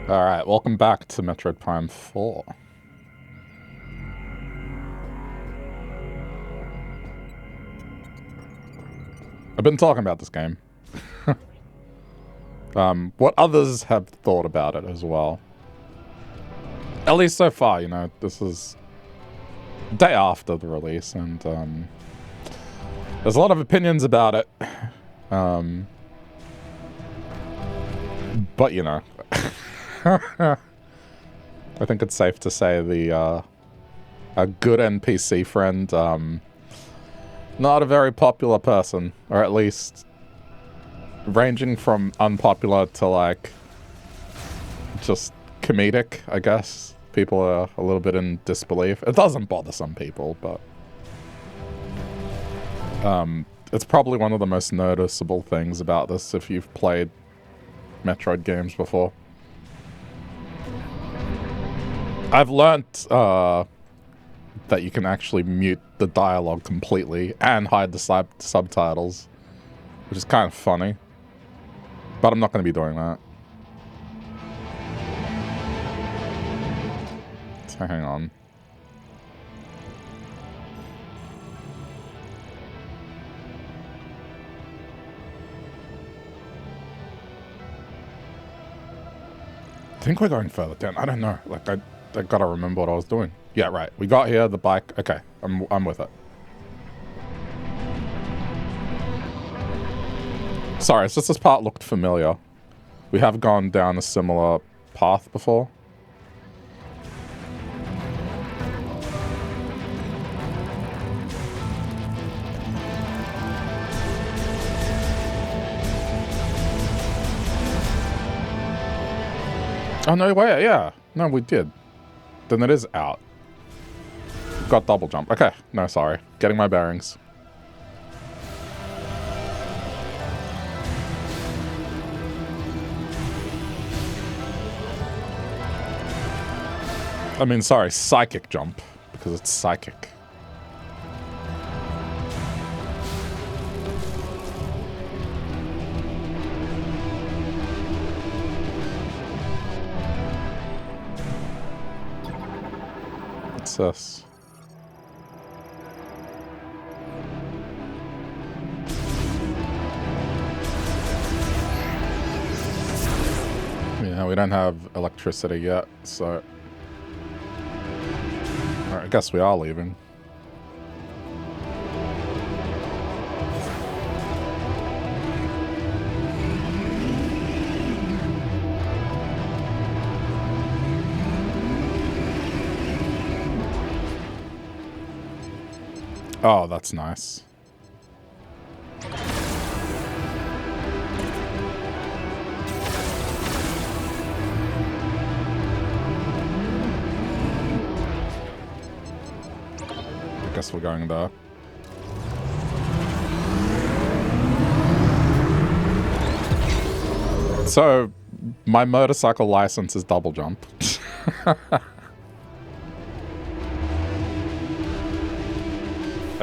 Alright, welcome back to Metroid Prime 4. I've been talking about this game. What others have thought about it as well. At least so far, you know, this is day after the release, and there's a lot of opinions about it. But, you know, I think it's safe to say a good NPC friend, not a very popular person, or at least ranging from unpopular to, like, just comedic, I guess. People are a little bit in disbelief. It doesn't bother some people, but it's probably one of the most noticeable things about this if you've played Metroid games before. I've learnt that you can actually mute the dialogue completely and hide the subtitles, which is kind of funny. But I'm not going to be doing that. So hang on. I think we're going further down. I don't know. Like, I gotta remember what I was doing. Yeah, right. We got here, the bike. Okay, I'm with it. Sorry, it's just this part looked familiar. We have gone down a similar path before. Oh, no way, yeah. No, we did. Then it is out. Got double jump. Okay, no, sorry. Getting my bearings. I mean, sorry, psychic jump, because it's psychic. What's this? Yeah, we don't have electricity yet, so... Alright, I guess we are leaving. Oh, that's nice. I guess we're going there. So, my motorcycle license is double jump.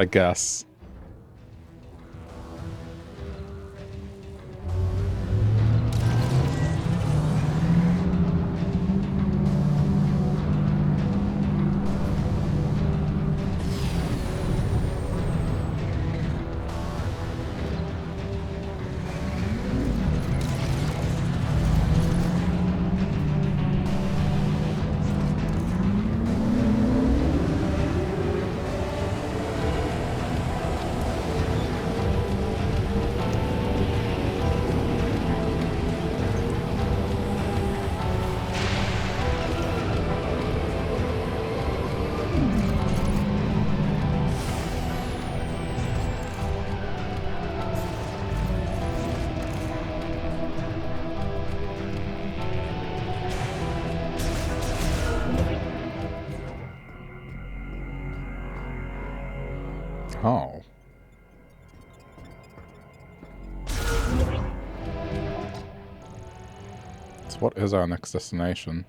I guess. Oh. So what is our next destination?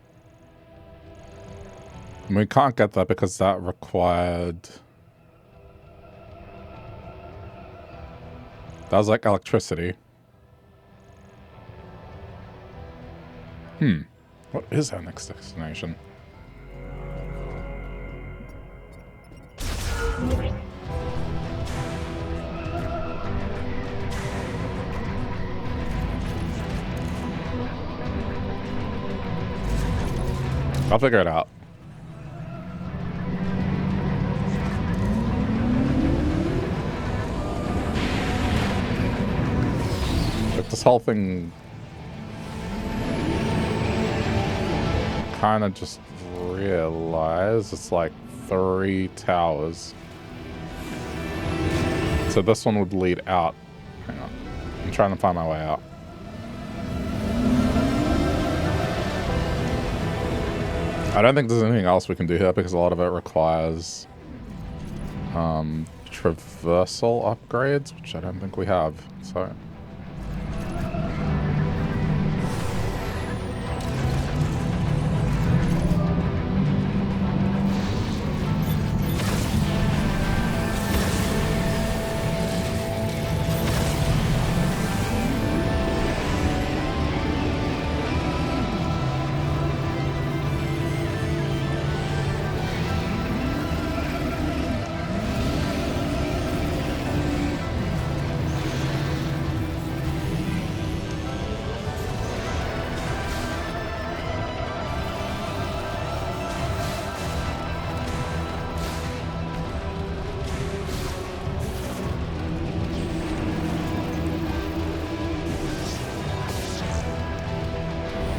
And we can't get that because that required... That was like electricity. What is our next destination? I'll figure it out. But this whole thing kind of just realized it's like 3 towers. So this one would lead out. Hang on. I'm trying to find my way out. I don't think there's anything else we can do here because a lot of it requires traversal upgrades, which I don't think we have. So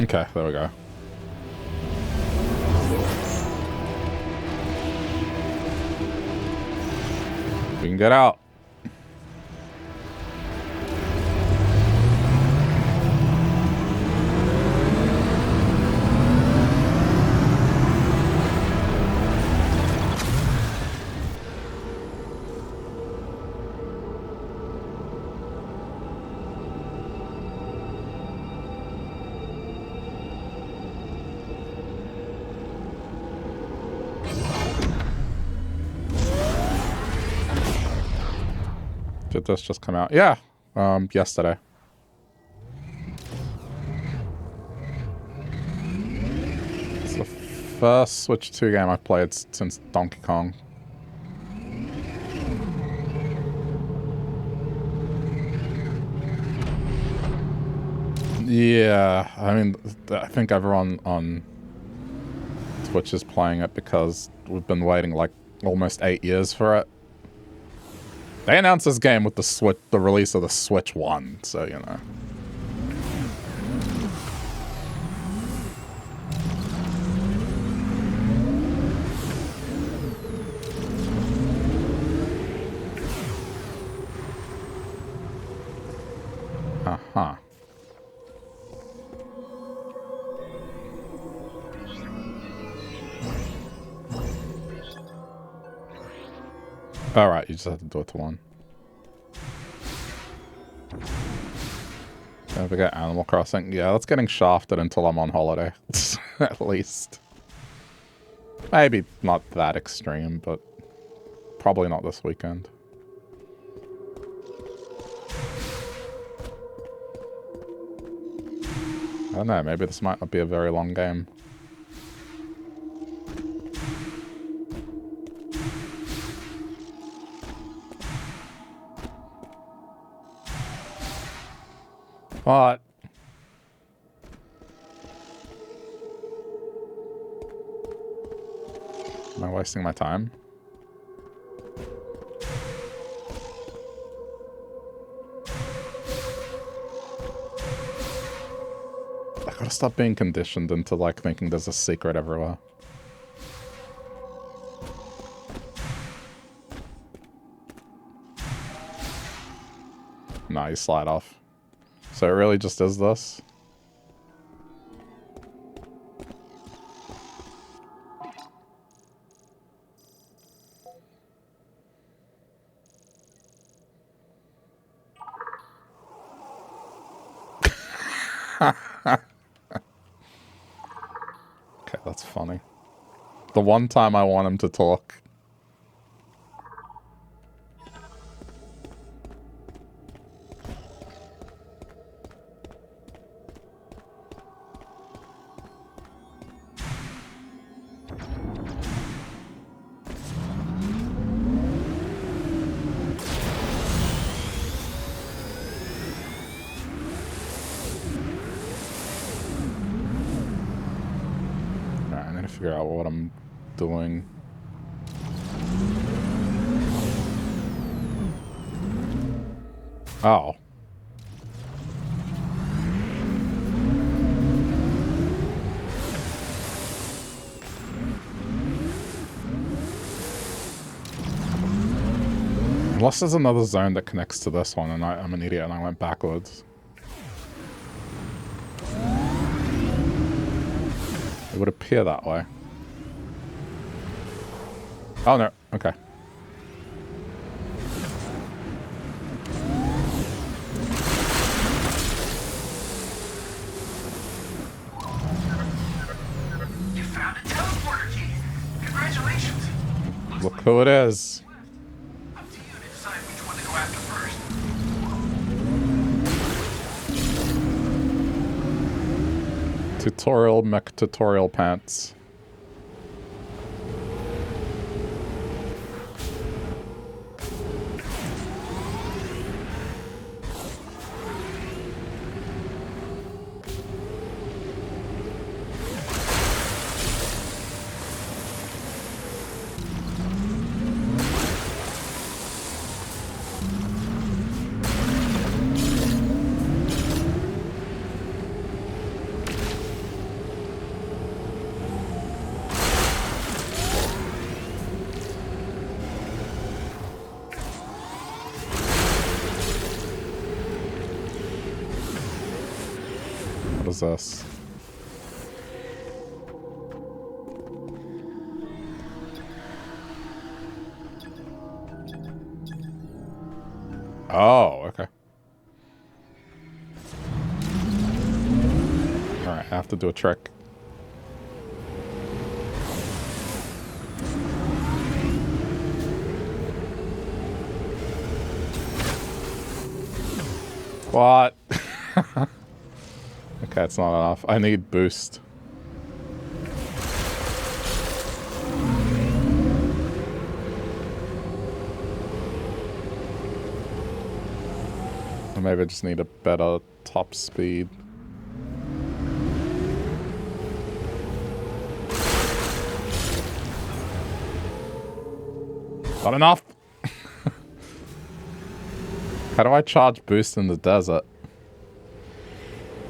okay, there we go. We can get out. Did this just come out? Yeah, yesterday. It's the first Switch 2 game I've played since Donkey Kong. Yeah, I mean, I think everyone on Twitch is playing it because we've been waiting like almost 8 years for it. They announced this game with the release of the Switch 1, so you know. Uh-huh. Alright, you just have to do it to one. Don't forget Animal Crossing. Yeah, that's getting shafted until I'm on holiday. At least. Maybe not that extreme, but probably not this weekend. I don't know, maybe this might not be a very long game. What? Am I wasting my time? I gotta stop being conditioned into, like, thinking there's a secret everywhere. Nah, you slide off. So it really just is this? Okay, that's funny. The one time I want him to talk. figure out what I'm doing. Oh. Unless there's another zone that connects to this one and I'm an idiot and I went backwards. It would appear that way. Oh no, okay. You found a teleporter key. Congratulations. Look who it is. Up to you to decide which one to go after first. Tutorial mech tutorial pants. What is this? Oh, okay. Alright, I have to do a trick. What? Okay, it's not enough. I need boost. Or maybe I just need a better top speed. Not enough! How do I charge boost in the desert?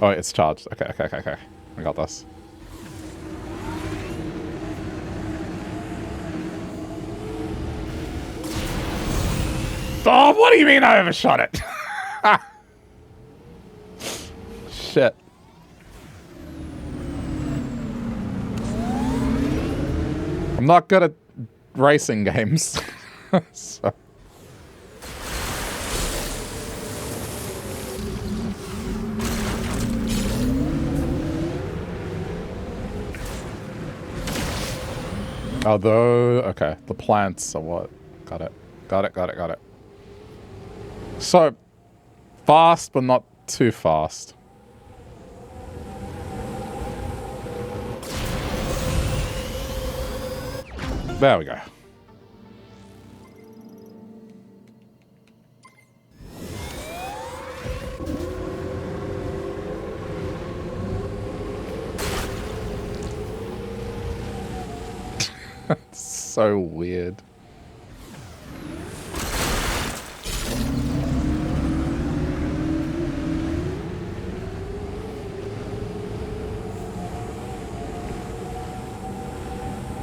Oh, it's charged. Okay. I got this. Oh, what do you mean I overshot it? Shit. I'm not good at racing games. So. Although, okay, the plants are what? Got it. So, fast, but not too fast. There we go. It's so weird.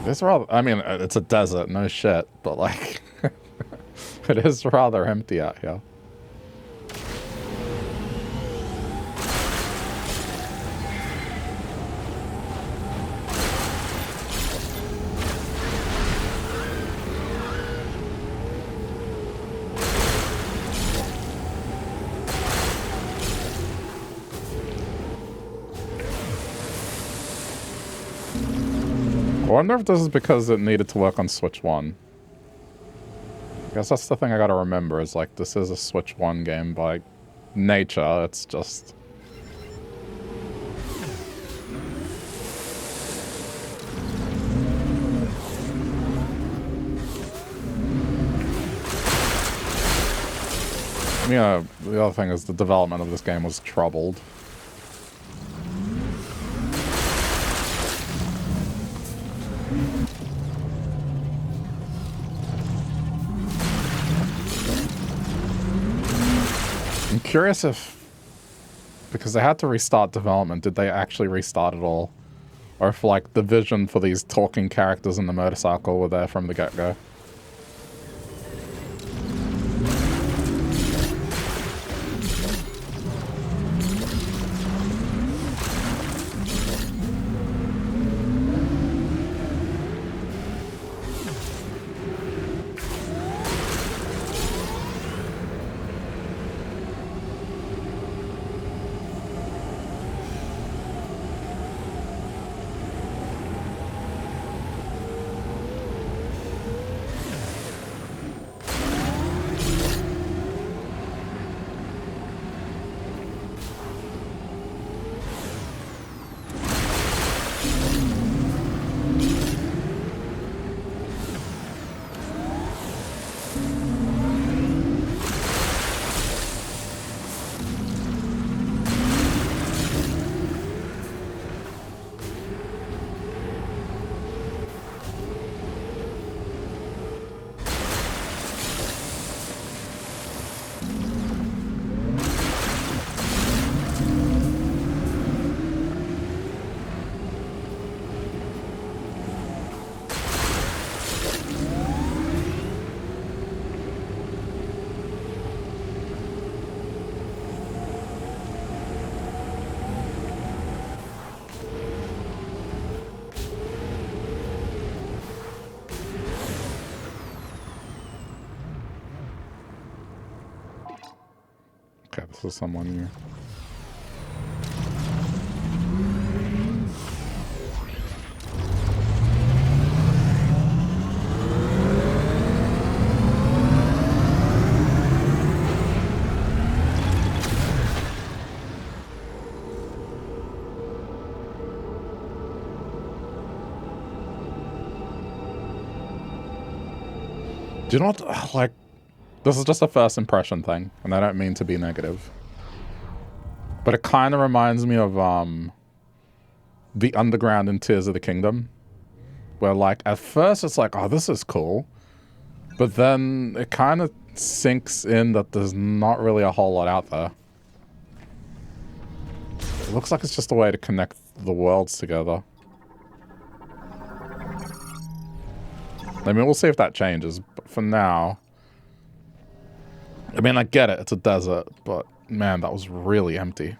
It's rather, I mean, it's a desert, no shit, but like, it is rather empty out here. I wonder if this is because it needed to work on Switch 1. I guess that's the thing I gotta remember, is like, this is a Switch 1 game by nature, it's just... Yeah, the other thing is the development of this game was troubled. curious if, because they had to restart development, did they actually restart it all? Or if, like, the vision for these talking characters in the motorcycle were there from the get-go. Okay, this is someone new. Do you know what, like, this is just a first impression thing, and I don't mean to be negative. But it kind of reminds me of, the underground in Tears of the Kingdom. Where, like, at first it's like, oh, this is cool. But then it kind of sinks in that there's not really a whole lot out there. It looks like it's just a way to connect the worlds together. I mean, we'll see if that changes, but for now... I mean, I get it, it's a desert, but man, that was really empty.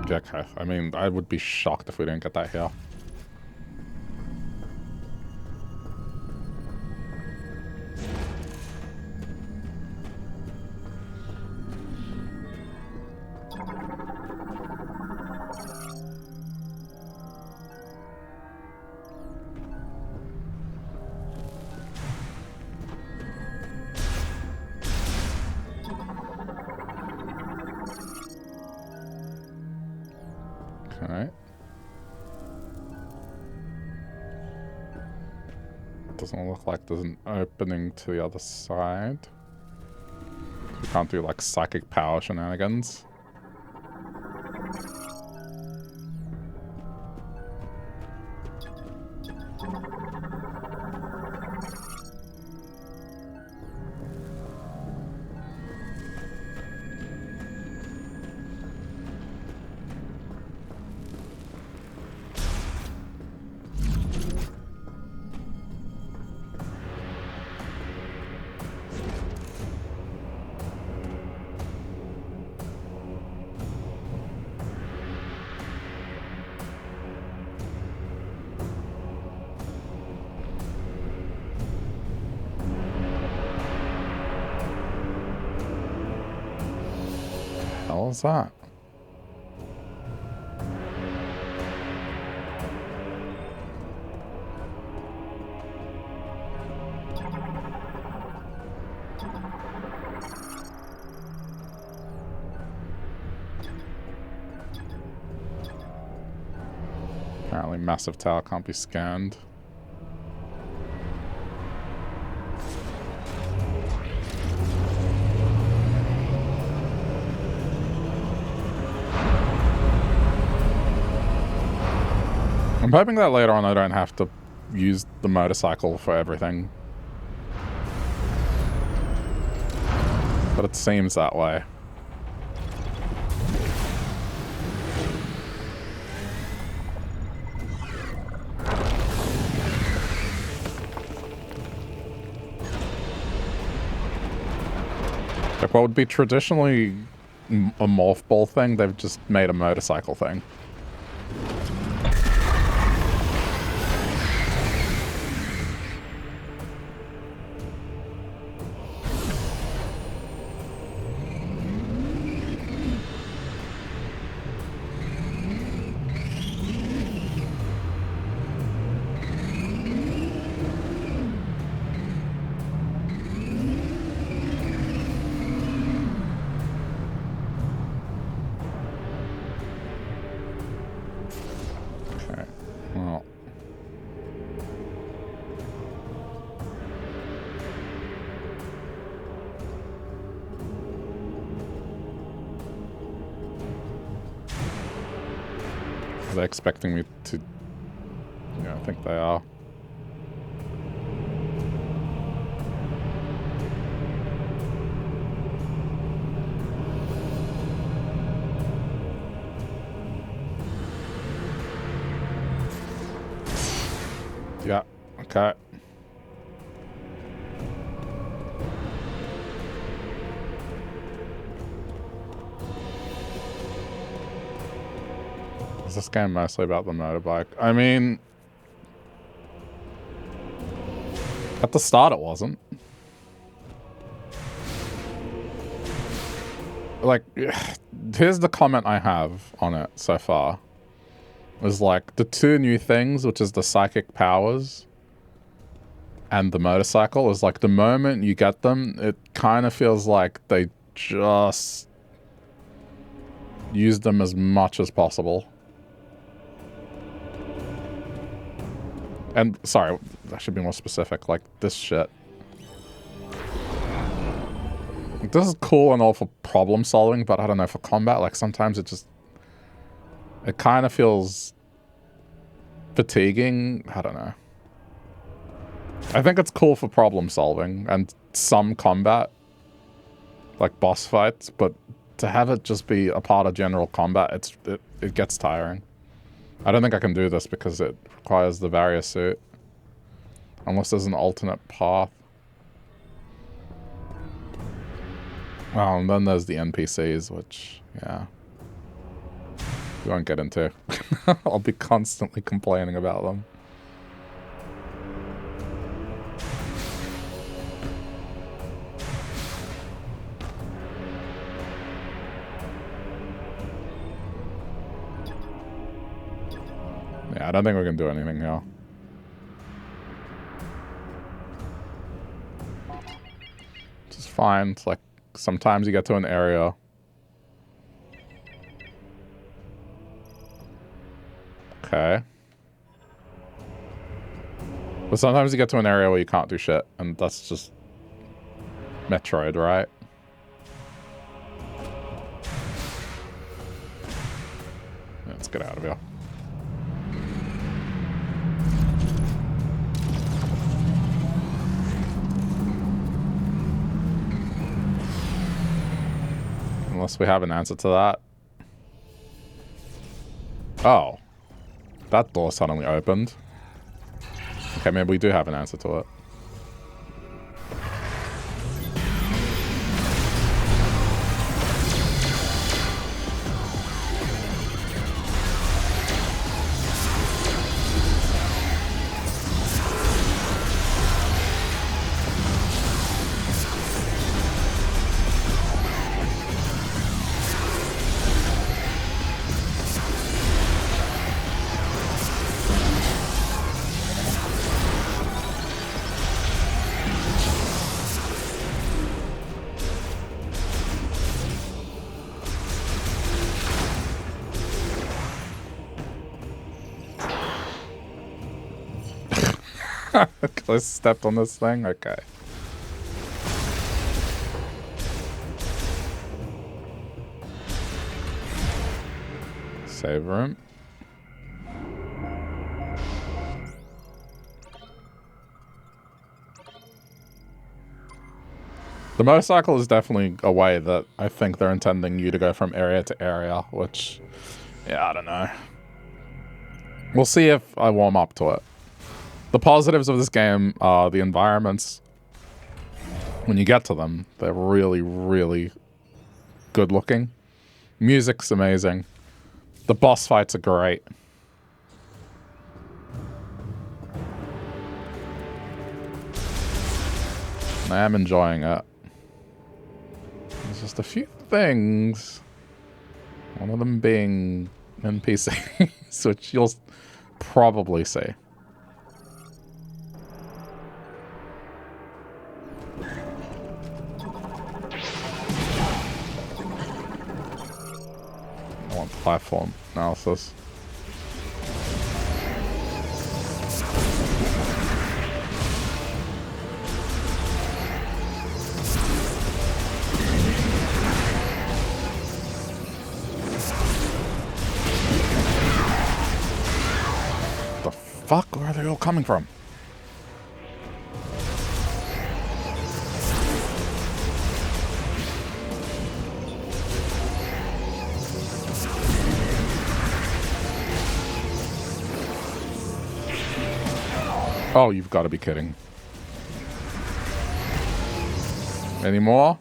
Okay, I mean, I would be shocked if we didn't get that here. Doesn't look like there's an opening to the other side. You can't do like psychic power shenanigans. What's that? Apparently massive tower can't be scanned. I'm hoping that later on I don't have to use the motorcycle for everything. But it seems that way. Like what would be traditionally a morph ball thing, they've just made a motorcycle thing. They're expecting me to... Yeah, I think they are. Yeah, okay. Is this game mostly about the motorbike? I mean... At the start it wasn't. Like, here's the comment I have on it so far. Is like, the two new things, which is the psychic powers and the motorcycle, is like the moment you get them, it kind of feels like they just use them as much as possible. And, sorry, I should be more specific, like this shit. Like, this is cool and all for problem solving, but I don't know, for combat, like sometimes it just... It kind of feels fatiguing. I don't know. I think it's cool for problem solving and some combat, like boss fights, but to have it just be a part of general combat, it gets tiring. I don't think I can do this because it requires the Varia suit. Unless there's an alternate path. Well, and then there's the NPCs, which, yeah. We won't get into. I'll be constantly complaining about them. Yeah, I don't think we can do anything here. Which is fine. It's like, sometimes you get to an area. But sometimes you get to an area where you can't do shit, and that's just Metroid, right? Let's get out of here. Unless we have an answer to that. Oh. That door suddenly opened. Okay, maybe we do have an answer to it. I stepped on this thing? Okay. Save room. The motorcycle is definitely a way that I think they're intending you to go from area to area, which, yeah, I don't know. We'll see if I warm up to it. The positives of this game are the environments. When you get to them, they're really, really good looking. Music's amazing. The boss fights are great. I am enjoying it. There's just a few things. One of them being NPCs, which you'll probably see. I want platform analysis. Fuck, where are they all coming from? Oh, you've got to be kidding. Any more?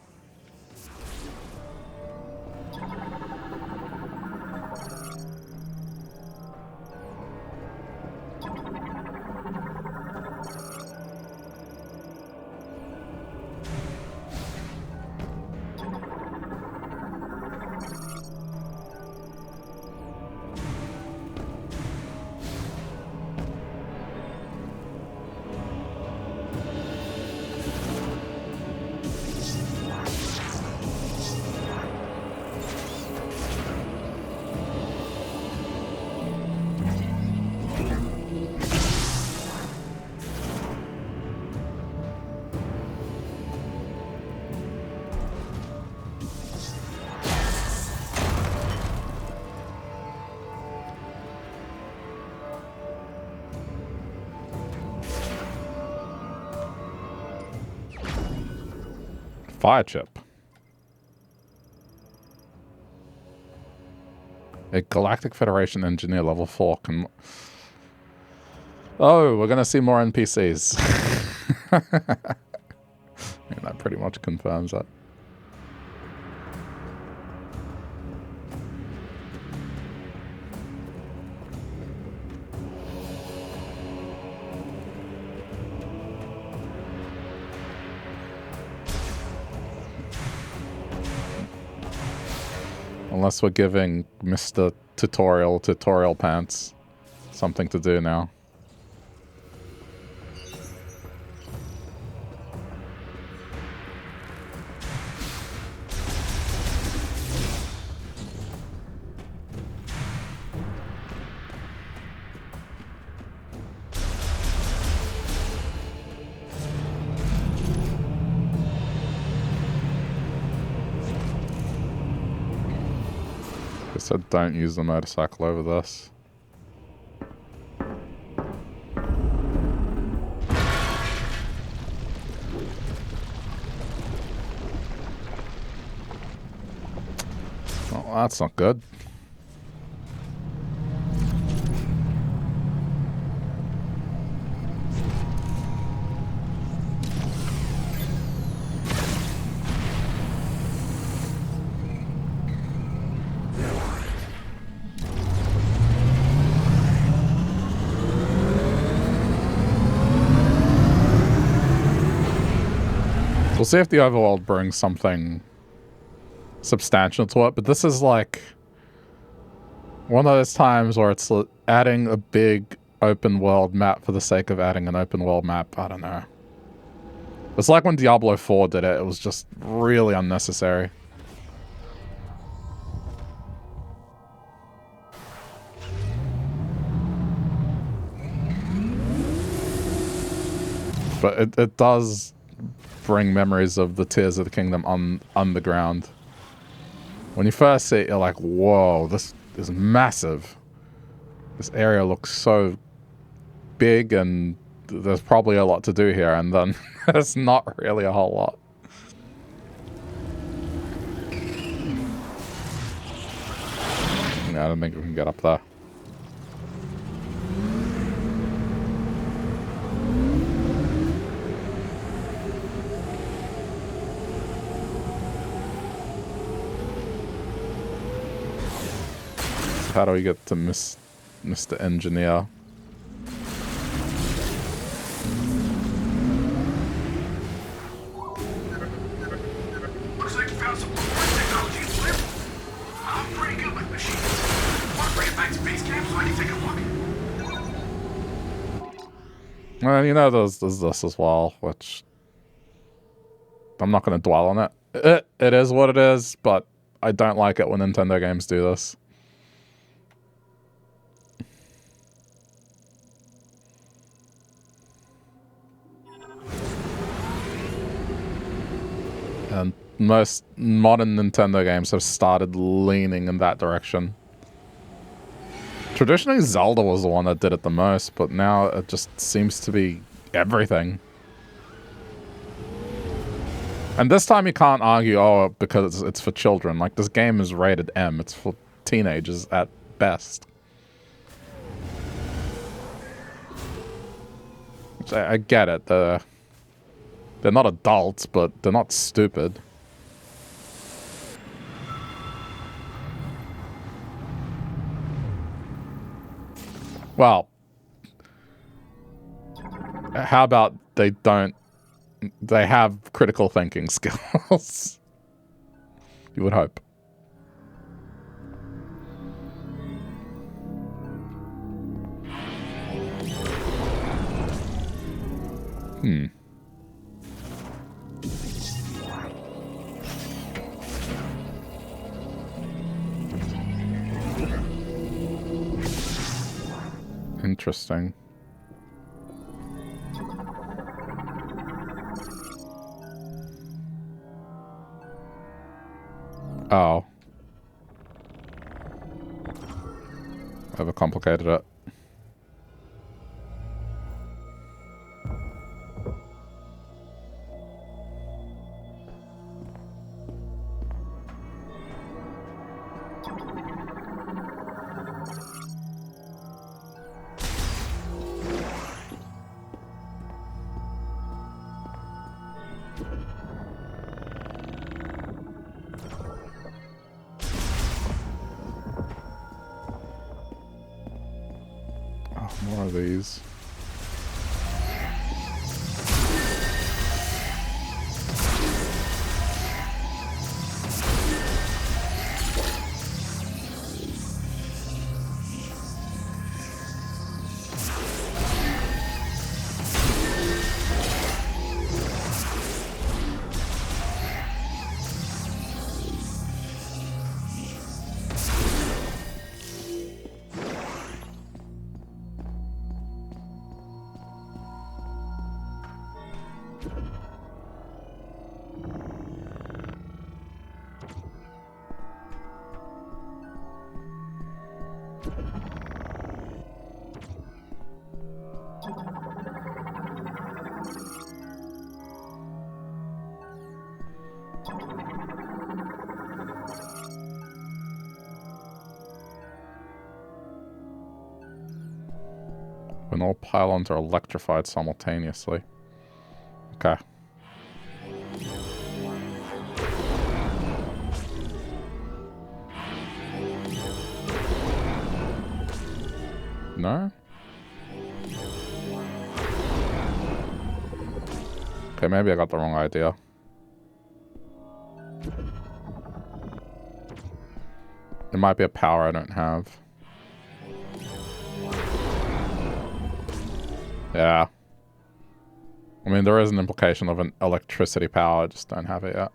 Fire chip. A Galactic Federation engineer level 4 can... Oh, we're going to see more NPCs. Yeah, that pretty much confirms that. Unless we're giving Mr. Tutorial Pants something to do now. Guess I don't use the motorcycle over this. Oh, that's not good. We'll see if the overworld brings something substantial to it, but this is like one of those times where it's adding a big open world map for the sake of adding an open world map. I don't know. It's like when Diablo 4 did it. It was just really unnecessary. But it does bring memories of the Tears of the Kingdom underground. When you first see it, you're like, whoa, this is massive. This area looks so big and there's probably a lot to do here, and then there's not really a whole lot. Yeah, I don't think we can get up there. How do we get to Mr. Engineer? Looks like you found some technology in Flip. I'm pretty good with machines. Want to bring it back to base camp so I can take a look? Well, you know, there's this as well, which I'm not going to dwell on it. It is what it is, but I don't like it when Nintendo games do this. And most modern Nintendo games have started leaning in that direction. Traditionally, Zelda was the one that did it the most, but now it just seems to be everything. And this time you can't argue, oh, because it's for children. Like, this game is rated M. It's for teenagers at best. Which I get it. They're not adults, but they're not stupid. Well, how about they have critical thinking skills? You would hope. Interesting. Oh. Overcomplicated it. More of these. When all pylons are electrified simultaneously. Okay. No? Okay, maybe I got the wrong idea. It might be a power I don't have. Yeah. I mean, there is an implication of an electricity power, I just don't have it yet.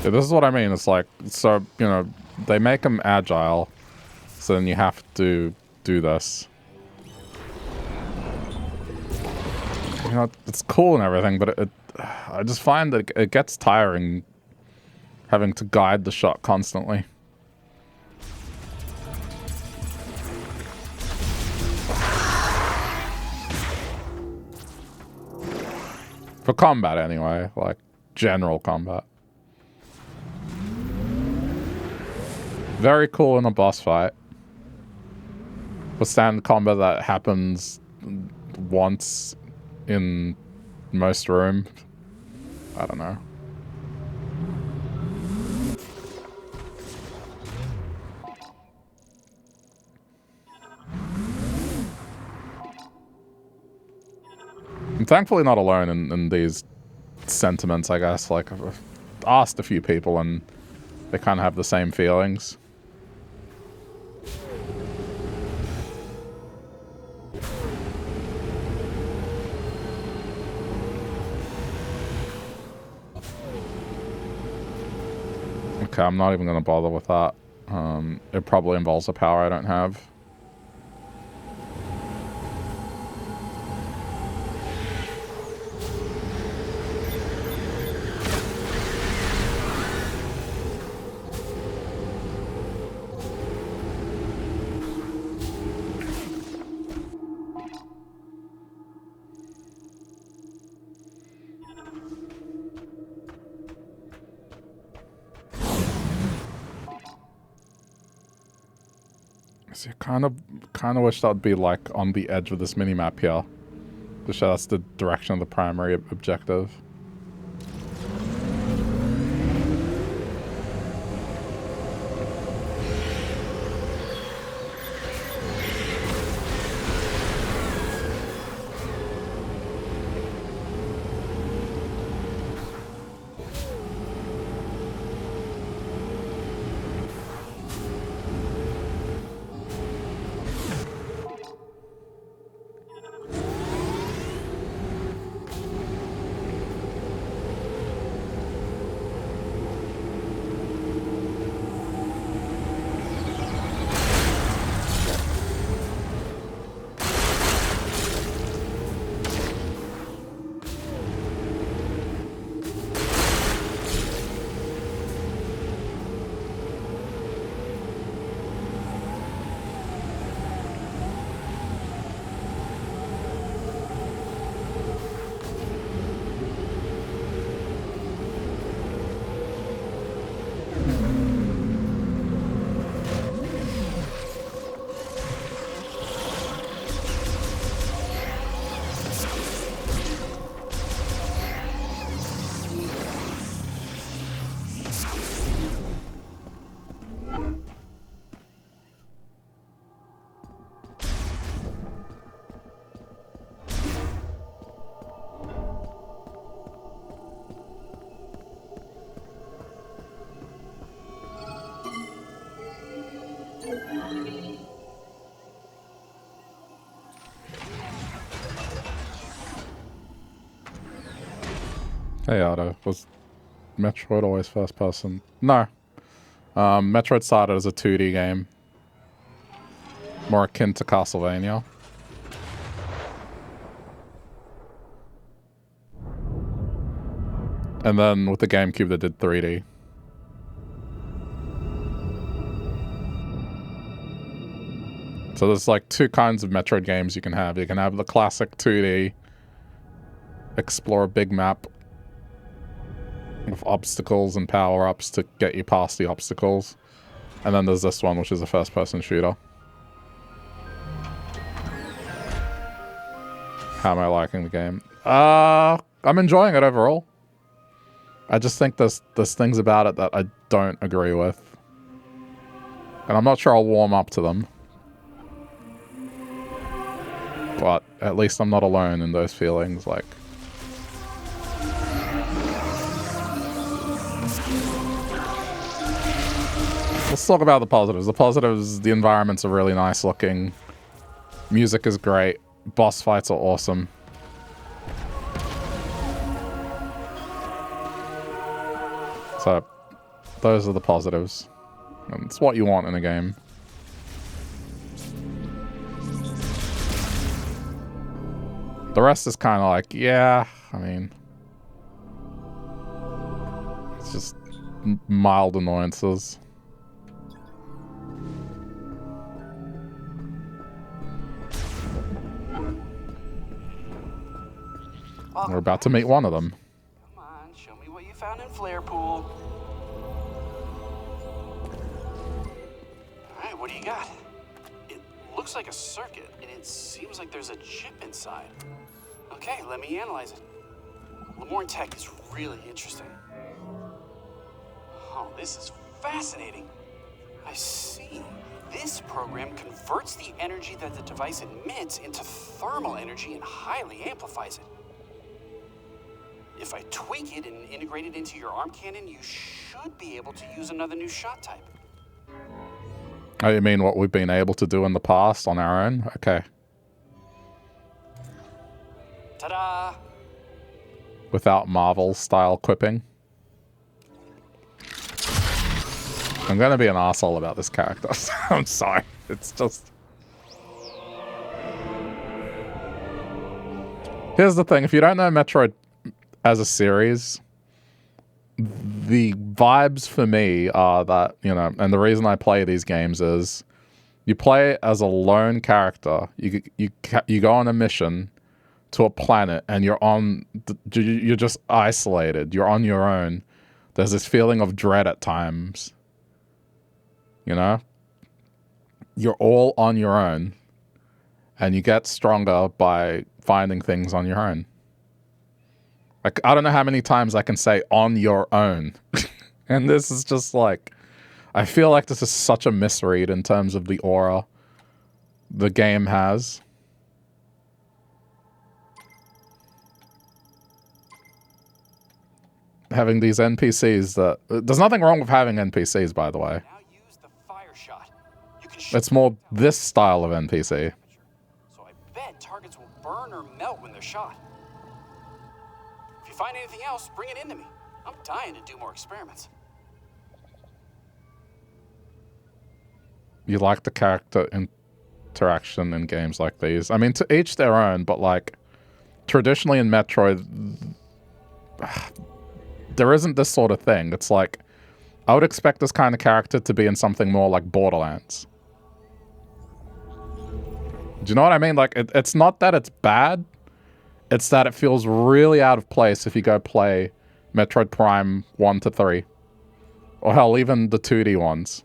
Yeah, this is what I mean. It's like, so, you know, they make them agile, so then you have to do this. You know, it's cool and everything, but I just find that it gets tiring having to guide the shot constantly. For combat, anyway. Like, general combat. Very cool in a boss fight. For standard combat that happens once in most rooms. I don't know. I'm thankfully not alone in these sentiments, I guess. Like, I've asked a few people and they kind of have the same feelings. Okay, I'm not even going to bother with that. It probably involves a power I don't have. See, kind of wish that would be like on the edge of this minimap here, to show that's the direction of the primary objective. Hey Otto, was Metroid always first person? No. Metroid started as a 2D game. More akin to Castlevania. And then with the GameCube they did 3D. So there's like two kinds of Metroid games you can have. You can have the classic 2D, explore a big map with obstacles and power-ups to get you past the obstacles. And then there's this one, which is a first-person shooter. How am I liking the game? I'm enjoying it overall. I just think there's things about it that I don't agree with. And I'm not sure I'll warm up to them. But at least I'm not alone in those feelings, like... Let's talk about the positives. The positives, the environments are really nice looking. Music is great. Boss fights are awesome. So, those are the positives. And it's what you want in a game. The rest is kind of like, yeah, I mean... It's just mild annoyances. We're about to meet one of them. Come on, show me what you found in Flare Pool. Alright, what do you got? It looks like a circuit, and it seems like there's a chip inside. Okay, let me analyze it. Lemoyne Tech is really interesting. Oh, this is fascinating. I see. This program converts the energy that the device emits into thermal energy and highly amplifies it. If I tweak it and integrate it into your arm cannon, you should be able to use another new shot type. Oh, you mean what we've been able to do in the past on our own? Okay. Ta-da! Without Marvel-style quipping. I'm gonna be an asshole about this character. I'm sorry. It's just... Here's the thing. If you don't know Metroid as a series, the vibes for me are that, you know, and the reason I play these games is you play as a lone character. You go on a mission to a planet and you're just isolated. You're on your own. There's this feeling of dread at times. You know? You're all on your own. And you get stronger by finding things on your own. Like, I don't know how many times I can say on your own. And this is just like... I feel like this is such a misread in terms of the aura the game has. Having these NPCs that... There's nothing wrong with having NPCs, by the way. Now use the fire shot. You can It's more this style of NPC. So I bet targets will burn or melt when they're shot. If you find anything else, bring it into me. I'm dying to do more experiments. You like the character interaction in games like these. I mean, to each their own, but like, traditionally in Metroid, there isn't this sort of thing. It's like, I would expect this kind of character to be in something more like Borderlands. Do you know what I mean? Like, it's not that it's bad. It's that it feels really out of place if you go play Metroid Prime 1 to 3. Or hell, even the 2D ones.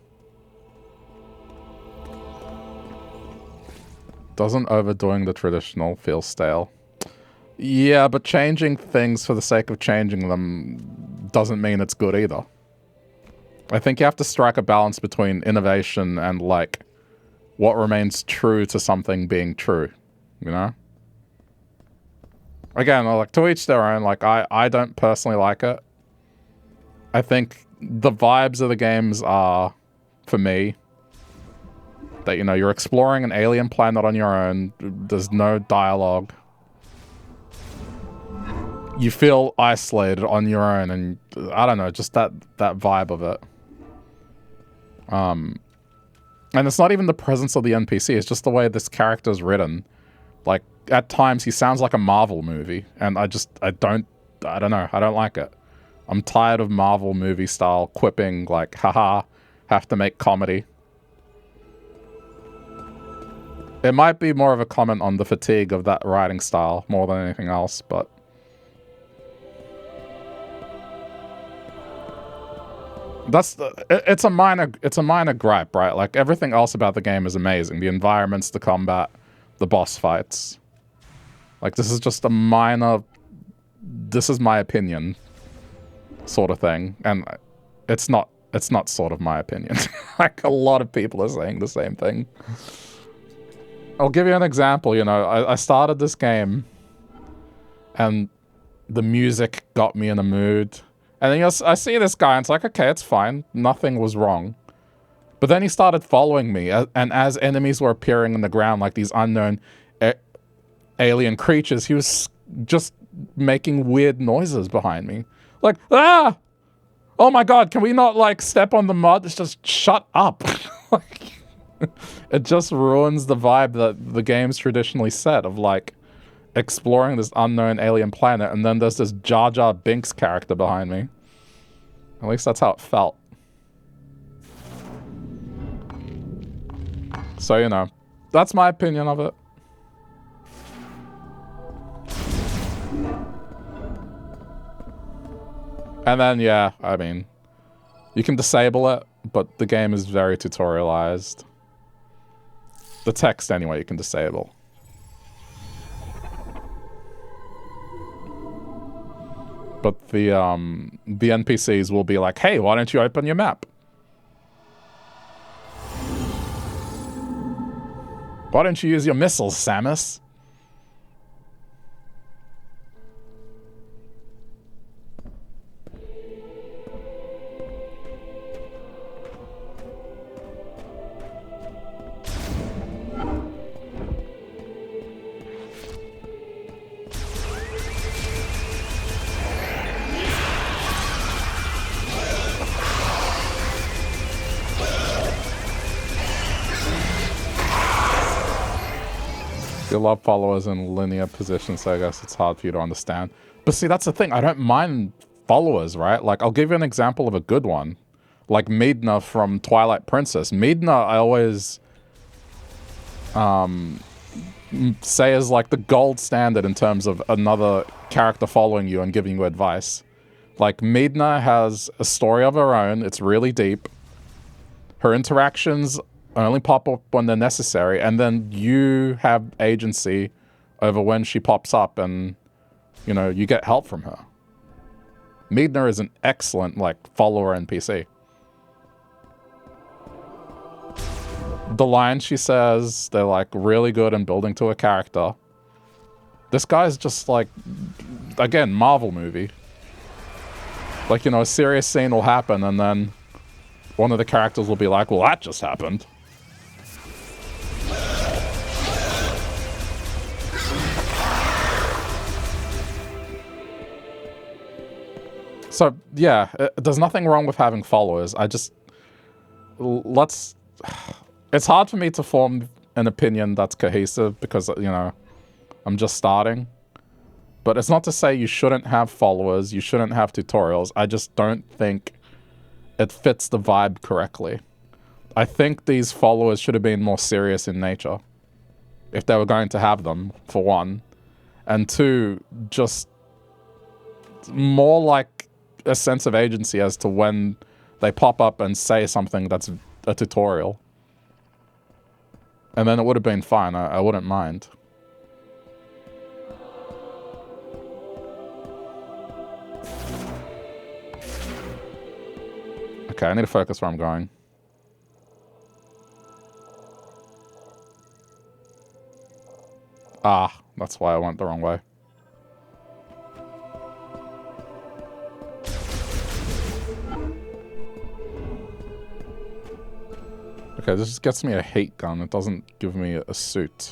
Doesn't overdoing the traditional feel stale? Yeah, but changing things for the sake of changing them doesn't mean it's good either. I think you have to strike a balance between innovation and, like, what remains true to something being true, you know? Again, like, to each their own. Like, I don't personally like it. I think the vibes of the games are, for me, that, you know, you're exploring an alien planet on your own. There's no dialogue. you feel isolated on your own, and I don't know, just that vibe of it. And it's not even the presence of the NPC, it's just the way this character's written. Like, at times he sounds like a Marvel movie, and I don't know, I don't like it. I'm tired of Marvel movie style quipping, like, haha, have to make comedy. It might be more of a comment on the fatigue of that writing style more than anything else, but it's a minor gripe, right? Like, everything else about the game is amazing. The environments, the combat, the boss fights. Like, this is just a minor, this is my opinion sort of thing, and it's not sort of my opinion. Like, a lot of people are saying the same thing. I'll give you an example. You know, I started this game and the music got me in a mood, and then I see this guy and it's like, okay, it's fine, nothing was wrong. But then he started following me, and as enemies were appearing in the ground, like these unknown alien creatures, he was just making weird noises behind me. Like, ah! Oh my god, can we not, like, step on the mud? It's just, shut up. Like, it just ruins the vibe that the game's traditionally set of, like, exploring this unknown alien planet, and then there's this Jar Jar Binks character behind me. At least that's how it felt. So, you know, that's my opinion of it. And then, yeah, I mean, you can disable it, but the game is very tutorialized. The text, anyway, you can disable. But the NPCs will be like, hey, why don't you open your map? Why don't you use your missiles, Samus? You love followers in linear positions, so I guess it's hard for you to understand. But see, that's the thing. I don't mind followers, right? Like, I'll give you an example of a good one. Like Midna from Twilight Princess. Midna, I always say is like the gold standard in terms of another character following you and giving you advice. Like, Midna has a story of her own. It's really deep. Her interactions only pop up when they're necessary, and then you have agency over when she pops up, and, you know, you get help from her. Midna is an excellent, like, follower NPC. The lines she says, they're, like, really good in building to a character. This guy's just, like, again, Marvel movie. Like, you know, a serious scene will happen, and then one of the characters will be like, well, that just happened. So, yeah, there's nothing wrong with having followers. It's hard for me to form an opinion that's cohesive because, you know, I'm just starting. But it's not to say you shouldn't have followers, you shouldn't have tutorials. I just don't think it fits the vibe correctly. I think these followers should have been more serious in nature, if they were going to have them, for one. And two, just more like a sense of agency as to when they pop up and say something that's a tutorial. And then it would have been fine. I wouldn't mind. Okay, I need to focus where I'm going. Ah, that's why I went the wrong way. Okay, this just gets me a hate gun. It doesn't give me a suit.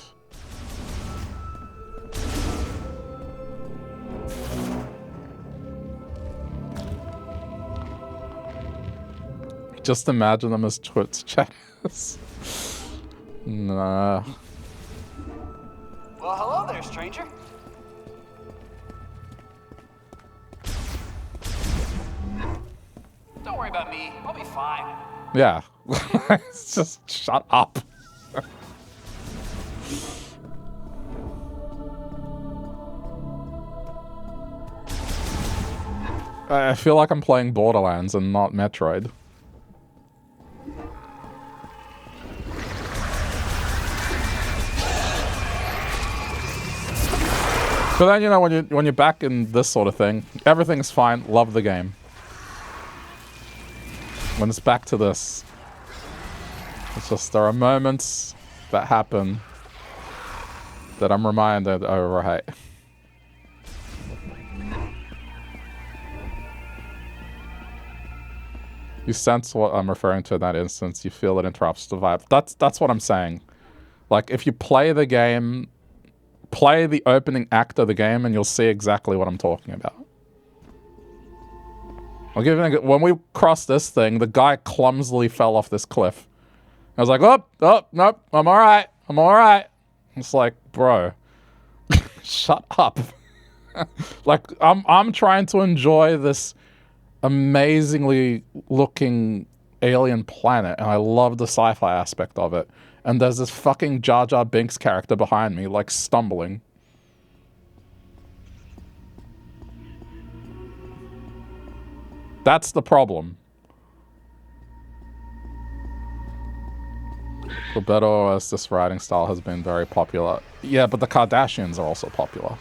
Just imagine them as Twitch chatters. Nah. Well, hello there, stranger. Don't worry about me. I'll be fine. Yeah. Just shut up. I feel like I'm playing Borderlands and not Metroid. But then, you know, when you're back in this sort of thing, everything's fine. Love the game. When it's back to this, it's just there are moments that happen that I'm reminded, oh right. You sense what I'm referring to in that instance. You feel it interrupts the vibe. That's what I'm saying. Like, if you play the game, play the opening act of the game, and you'll see exactly what I'm talking about. I'll give you an, when we crossed this thing, the guy clumsily fell off this cliff. I was like, oh, nope, I'm all right. It's like, bro, shut up. Like, I'm trying to enjoy this amazingly looking alien planet, and I love the sci-fi aspect of it. And there's this fucking Jar Jar Binks character behind me, like, stumbling. That's the problem. For better or worse, this writing style has been very popular. Yeah, but the Kardashians are also popular.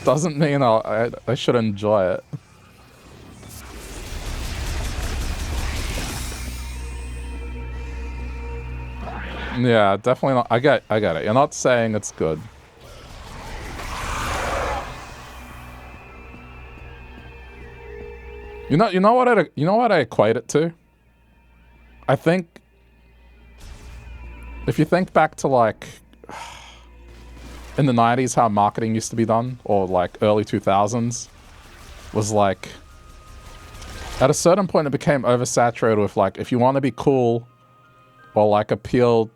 Doesn't mean I should enjoy it. Yeah, definitely not. I get it. You're not saying it's good. You know what I equate it to? I think if you think back to, like, in the 90s how marketing used to be done, or like early 2000s, was like, at a certain point it became oversaturated with, like, if you want to be cool or like appeal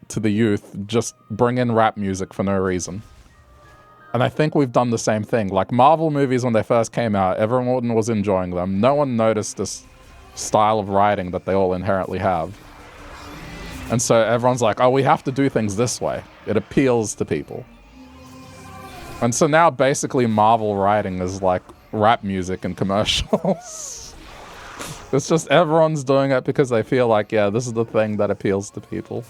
to the youth, just bring in rap music for no reason. And I think we've done the same thing. Like, Marvel movies, when they first came out, everyone was enjoying them. No one noticed this style of writing that they all inherently have. And so everyone's like, oh, we have to do things this way. It appeals to people. And so now basically Marvel writing is like rap music and commercials. It's just everyone's doing it because they feel like, yeah, this is the thing that appeals to people.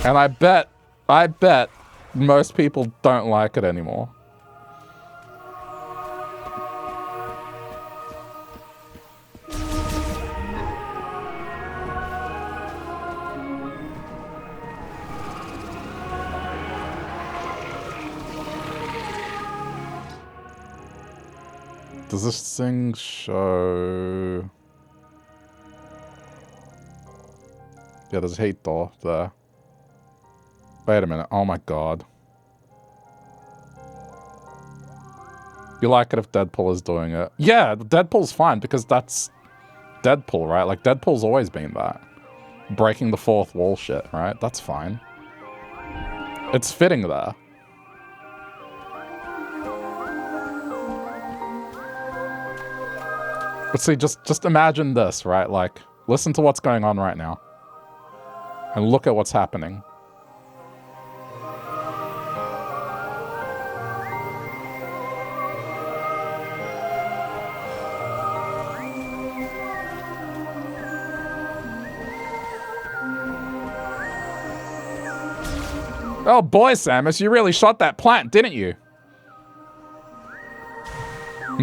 And I bet most people don't like it anymore. Does this thing show... Yeah, there's a heat door there. Wait a minute. Oh my god. You like it if Deadpool is doing it. Yeah, Deadpool's fine because that's Deadpool, right? Like, Deadpool's always been that. Breaking the fourth wall shit, right? That's fine. It's fitting there. But see, just imagine this, right? Like, listen to what's going on right now. And look at what's happening. Oh boy, Samus, you really shot that plant, didn't you?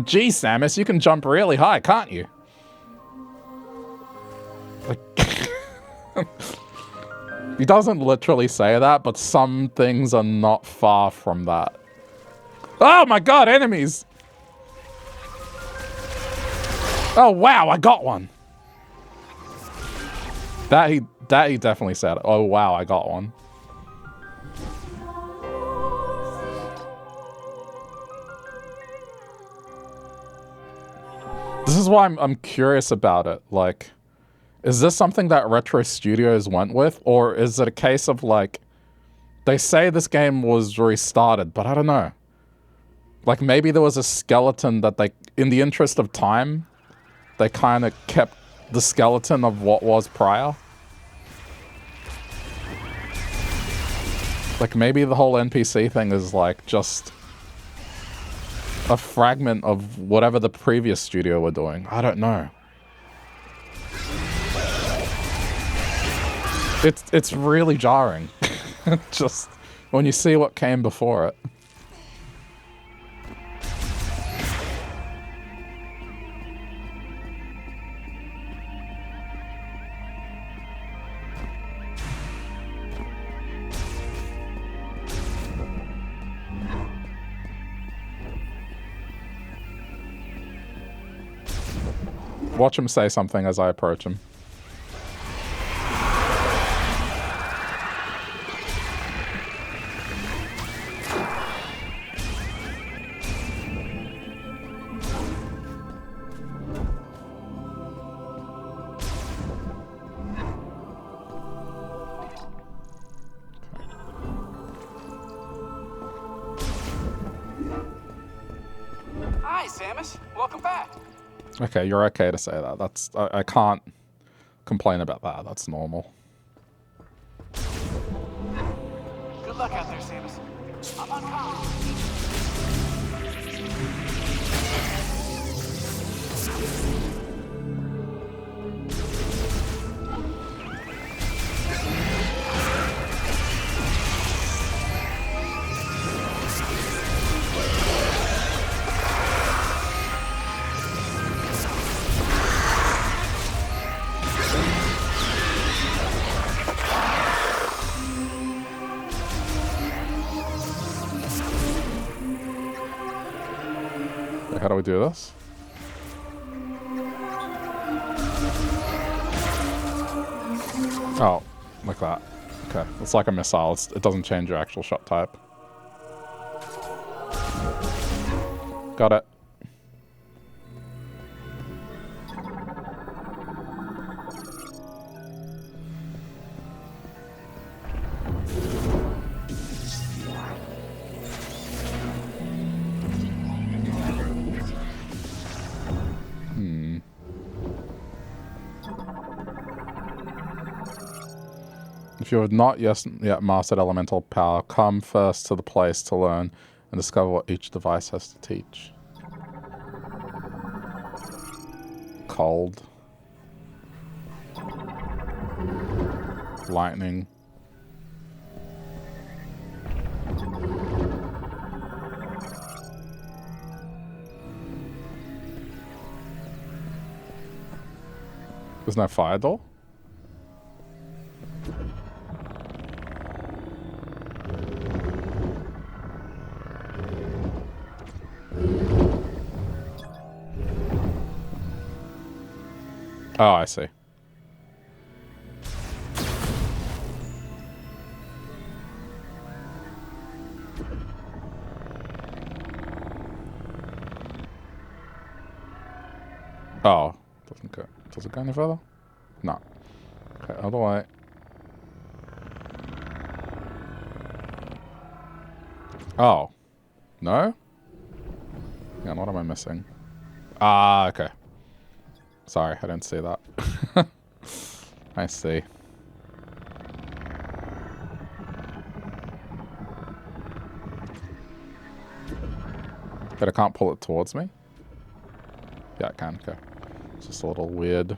Gee, Samus, you can jump really high, can't you? Like, he doesn't literally say that, but some things are not far from that. Oh my god, enemies! Oh wow, I got one. That he definitely said it. Oh wow, I got one. This is why I'm curious about it. Like, is this something that Retro Studios went with? Or is it a case of, like, they say this game was restarted, but I don't know. Like, maybe there was a skeleton that they, in the interest of time, they kind of kept the skeleton of what was prior. Like, maybe the whole NPC thing is, like, just a fragment of whatever the previous studio were doing. I don't know. It's really jarring. Just when you see what came before it. Watch him say something as I approach him. Hi, Samus. Welcome back. Okay, you're okay to say that. That's I can't complain about that. That's normal. Good luck out there, Samus. I'm on comm. How do we do this? Oh, like that. Okay, it's like a missile. It doesn't change your actual shot type. Got it. If you have not yet mastered elemental power, come first to the place to learn and discover what each device has to teach. Cold. Lightning. There's no fire door? Oh, I see. Oh, doesn't go. Does it go any further? No. Okay, other way. Oh. No? Yeah, what am I missing? Ah, okay. Sorry, I didn't see that. I see. But I can't pull it towards me? Yeah, I can. Okay. It's just a little weird.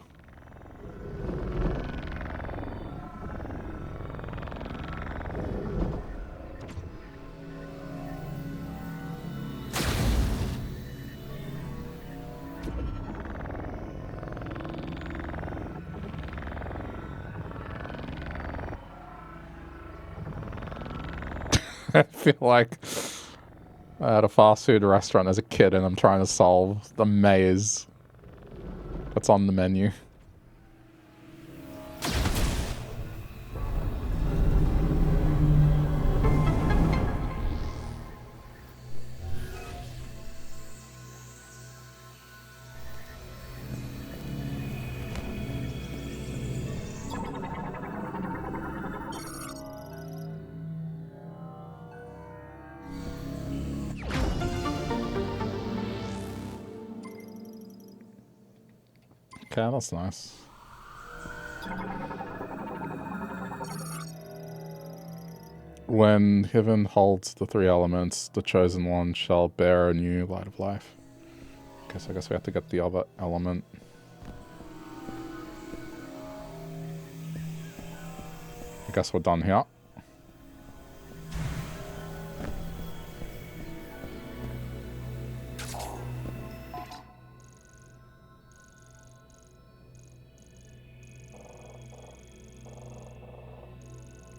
I feel like at a fast food restaurant as a kid and I'm trying to solve the maze that's on the menu. Okay, that's nice. When heaven holds the three elements, the chosen one shall bear a new light of life. Okay, so I guess we have to get the other element. I guess we're done here.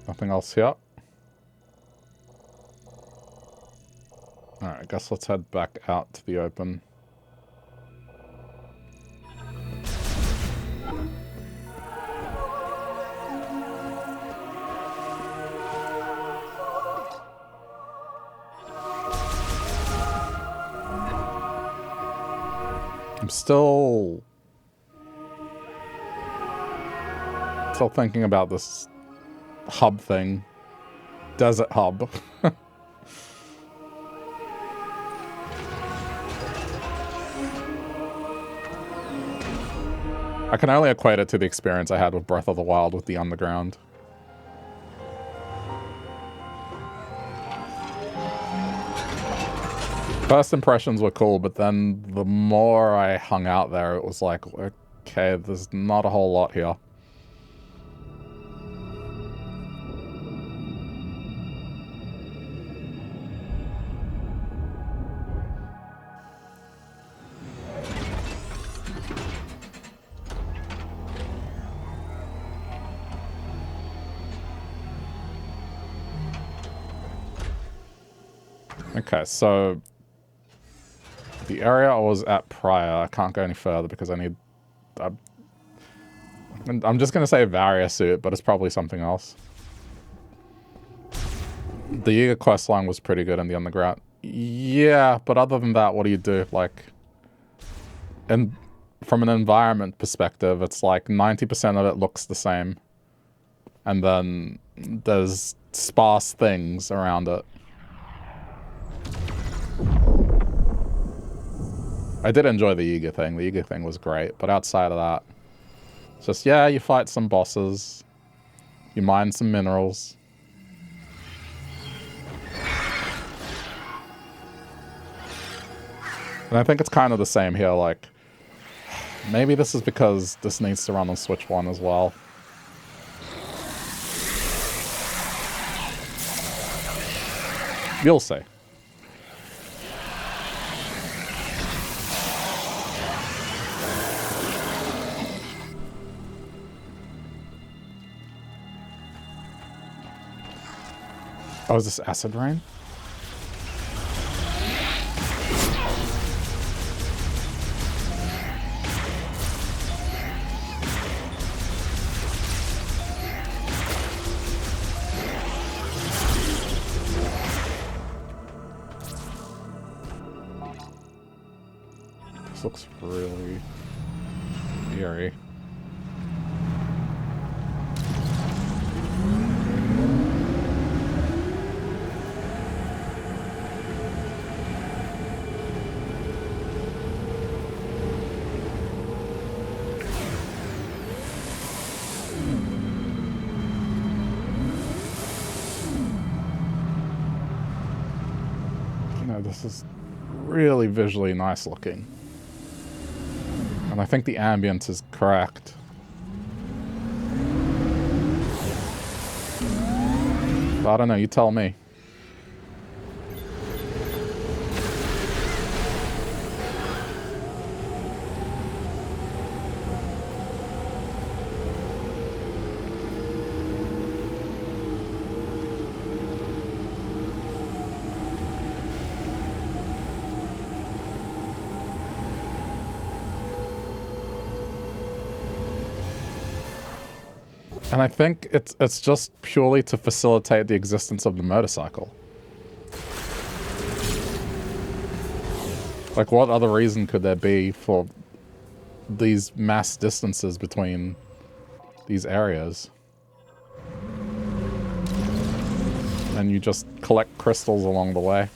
Nothing else here. Alright, I guess let's head back out to the open. I'm still thinking about this hub thing. Desert hub. I can only equate it to the experience I had with Breath of the Wild with the underground. First impressions were cool, but then the more I hung out there, it was like, okay, there's not a whole lot here. Okay, so the area I was at prior, I can't go any further because I need... I'm just going to say Varia suit, but it's probably something else. The Yiga questline was pretty good in the underground. Yeah, but other than that, what do you do? Like, and from an environment perspective, it's like 90% of it looks the same. And then there's sparse things around it. I did enjoy the Yiga thing. The Yiga thing was great. But outside of that, it's just, yeah, you fight some bosses. You mine some minerals. And I think it's kind of the same here. Like, maybe this is because this needs to run on Switch 1 as well. You'll see. Oh, is this acid rain? This looks really eerie. This is really visually nice looking. And I think the ambience is correct. But I don't know, you tell me. And I think it's just purely to facilitate the existence of the motorcycle. Like, what other reason could there be for these mass distances between these areas? And you just collect crystals along the way.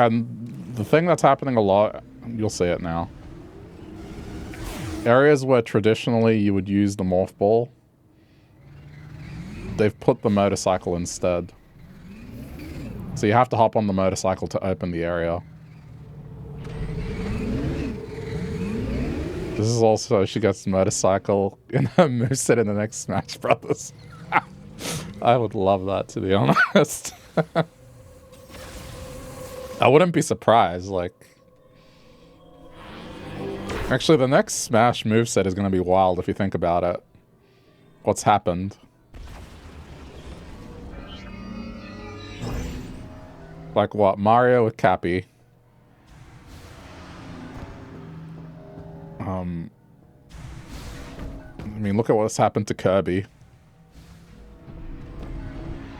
And the thing that's happening a lot, you'll see it now. Areas where traditionally you would use the morph ball, they've put the motorcycle instead. So you have to hop on the motorcycle to open the area. This is also, she gets the motorcycle in her moveset in the next Smash Brothers. I would love that, to be honest. I wouldn't be surprised, like... Actually, the next Smash moveset is going to be wild if you think about it. What's happened? Like what? Mario with Cappy. I mean, look at what's happened to Kirby.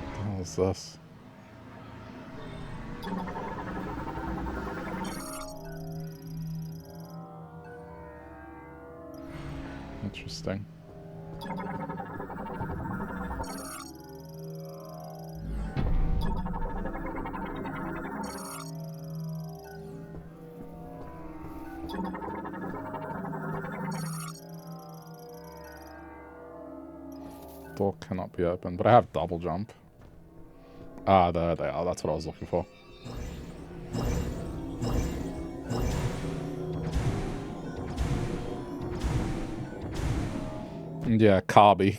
What the hell is this? Interesting. Door cannot be opened, but I have double jump. Ah, there they are. That's what I was looking for. Yeah, Kirby.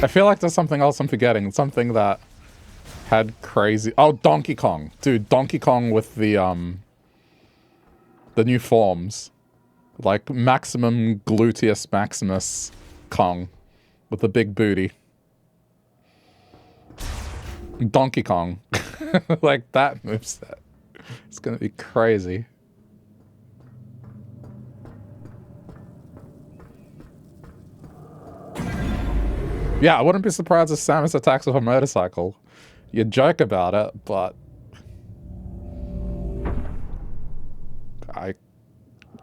I feel like there's something else I'm forgetting. Something that had crazy... Oh, Donkey Kong. Dude, Donkey Kong with the new forms. Like Maximum Gluteus Maximus Kong with the big booty. Donkey Kong. Like that moveset. It's gonna be crazy. Yeah, I wouldn't be surprised if Samus attacks with a motorcycle. You joke about it, but...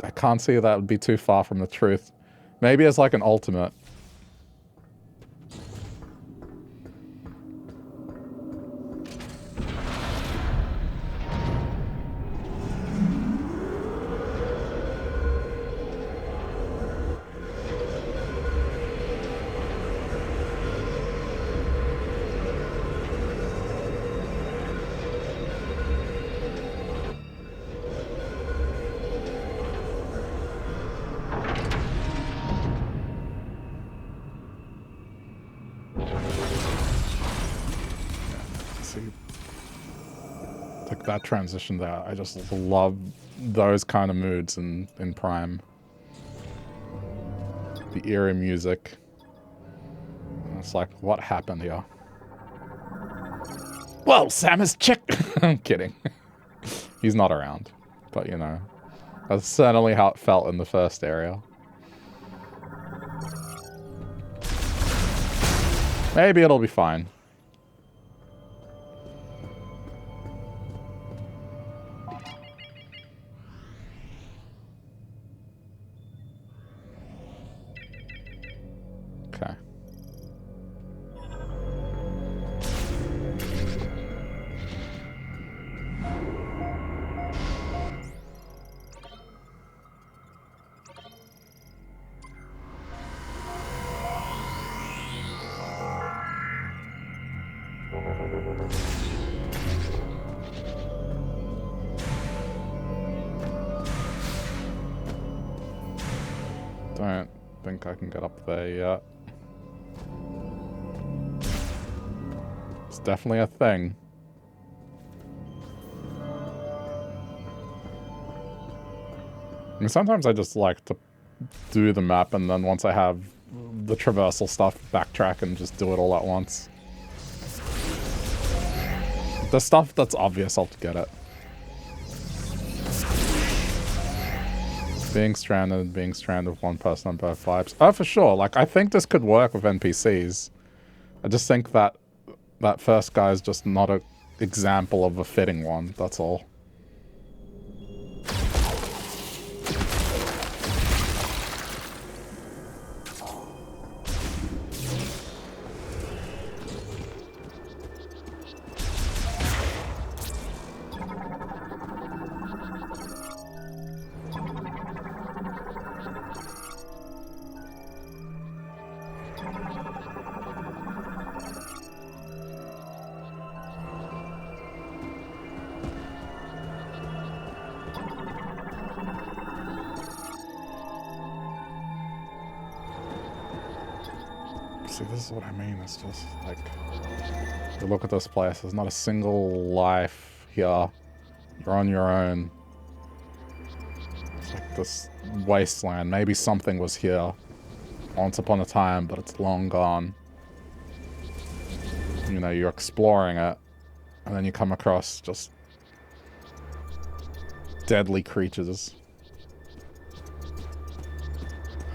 I can't see that would be too far from the truth. Maybe as like an ultimate. That transition there, I just love those kind of moods in Prime. The eerie music. And it's like, what happened here? Well, Samus, check. I'm kidding. He's not around, but you know, that's certainly how it felt in the first area. Maybe it'll be fine. Don't think I can get up there yet. It's definitely a thing. I mean, sometimes I just like to do the map and then once I have the traversal stuff, backtrack and just do it all at once. The stuff that's obvious, I'll get it. Being stranded with one person on both vibes. Oh, for sure. Like, I think this could work with NPCs. I just think that that first guy is just not an example of a fitting one. That's all. See, this is what I mean. It's just like, you look at this place, there's not a single life here. You're on your own. It's like this wasteland. Maybe something was here once upon a time, but it's long gone. You know, you're exploring it, and then you come across just deadly creatures.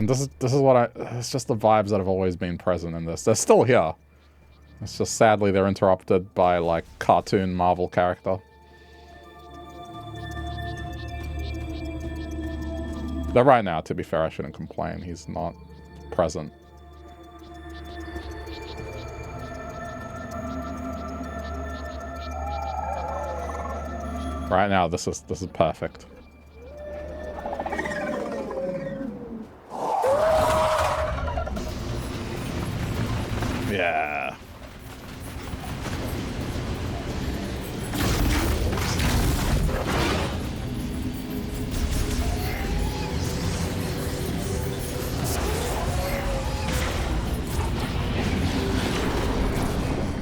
And this is what it's just the vibes that have always been present in this. They're still here. It's just sadly they're interrupted by like cartoon Marvel character. Though right now, to be fair, I shouldn't complain. He's not present. Right now, this is perfect. Yeah.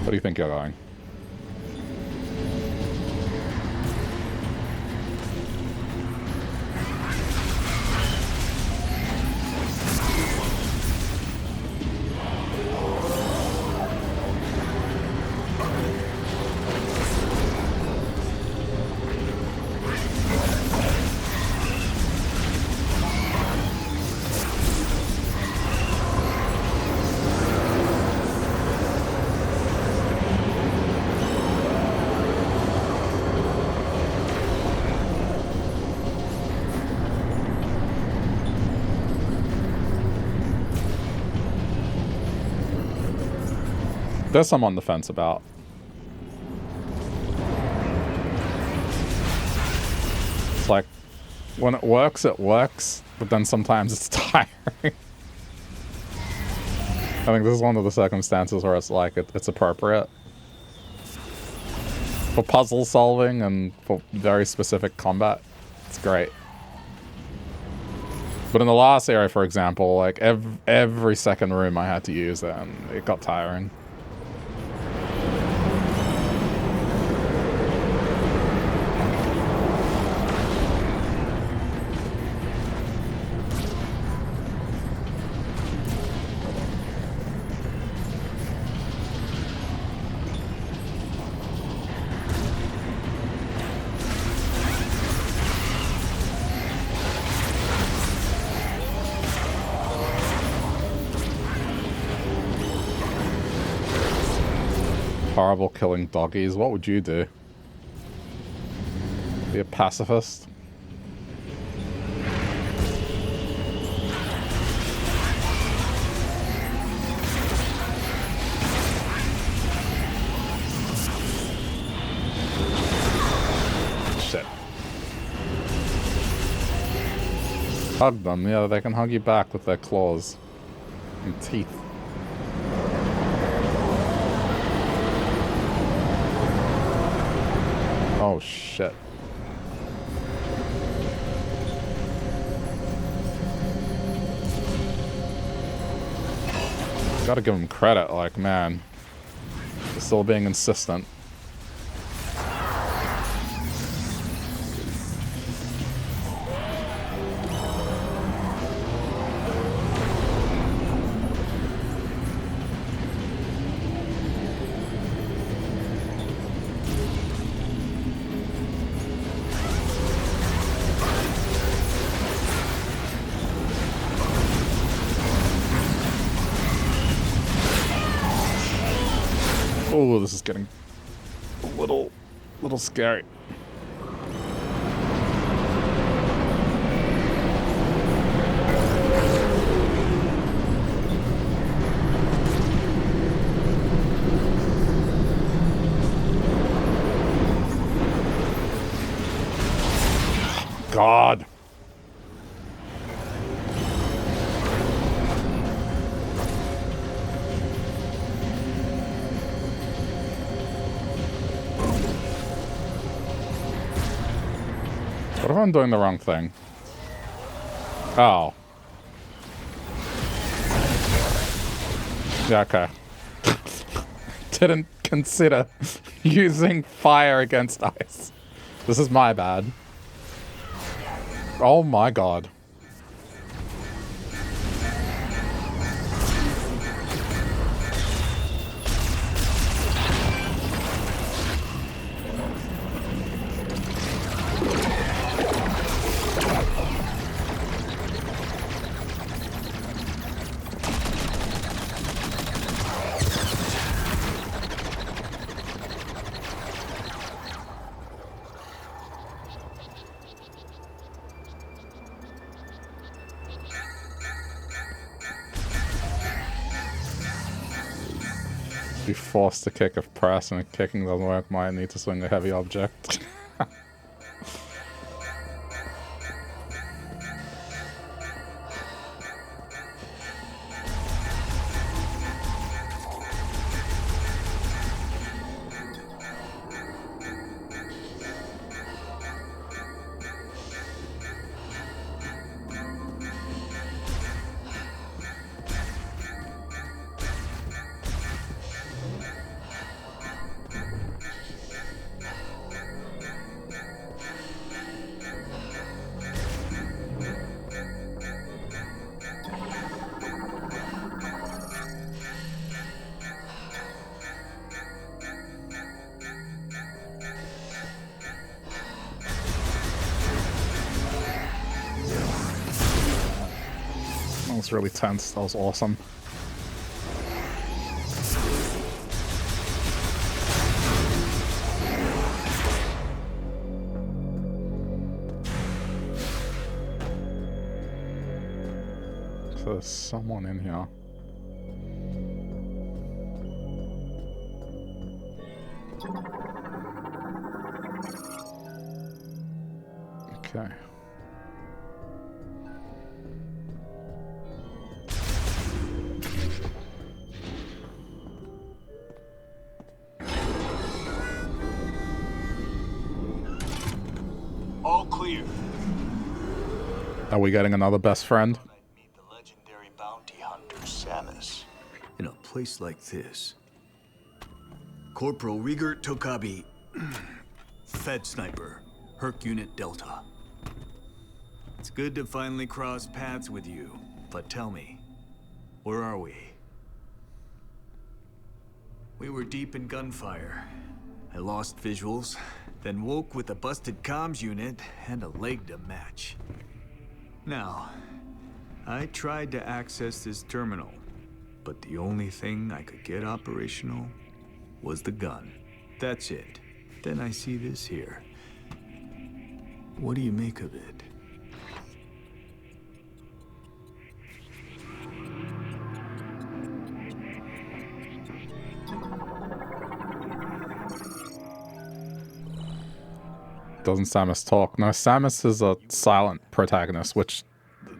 What do you think you're going? There's some on the fence about. It's like, when it works, but then sometimes it's tiring. I think this is one of the circumstances where it's like, it's appropriate. For puzzle solving and for very specific combat, it's great. But in the last area, for example, like every second room I had to use it, and it got tiring. Horrible killing doggies. What would you do? Be a pacifist? Shit. Hug them. Yeah, they can hug you back with their claws and teeth. Oh, shit. Gotta give him credit, like, man. They're still being insistent. Oh, this is getting a little scary. God. What if I'm doing the wrong thing? Oh. Yeah, okay. Didn't consider using fire against ice. This is my bad. Oh my god. Be forced to kick if press, and if kicking doesn't work, might need to swing a heavy object. That was really tense. That was awesome. So there's someone in here. Okay. All clear. Are we getting another best friend? Meet the legendary bounty hunter Samus. In a place like this, Corporal Rieger Tokabi, Fed Sniper, Herc Unit Delta. It's good to finally cross paths with you, but tell me, where are we? We were deep in gunfire. I lost visuals, then woke with a busted comms unit and a leg to match. Now, I tried to access this terminal, but the only thing I could get operational was the gun. That's it. Then I see this here. What do you make of it? Doesn't Samus talk? No, Samus is a silent protagonist, which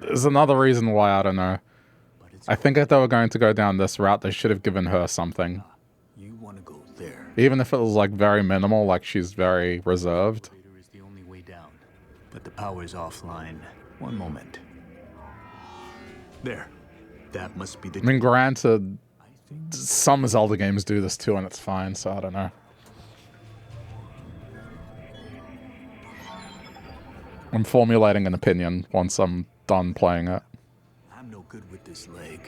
is another reason why I don't know. I think if they were going to go down this route, they should have given her something. You want to go there. Even if it was like very minimal, like she's very reserved. Elevator is the only way down, but the power's offline. One moment. There. That must be the. I mean, granted, some Zelda games do this too, and it's fine, so I don't know. I'm formulating an opinion once I'm done playing it. I'm no good with this leg,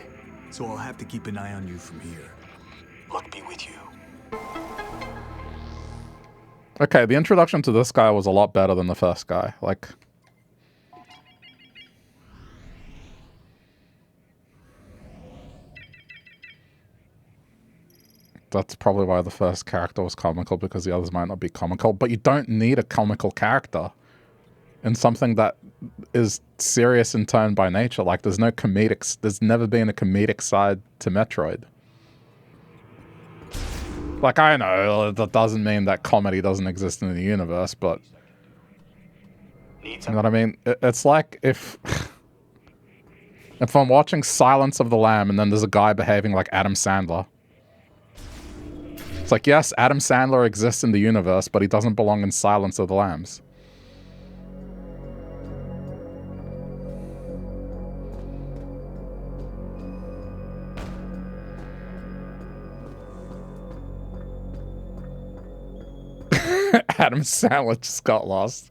so I'll have to keep an eye on you from here. Luck be with you. Okay, the introduction to this guy was a lot better than the first guy. Like, that's probably why the first character was comical, because the others might not be comical. But you don't need a comical character in something that is serious in tone by nature. Like, there's no comedic, there's never been a comedic side to Metroid. Like, I know that doesn't mean that comedy doesn't exist in the universe, but you know what I mean? It's like if I'm watching Silence of the Lamb and then there's a guy behaving like Adam Sandler. It's like, yes, Adam Sandler exists in the universe, but he doesn't belong in Silence of the Lambs. Adam Sandler just got lost.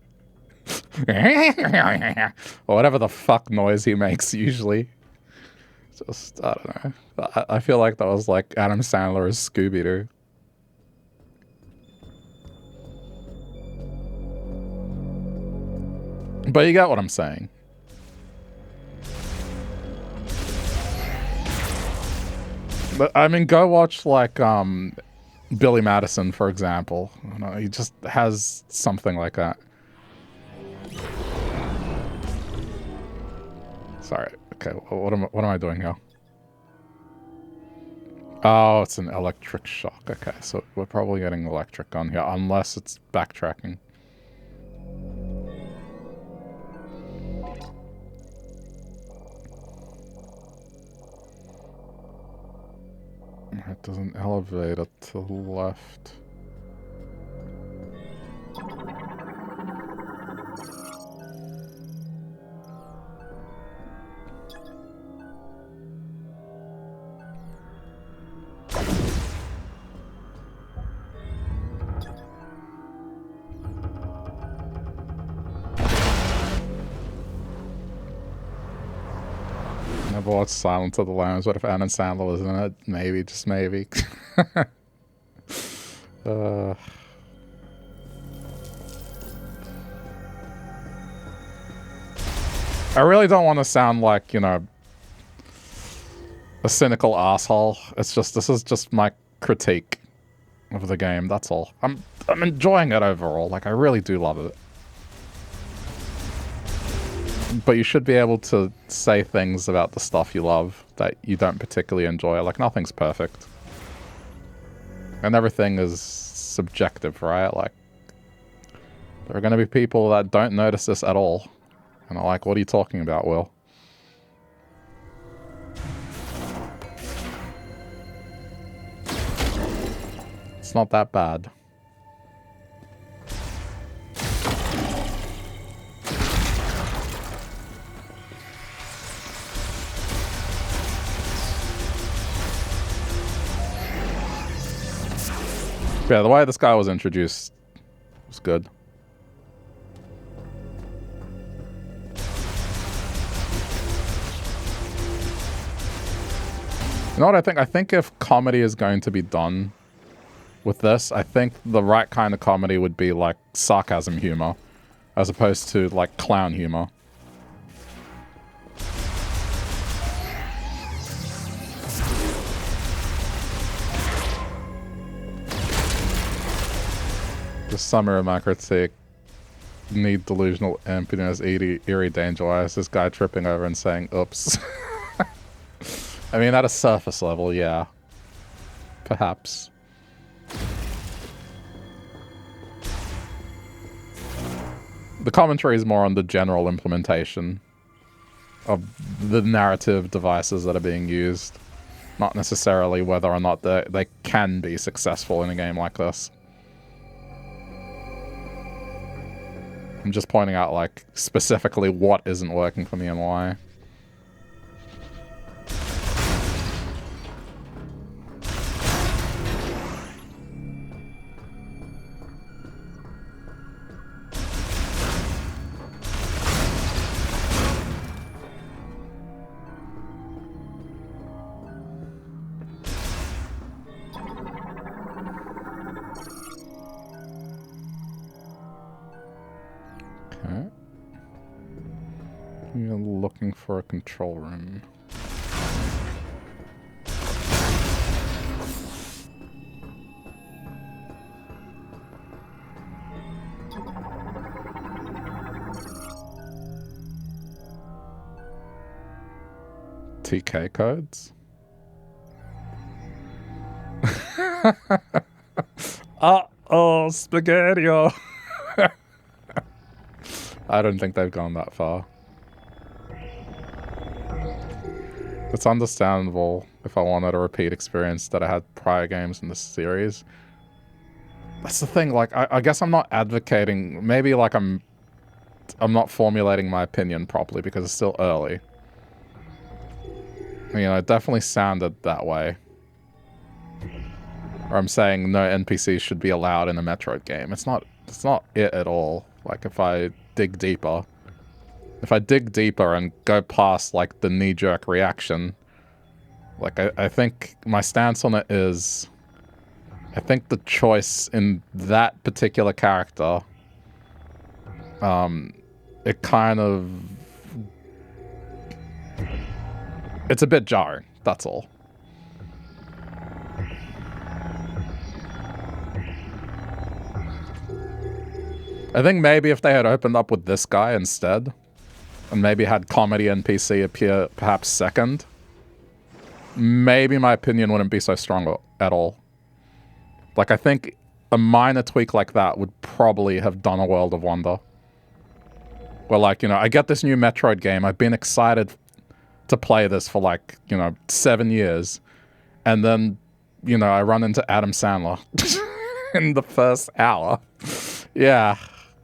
Or whatever the fuck noise he makes usually. Just, I don't know. I feel like that was like Adam Sandler as Scooby-Doo. But you get what I'm saying. But I mean, go watch like Billy Madison, for example. You know, he just has something like that. Sorry. Okay, what am I doing here? Oh, it's an electric shock. Okay, so we're probably getting electric on here, unless it's backtracking. Alright, there's an elevator to the left. Never watched Silence of the Lambs. What if Adam Sandler was in it? Maybe, just maybe. I really don't want to sound like, you know, a cynical asshole. It's just, this is just my critique of the game, that's all. I'm enjoying it overall. Like, I really do love it. But you should be able to say things about the stuff you love that you don't particularly enjoy. Like, nothing's perfect. And everything is subjective, right? Like, there are going to be people that don't notice this at all. And are like, what are you talking about, Will? It's not that bad. Yeah, the way this guy was introduced was good. You know what I think? I think if comedy is going to be done with this, I think the right kind of comedy would be like sarcasm humor, as opposed to like clown humor. The summary of my critique: need delusional emptiness, eerie danger eyes. This guy tripping over and saying, oops. I mean, at a surface level, yeah. Perhaps. The commentary is more on the general implementation of the narrative devices that are being used. Not necessarily whether or not they can be successful in a game like this. I'm just pointing out, like, specifically what isn't working for me and why. Looking for a control room. TK codes? Uh-oh, Spaghetti-O! I don't think they've gone that far. It's understandable if I wanted a repeat experience that I had prior games in this series. That's the thing, like, I guess I'm not advocating, maybe like I'm not formulating my opinion properly because it's still early. You know, it definitely sounded that way. Or I'm saying no NPCs should be allowed in a Metroid game. It's not It's not it at all. Like, if I dig deeper. If I dig deeper and go past, like, the knee-jerk reaction, like, I think my stance on it is... I think the choice in that particular character, it kind of... It's a bit jarring, that's all. I think maybe if they had opened up with this guy instead, and maybe had comedy NPC appear perhaps second, maybe my opinion wouldn't be so strong at all. Like, I think a minor tweak like that would probably have done a world of wonder. Well, like, you know, I get this new Metroid game. I've been excited to play this for, like, you know, 7 years. And then, you know, I run into Adam Sandler in the first hour. Yeah,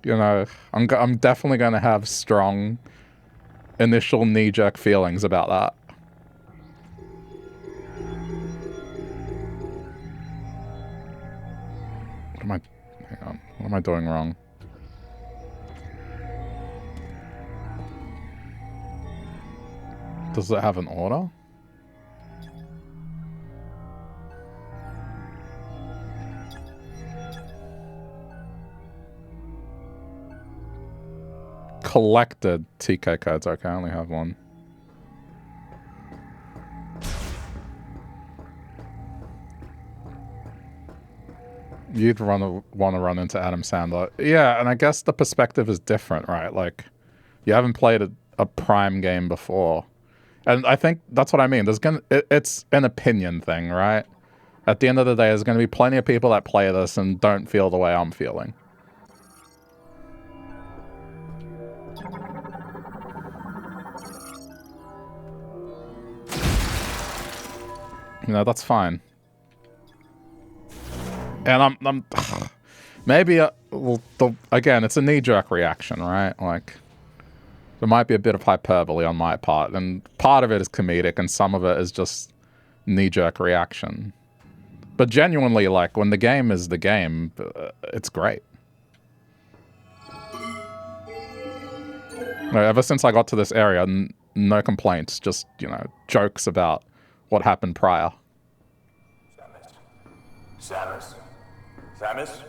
you know, I'm definitely going to have strong initial knee-jerk feelings about that. Hang on, what am I doing wrong? Does it have an order? Collected TK codes. Okay, I only have one. You'd want to run into Adam Sandler. Yeah, and I guess the perspective is different, right? Like, you haven't played a Prime game before. And I think that's what I mean. It's an opinion thing, right? At the end of the day, there's going to be plenty of people that play this and don't feel the way I'm feeling. You know, that's fine. And I'm maybe, well, again, it's a knee-jerk reaction, right? Like, there might be a bit of hyperbole on my part, and part of it is comedic, and some of it is just knee-jerk reaction. But genuinely, like, when the game is the game, it's great. Ever since I got to this area, no complaints, just, you know, jokes about what happened prior. Samus? Samus?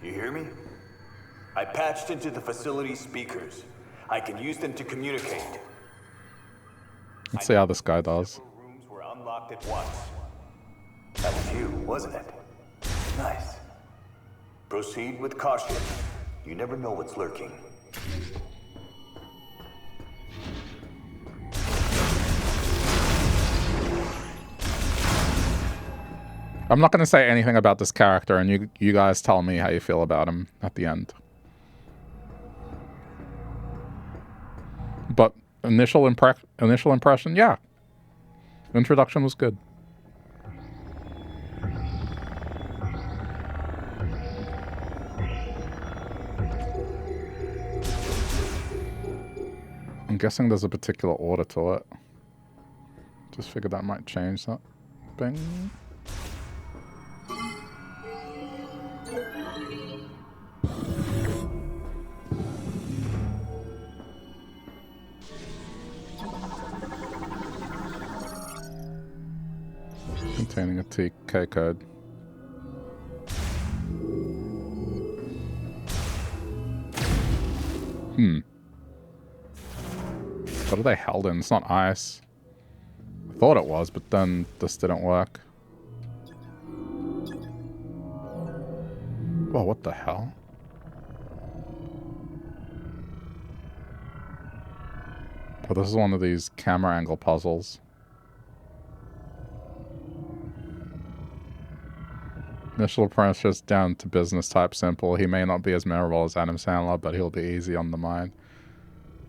You hear me? I patched into the facility speakers. I can use them to communicate. Let's see how this guy does. Rooms were unlocked at once. That was you, wasn't it? Nice. Proceed with caution. You never know what's lurking. I'm not going to say anything about this character, and you guys tell me how you feel about him at the end. But initial impression, yeah. Introduction was good. I'm guessing there's a particular order to it. Just figured that might change that. Bing. Containing a TK code. What are they held in? It's not ice. I thought it was, but then this didn't work. Whoa, what the hell? Oh, this is one of these camera angle puzzles. Initial apprentice down to business type simple. He may not be as memorable as Adam Sandler, but he'll be easy on the mind.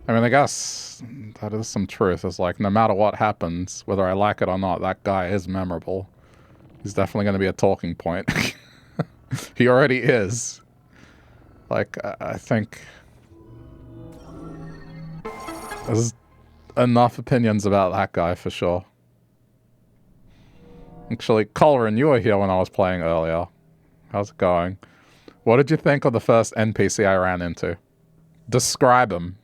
I mean, I guess that is some truth. It's like, no matter what happens, whether I like it or not, that guy is memorable. He's definitely going to be a talking point. He already is. Like, I think there's enough opinions about that guy for sure. Actually, Colrin, you were here when I was playing earlier. How's it going? What did you think of the first NPC I ran into? Describe him.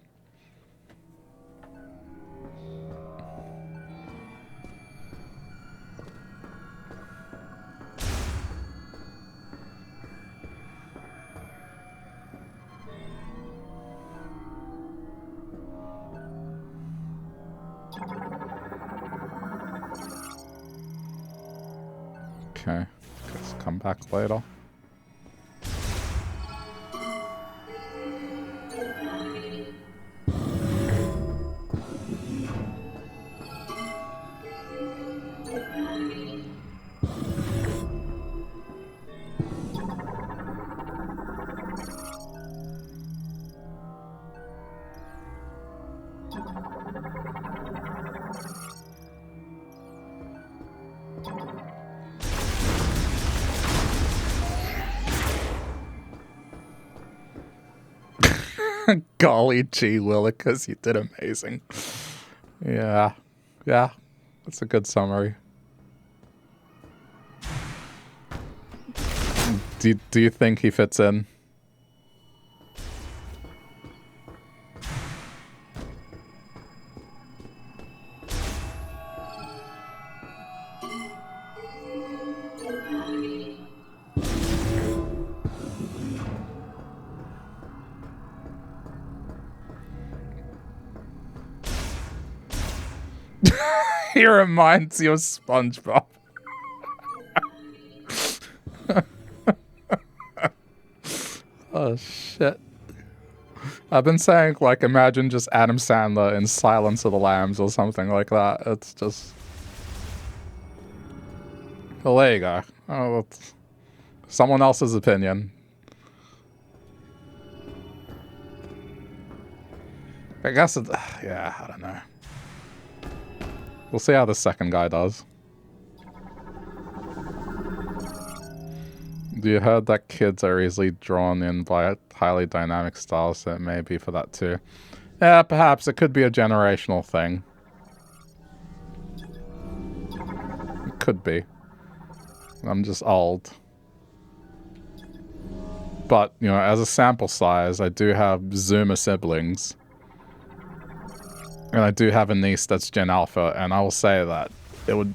Okay, let's come back later. Golly gee willikers, you did amazing. Yeah. Yeah. That's a good summary. Do you think he fits in? He reminds you of SpongeBob. Oh, shit. I've been saying, like, imagine just Adam Sandler in Silence of the Lambs or something like that. It's just... Well, there you go. Oh, that's someone else's opinion. I guess it... Yeah, I don't know. We'll see how the second guy does. You heard that kids are easily drawn in by highly dynamic styles, so it may be for that too. Yeah, perhaps. It could be a generational thing. It could be. I'm just old. But, you know, as a sample size, I do have Zoomer siblings. And I do have a niece that's Gen Alpha, and I will say that it would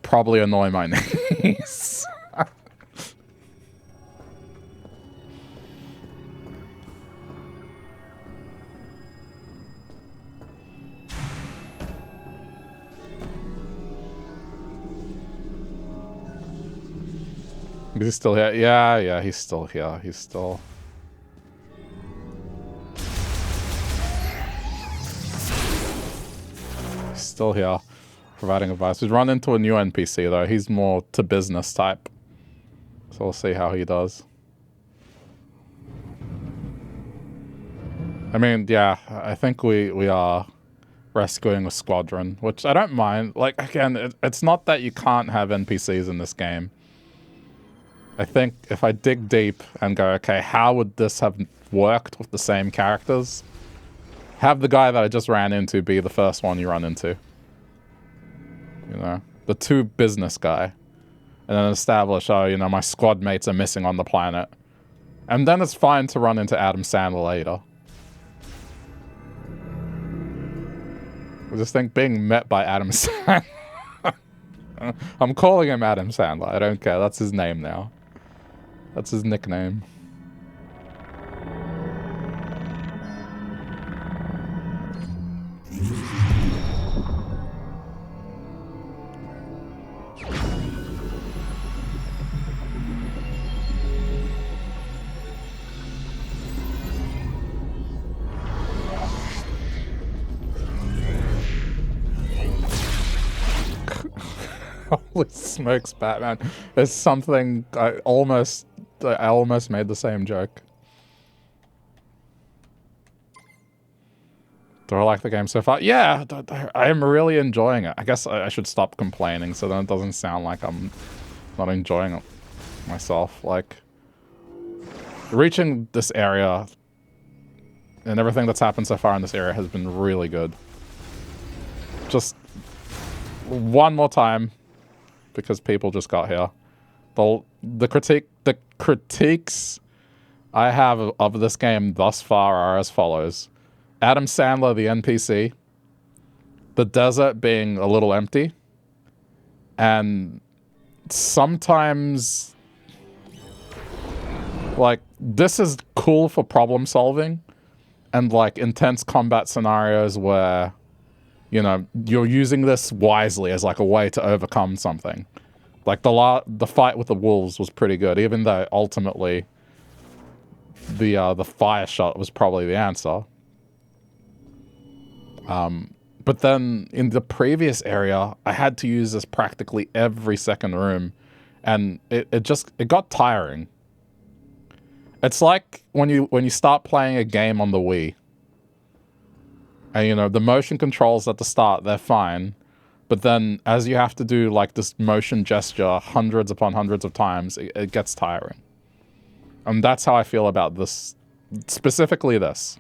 probably annoy my niece. Is he still here? Yeah, he's still here. He's still... Still here, providing advice. We've run into a new NPC though. He's more to business type, so we'll see how he does. I mean, yeah, I think we are rescuing a squadron, which I don't mind. Like, again, it's not that you can't have NPCs in this game. I think if I dig deep and go, okay, how would this have worked with the same characters? Have the guy that I just ran into be the first one you run into. You know, the two business guy. And then establish, oh, you know, my squad mates are missing on the planet. And then it's fine to run into Adam Sandler later. I just think being met by Adam Sandler... I'm calling him Adam Sandler. I don't care. That's his name now. That's his nickname. Holy smokes, Batman. There's something... I almost made the same joke. Do I like the game so far? Yeah, I am really enjoying it. I guess I should stop complaining so then it doesn't sound like I'm not enjoying it myself. Like, reaching this area and everything that's happened so far in this area has been really good. Just one more time, because people just got here. The critiques I have of this game thus far are as follows. Adam Sandler, the NPC, the desert being a little empty, and sometimes, like, this is cool for problem solving and, like, intense combat scenarios where, you know, you're using this wisely as, like, a way to overcome something. Like, the fight with the wolves was pretty good, even though ultimately the fire shot was probably the answer. But then in the previous area, I had to use this practically every second room, and it got tiring. It's like when you start playing a game on the Wii, and you know the motion controls at the start, they're fine, but then as you have to do like this motion gesture hundreds upon hundreds of times, it gets tiring. And that's how I feel about this, specifically this.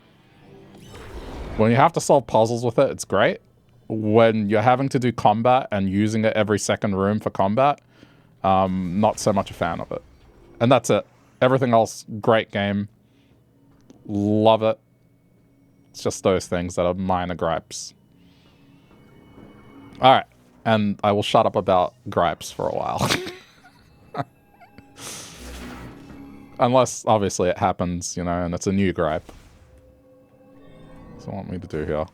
When you have to solve puzzles with it, it's great. When you're having to do combat and using it every second room for combat, not so much a fan of it. And that's it. Everything else, great game. Love it. It's just those things that are minor gripes. Alright. And I will shut up about gripes for a while. Unless, obviously, it happens, you know, and it's a new gripe. What's it want me to do here?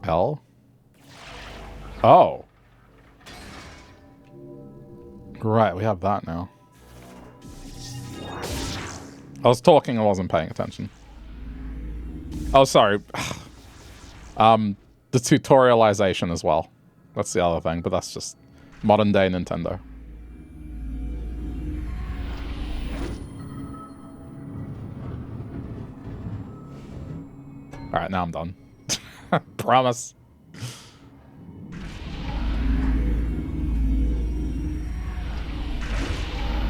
L? Oh. Right, we have that now. I was talking, I wasn't paying attention. Oh, sorry. The tutorialization as well. That's the other thing, but that's just modern day Nintendo. Alright, now I'm done. Promise.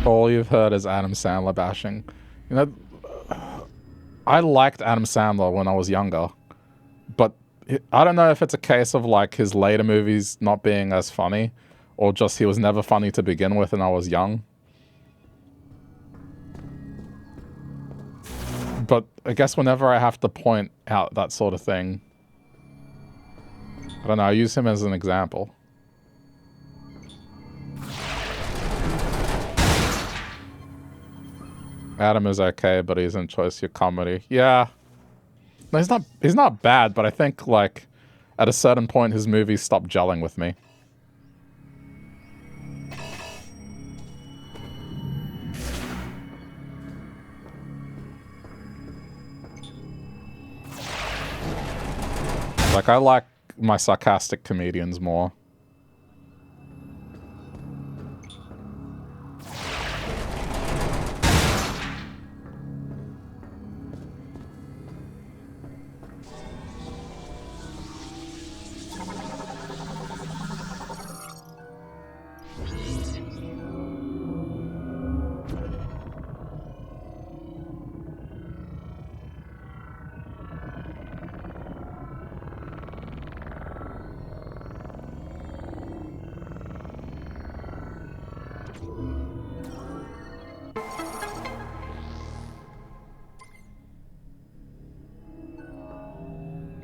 All you've heard is Adam Sandler bashing. You know, I liked Adam Sandler when I was younger, but I don't know if it's a case of like his later movies not being as funny, or just he was never funny to begin with and I was young. But I guess whenever I have to point out that sort of thing, I don't know, I use him as an example. Adam is okay, but he isn't choice your comedy. Yeah. No, he's not bad, but I think like at a certain point his movies stopped gelling with me. Like I like my sarcastic comedians more.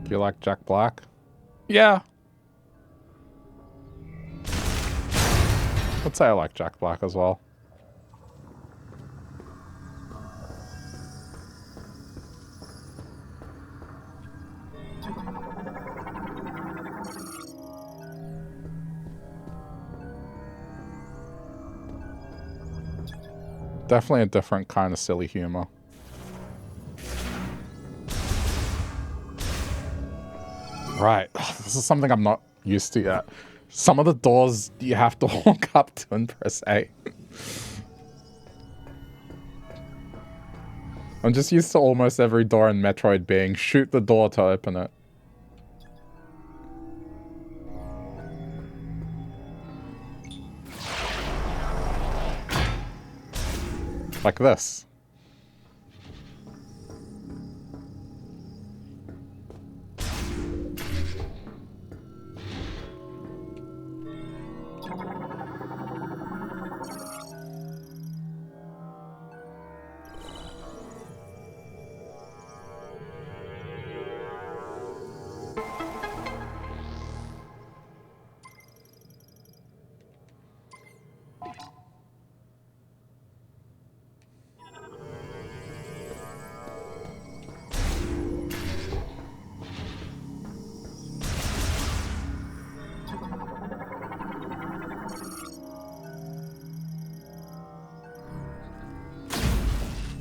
Do you like Jack Black? Yeah. I'd say I like Jack Black as well. Definitely a different kind of silly humor. Right. This is something I'm not used to yet. Some of the doors you have to walk up to and press A. I'm just used to almost every door in Metroid being shoot the door to open it. Like this.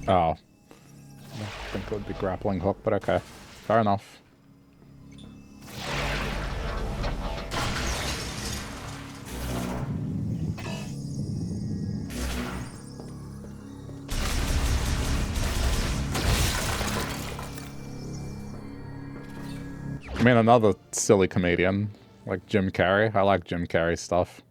Oh. I think it would be grappling hook, but okay. Fair enough. I mean, another silly comedian, like Jim Carrey. I like Jim Carrey stuff.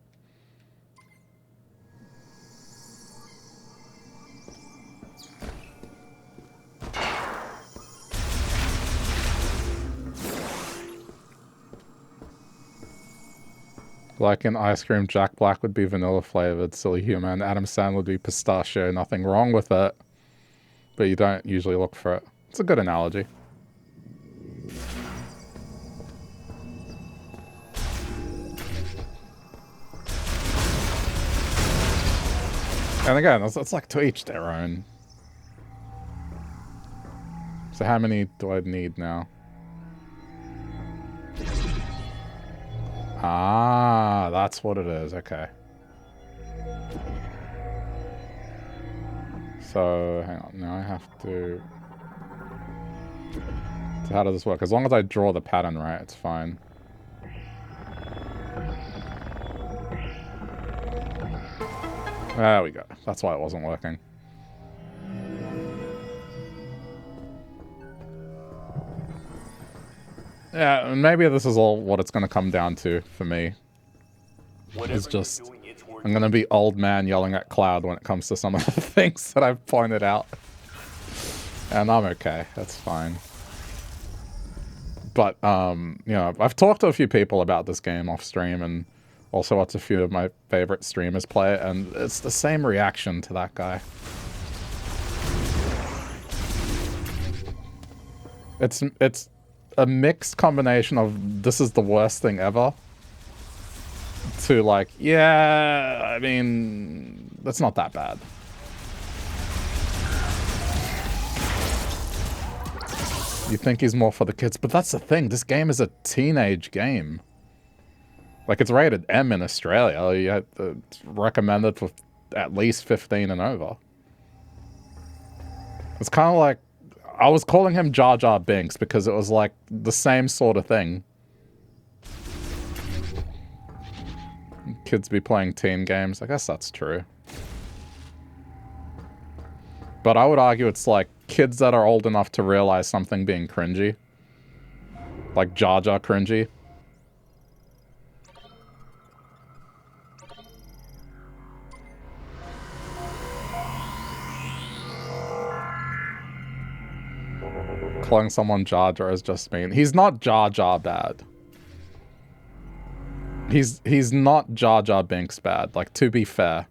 Like in ice cream, Jack Black would be vanilla flavored, silly humor, and Adam Sandler would be pistachio. Nothing wrong with it, but you don't usually look for it. It's a good analogy. And again, it's like to each their own. So how many do I need now? Ah, that's what it is. Okay. So, hang on. Now I have to... So how does this work? As long as I draw the pattern right, it's fine. There we go. That's why it wasn't working. Yeah, maybe this is all what it's going to come down to for me. It's just, I'm going to be old man yelling at Cloud when it comes to some of the things that I've pointed out. And I'm okay. That's fine. But, you know, I've talked to a few people about this game off stream and also watched a few of my favorite streamers play it, and it's the same reaction to that guy. It's a mixed combination of this is the worst thing ever to like, yeah, I mean, that's not that bad. You think he's more for the kids, but that's the thing. This game is a teenage game. Like, it's rated M in Australia. It's recommended for at least 15 and over. It's kind of like... I was calling him Jar Jar Binks because it was like the same sort of thing. Kids be playing teen games. I guess that's true. But I would argue it's like kids that are old enough to realize something being cringy. Like Jar Jar cringy. Calling someone Jar Jar is just mean. He's not Jar Jar bad. He's not Jar Jar Binks bad. Like, to be fair.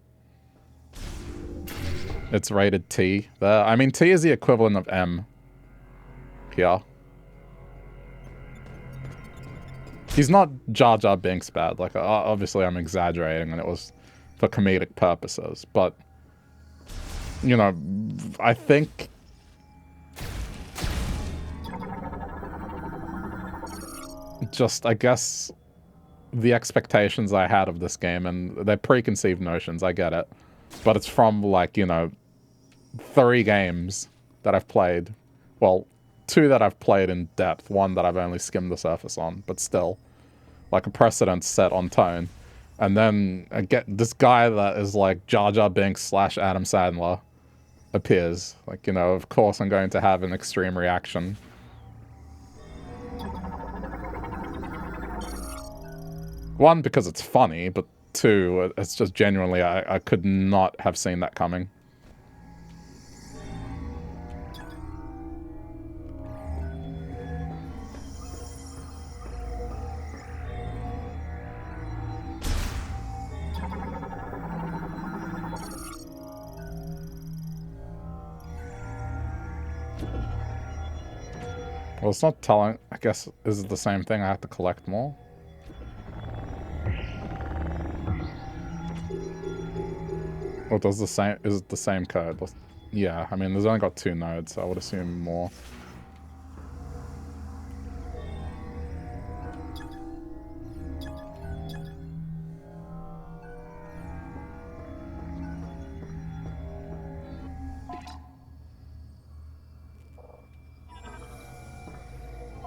It's rated T there. I mean, T is the equivalent of M here. He's not Jar Jar Binks bad. Like, obviously I'm exaggerating and it was for comedic purposes. But, you know, I think... just, I guess, the expectations I had of this game, and they're preconceived notions, I get it. But it's from, like, you know, 3 games that I've played. Well, 2 that I've played in depth, 1 that I've only skimmed the surface on, but still. Like, a precedent set on tone. And then, I get this guy that is, like, Jar Jar Binks / Adam Sandler appears. Like, you know, of course I'm going to have an extreme reaction. One, because it's funny, but 2, it's just genuinely, I could not have seen that coming. Well, it's not telling, I guess, is it the same thing? I have to collect more? Or does the same, is it the same code? Yeah, I mean, there's only got 2 nodes, so I would assume more.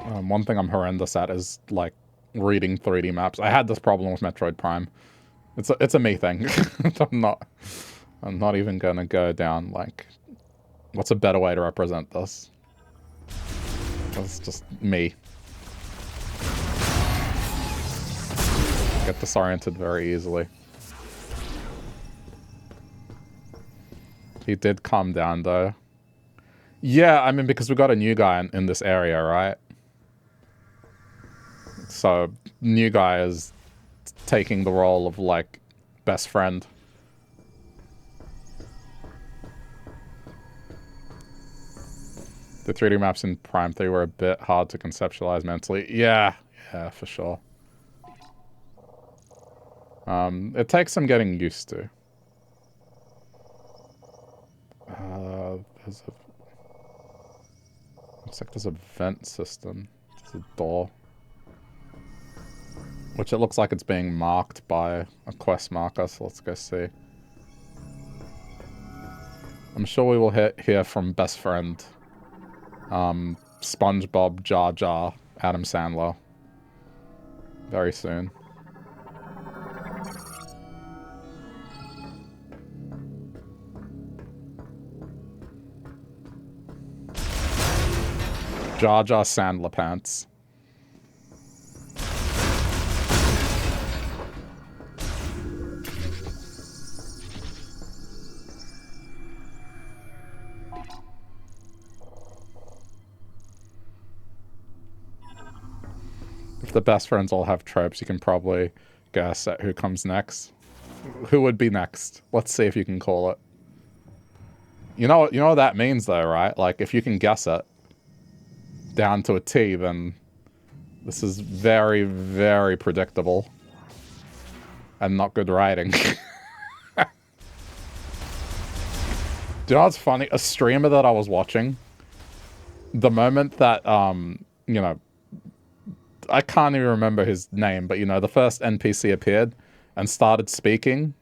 One thing I'm horrendous at is, like, reading 3D maps. I had this problem with Metroid Prime. It's a me thing. I'm not even gonna go down, like, what's a better way to represent this? It's just me. Get disoriented very easily. He did calm down, though. Yeah, I mean, because we got a new guy in this area, right? So, new guy is taking the role of, like, best friend. The 3D maps in Prime 3 were a bit hard to conceptualize mentally. Yeah, for sure. It takes some getting used to. Looks like there's a vent system. There's a door. Which it looks like it's being marked by a quest marker, so let's go see. I'm sure we will hear from best friend, SpongeBob, Jar Jar, Adam Sandler, very soon. Jar Jar Sandler pants. If the best friends all have tropes, you can probably guess at who comes next. Who would be next? Let's see if you can call it. You know what that means, though, right? Like, if you can guess it down to a T, then this is very, very predictable and not good writing. Do you know what's funny? A streamer that I was watching, the moment that, you know, I can't even remember his name, but, you know, the first NPC appeared and started speaking.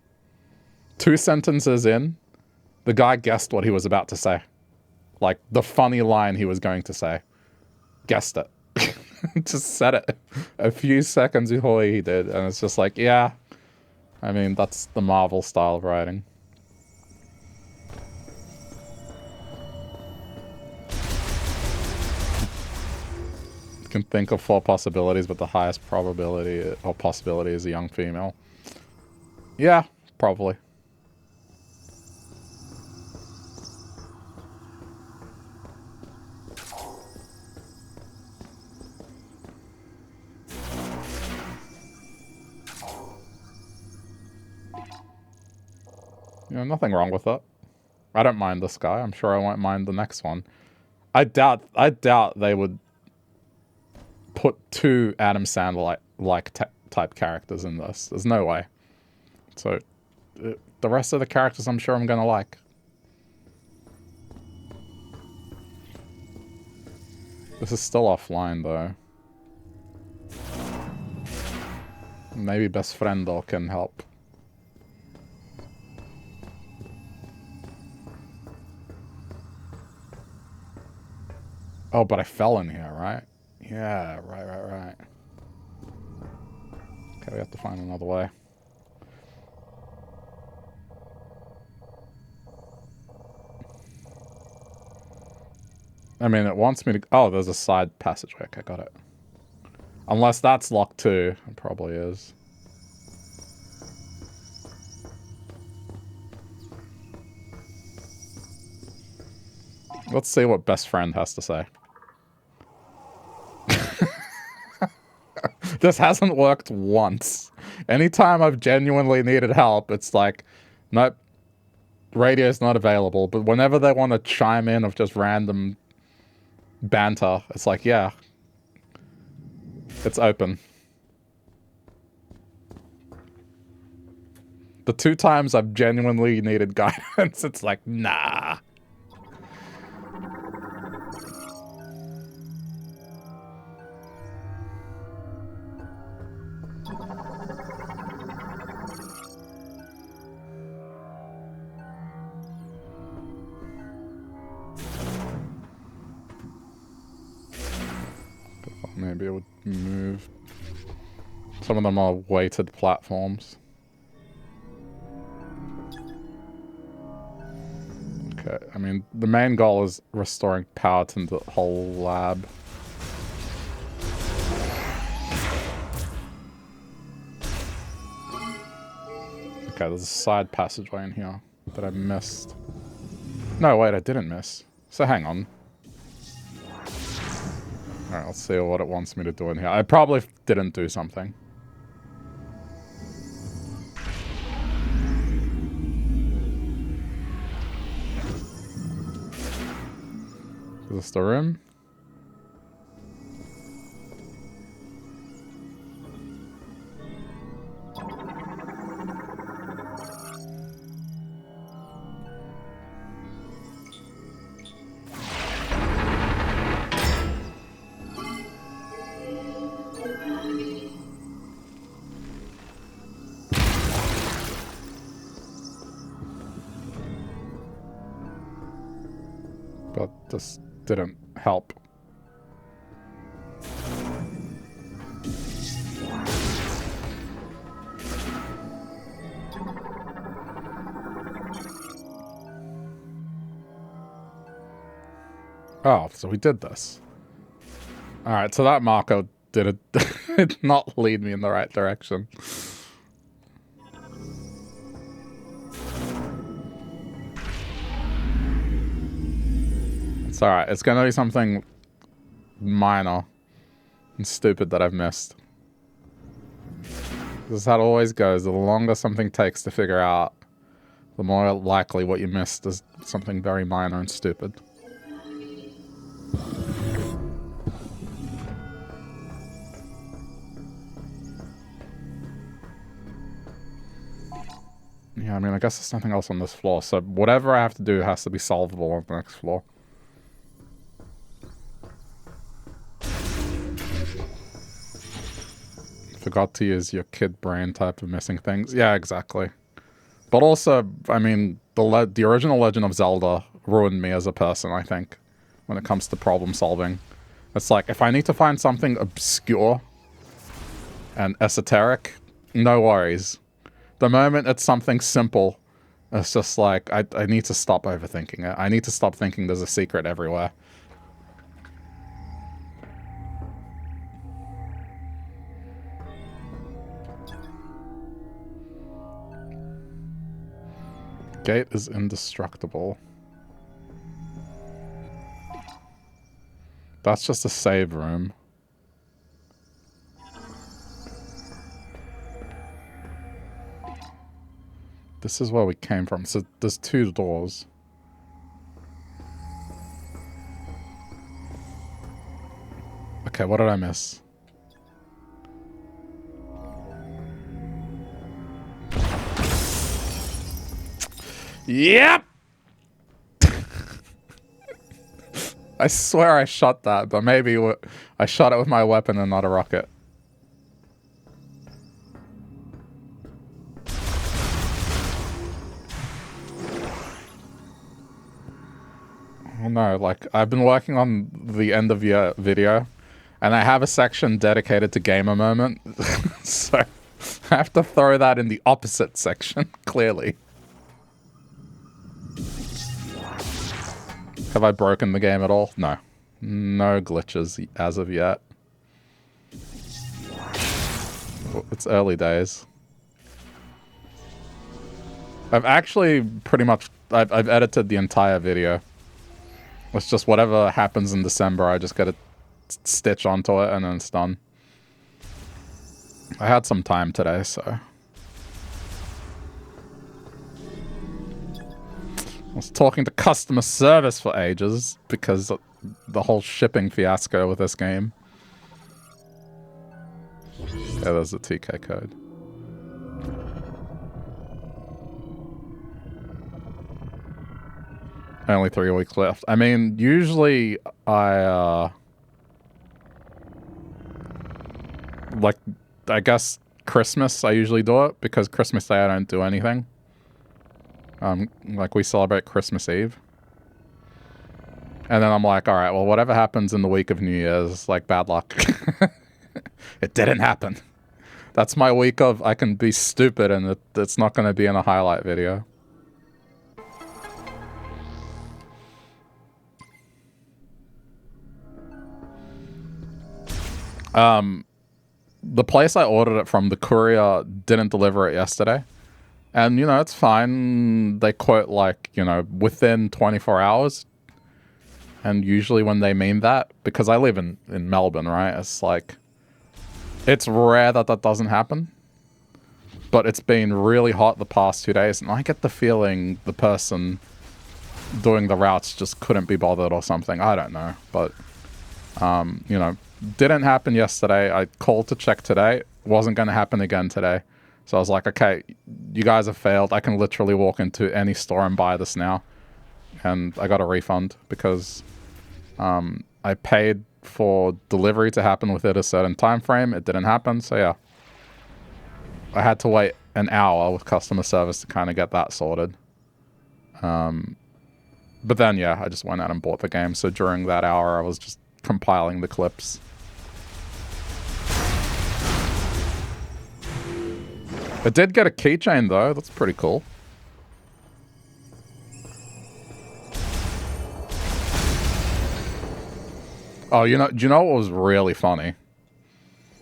2 sentences in, the guy guessed what he was about to say. Like, the funny line he was going to say. Guessed it. Just said it a few seconds before he did. And it's just like, yeah. I mean, that's the Marvel style of writing. You can think of 4 possibilities, but the highest probability or possibility is a young female. Yeah, probably. You know, nothing wrong with it. I don't mind this guy. I'm sure I won't mind the next one. I doubt they would put 2 Adam Sandler like type characters in this. There's no way. So the rest of the characters I'm sure I'm gonna like. This is still offline though. Maybe best friend though can help. Oh, but I fell in here, right? Yeah, right. Okay, we have to find another way. I mean, it wants me to... Oh, there's a side passageway. Okay, got it. Unless that's locked too. It probably is. Let's see what best friend has to say. This hasn't worked once. Anytime I've genuinely needed help, it's like, nope, radio's not available. But whenever they want to chime in of just random banter, it's like, yeah, it's open. The 2 times I've genuinely needed guidance, it's like, nah. maybe it would move. Some of them are weighted platforms. Okay, I mean, the main goal is restoring power to the whole lab. Okay, there's a side passageway in here that I missed. No, wait, I didn't miss. So hang on. Alright, let's see what it wants me to do in here. I probably didn't do something. Is this the room? But this didn't help. Oh, so we did this. Alright, so that marker did not lead me in the right direction. It's alright, it's gonna be something minor and stupid that I've missed. This is how it always goes. The longer something takes to figure out, the more likely what you missed is something very minor and stupid. Yeah, I mean, I guess there's nothing else on this floor, so whatever I have to do has to be solvable on the next floor. Forgot to use your kid brain type of missing things. Yeah, exactly. But also, I mean, the original Legend of Zelda ruined me as a person, I think, when it comes to problem solving. It's like, if I need to find something obscure and esoteric, no worries. The moment it's something simple, it's just like, I need to stop overthinking it. I need to stop thinking there's a secret everywhere. Gate is indestructible. That's just a save room. This is where we came from. So there's two doors. Okay, what did I miss? Yep! I swear I shot that, but maybe I shot it with my weapon and not a rocket. Oh no, like, I've been working on the end of your video, and I have a section dedicated to gamer moment, so I have to throw that in the opposite section, clearly. Have I broken the game at all? No. No glitches as of yet. It's early days. I've actually pretty much... I've edited the entire video. It's just whatever happens in December, I just gotta stitch onto it and then it's done. I had some time today, so... I was talking to customer service for ages because of the whole shipping fiasco with this game. Yeah, there's the TK code. Only 3 weeks left. I mean, usually I like, I guess Christmas I usually do it because Christmas Day I don't do anything. Like, we celebrate Christmas Eve. And then I'm like, all right, well, whatever happens in the week of New Year's, like, bad luck. It didn't happen. That's my week of I can be stupid and it's not going to be in a highlight video. The place I ordered it from, the courier didn't deliver it yesterday. And, you know, it's fine. They quote, like, you know, within 24 hours. And usually when they mean that, because I live in Melbourne, right? It's like, it's rare that that doesn't happen. But it's been really hot the past 2 days. And I get the feeling the person doing the routes just couldn't be bothered or something. I don't know. But, you know, didn't happen yesterday. I called to check today. Wasn't going to happen again today. So I was like, okay, you guys have failed. I can literally walk into any store and buy this now. And I got a refund because I paid for delivery to happen within a certain time frame. It didn't happen. So yeah, I had to wait an hour with customer service to kind of get that sorted. But then, yeah, I just went out and bought the game. So during that hour, I was just compiling the clips. It did get a keychain, though. That's pretty cool. Oh, you know, do you know what was really funny?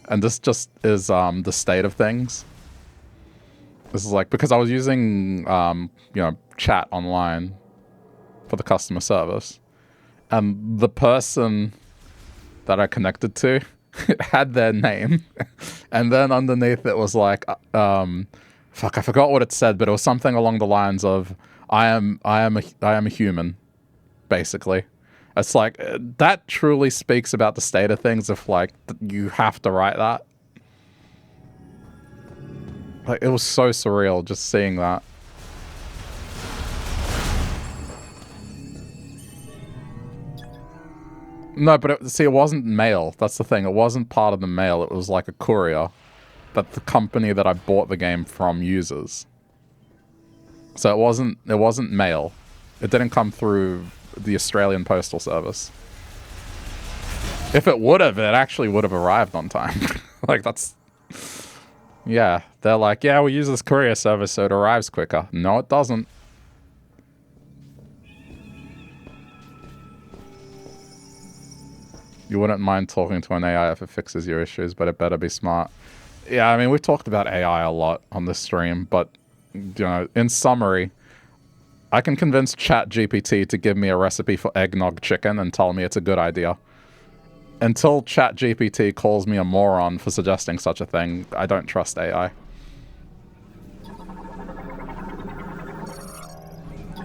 And this just is the state of things. This is like, because I was using, you know, chat online for the customer service. And the person that I connected to, it had their name. And then underneath it was like, fuck, I forgot what it said, but it was something along the lines of, I am a human, basically. It's like, that truly speaks about the state of things if, like, you have to write that. Like, it was so surreal just seeing that. No, but see, it wasn't mail. That's the thing. It wasn't part of the mail. It was like a courier that the company that I bought the game from uses. So it wasn't mail. It didn't come through the Australian Postal Service. If it would have, it actually would have arrived on time. Like, that's... Yeah, they're like, yeah, we use this courier service so it arrives quicker. No, it doesn't. You wouldn't mind talking to an AI if it fixes your issues, but it better be smart. Yeah, I mean, we've talked about AI a lot on this stream, but, you know, in summary, I can convince ChatGPT to give me a recipe for eggnog chicken and tell me it's a good idea. Until ChatGPT calls me a moron for suggesting such a thing, I don't trust AI.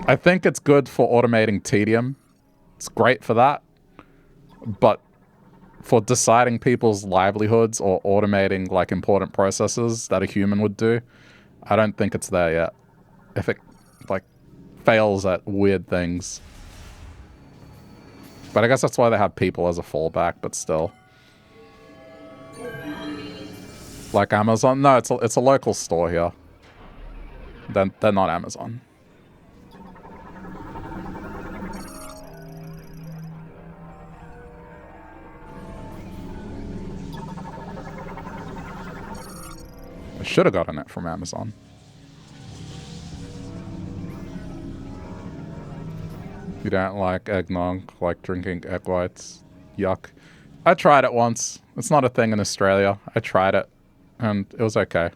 I think it's good for automating tedium. It's great for that. But for deciding people's livelihoods or automating, like, important processes that a human would do, I don't think it's there yet. If it, like, fails at weird things. But I guess that's why they have people as a fallback, but still. Like Amazon? No, it's a local store here. They're not Amazon. I should have gotten it from Amazon. You don't like eggnog, like drinking egg whites. Yuck. I tried it once. It's not a thing in Australia. I tried it, and it was okay.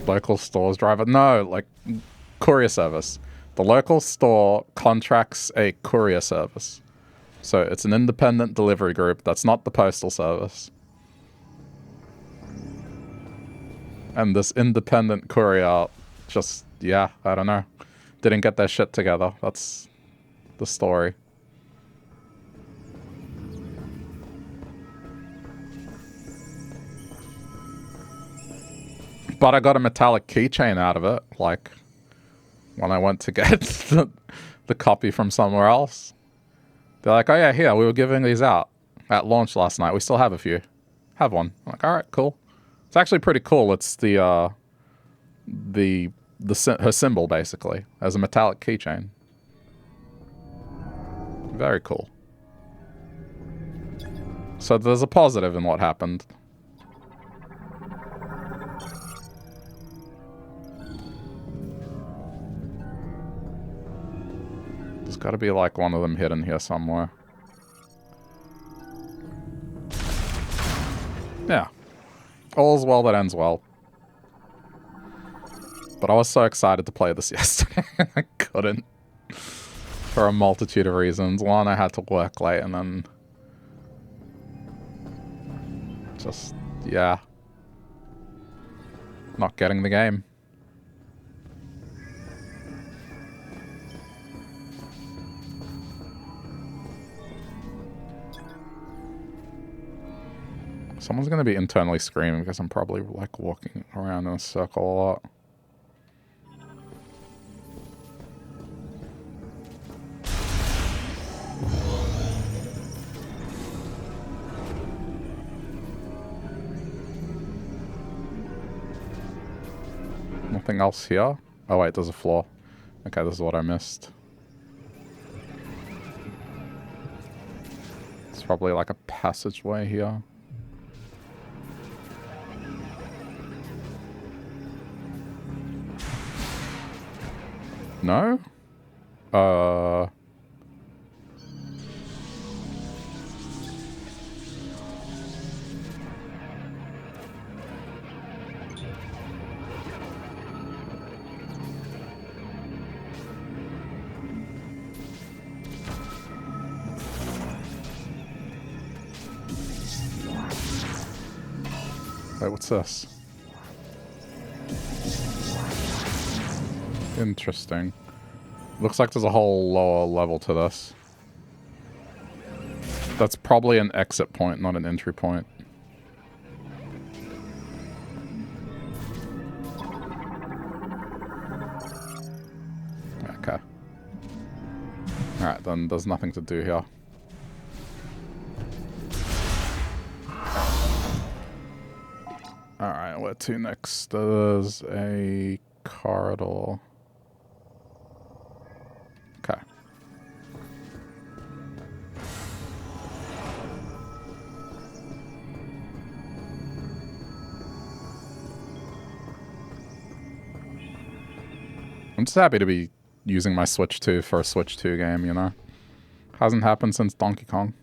Local stores driver? No, like, courier service. The local store contracts a courier service. So it's an independent delivery group. That's not the postal service. And this independent courier just, yeah, I don't know. Didn't get their shit together. That's the story. But I got a metallic keychain out of it, like, when I went to get the copy from somewhere else. They're like, oh yeah, here, we were giving these out at launch last night. We still have a few. Have one. I'm like, all right, cool. It's actually pretty cool. It's her symbol, basically, as a metallic keychain. Very cool. So there's a positive in what happened. There's got to be like one of them hidden here somewhere. Yeah. All's well that ends well. But I was so excited to play this yesterday. I couldn't. For a multitude of reasons. One, I had to work late, and then... just, yeah. Not getting the game. Someone's gonna be internally screaming because I'm probably like walking around in a circle a lot. Nothing else here? Oh wait, there's a floor. Okay, this is what I missed. It's probably like a passageway here. No? Wait, what's this? Interesting. Looks like there's a whole lower level to this. That's probably an exit point, not an entry point. Okay. Alright, then there's nothing to do here. Alright, where to next? There's a corridor. Okay. I'm just happy to be using my Switch 2 for a Switch 2 game, you know? Hasn't happened since Donkey Kong.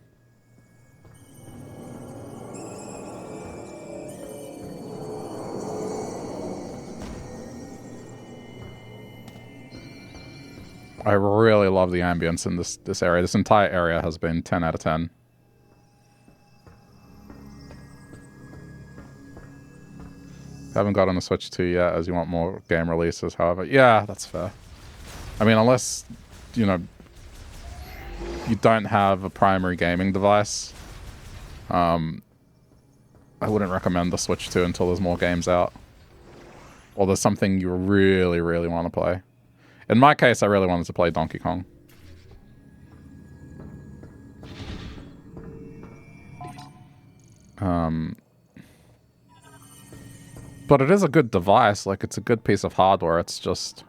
I really love the ambience in this area. This entire area has been 10 out of 10. Haven't gotten a Switch 2 yet, as you want more game releases, however. Yeah, that's fair. I mean, unless, you know, you don't have a primary gaming device, I wouldn't recommend the Switch 2 until there's more games out. Or there's something you really, really want to play. In my case, I really wanted to play Donkey Kong. But it is a good device, like it's a good piece of hardware. It's just,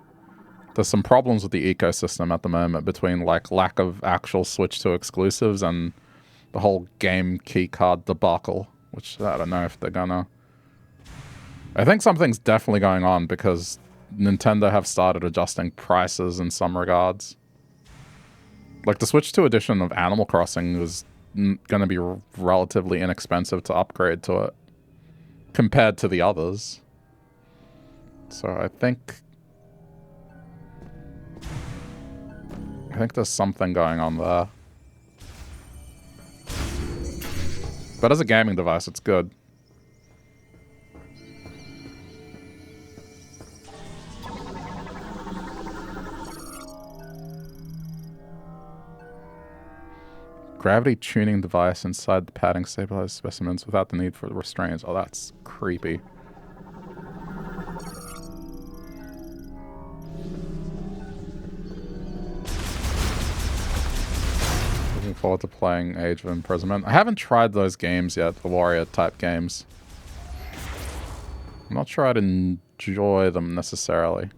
there's some problems with the ecosystem at the moment between like lack of actual Switch 2 exclusives and the whole game keycard debacle, which I don't know if they're gonna... I think something's definitely going on because Nintendo have started adjusting prices in some regards. Like the Switch 2 edition of Animal Crossing is gonna be relatively inexpensive to upgrade to it compared to the others. So I think there's something going on there. But as a gaming device, it's good. Gravity tuning device inside the padding stabilizes specimens without the need for the restraints. Oh, that's creepy. Looking forward to playing Age of Imprisonment. I haven't tried those games yet, the warrior type games. I'm not sure I'd enjoy them necessarily.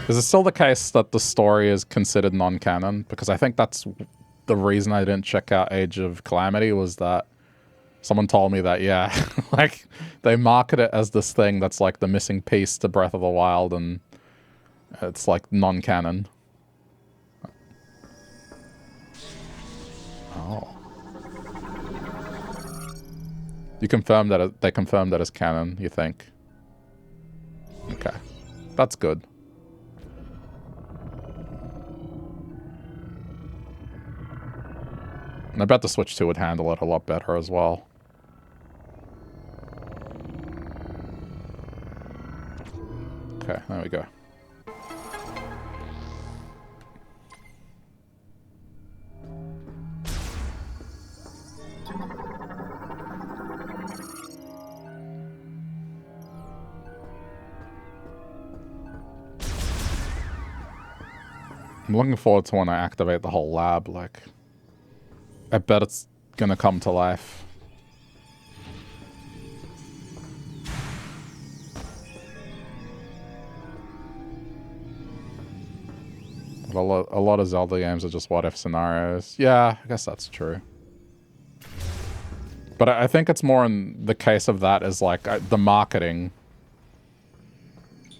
Is it still the case that the story is considered non-canon? Because I think that's the reason I didn't check out Age of Calamity, was that someone told me that, yeah, like, they market it as this thing that's like the missing piece to Breath of the Wild, and it's like non-canon. Oh. You confirmed that they confirmed that it's canon, you think? Okay. That's good. And I bet the Switch 2 would handle it a lot better as well. Okay, there we go. I'm looking forward to when I activate the whole lab, like, I bet it's gonna come to life. But a lot of Zelda games are just what-if scenarios. Yeah, I guess that's true. But I think it's more in the case of that as, like, the marketing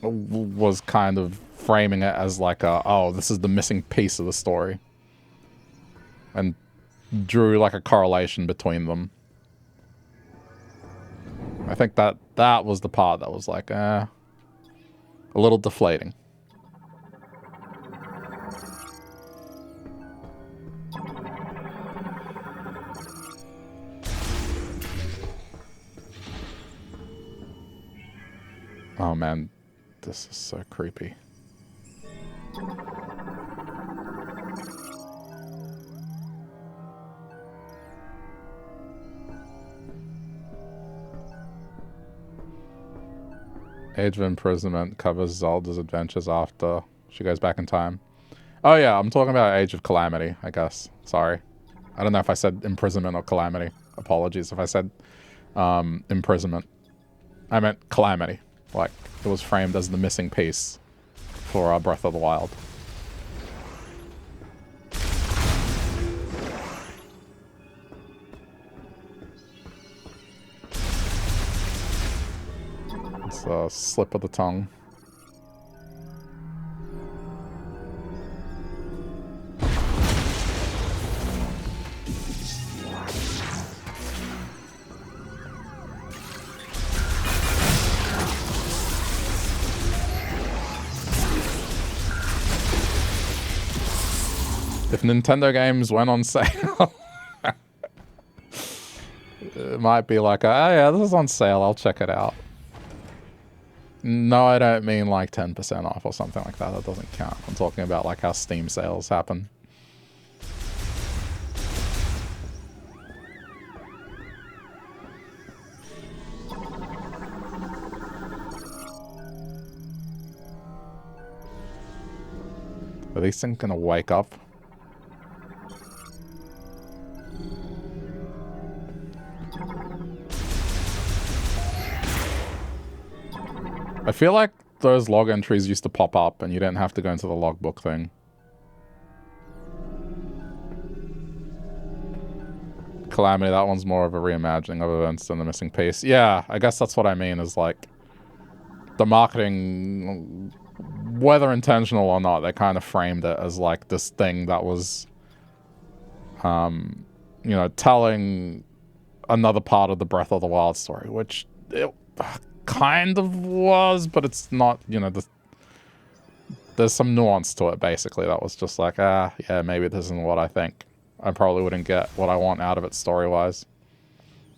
was kind of framing it as like oh, this is the missing piece of the story. And drew like a correlation between them. I think that was the part that was like, a little deflating. Oh man, this is so creepy. Age of Imprisonment covers Zelda's adventures after she goes back in time. Oh yeah, I'm talking about Age of Calamity, I guess. Sorry. I don't know if I said Imprisonment or Calamity. Apologies if I said Imprisonment. I meant Calamity. Like, it was framed as the missing piece for Breath of the Wild. It's a slip of the tongue. If Nintendo games went on sale, it might be like, oh yeah, this is on sale, I'll check it out. No, I don't mean like 10% off or something like that. That doesn't count. I'm talking about like how Steam sales happen. Are these things gonna wake up? I feel like those log entries used to pop up and you didn't have to go into the logbook thing. Calamity, that one's more of a reimagining of events than the missing piece. Yeah, I guess that's what I mean, is like the marketing, whether intentional or not, they kind of framed it as like this thing that was, you know, telling another part of the Breath of the Wild story, which it kind of was, but it's not, you know, there's some nuance to it, basically. That was just like, yeah, maybe this isn't what I think. I probably wouldn't get what I want out of it story-wise.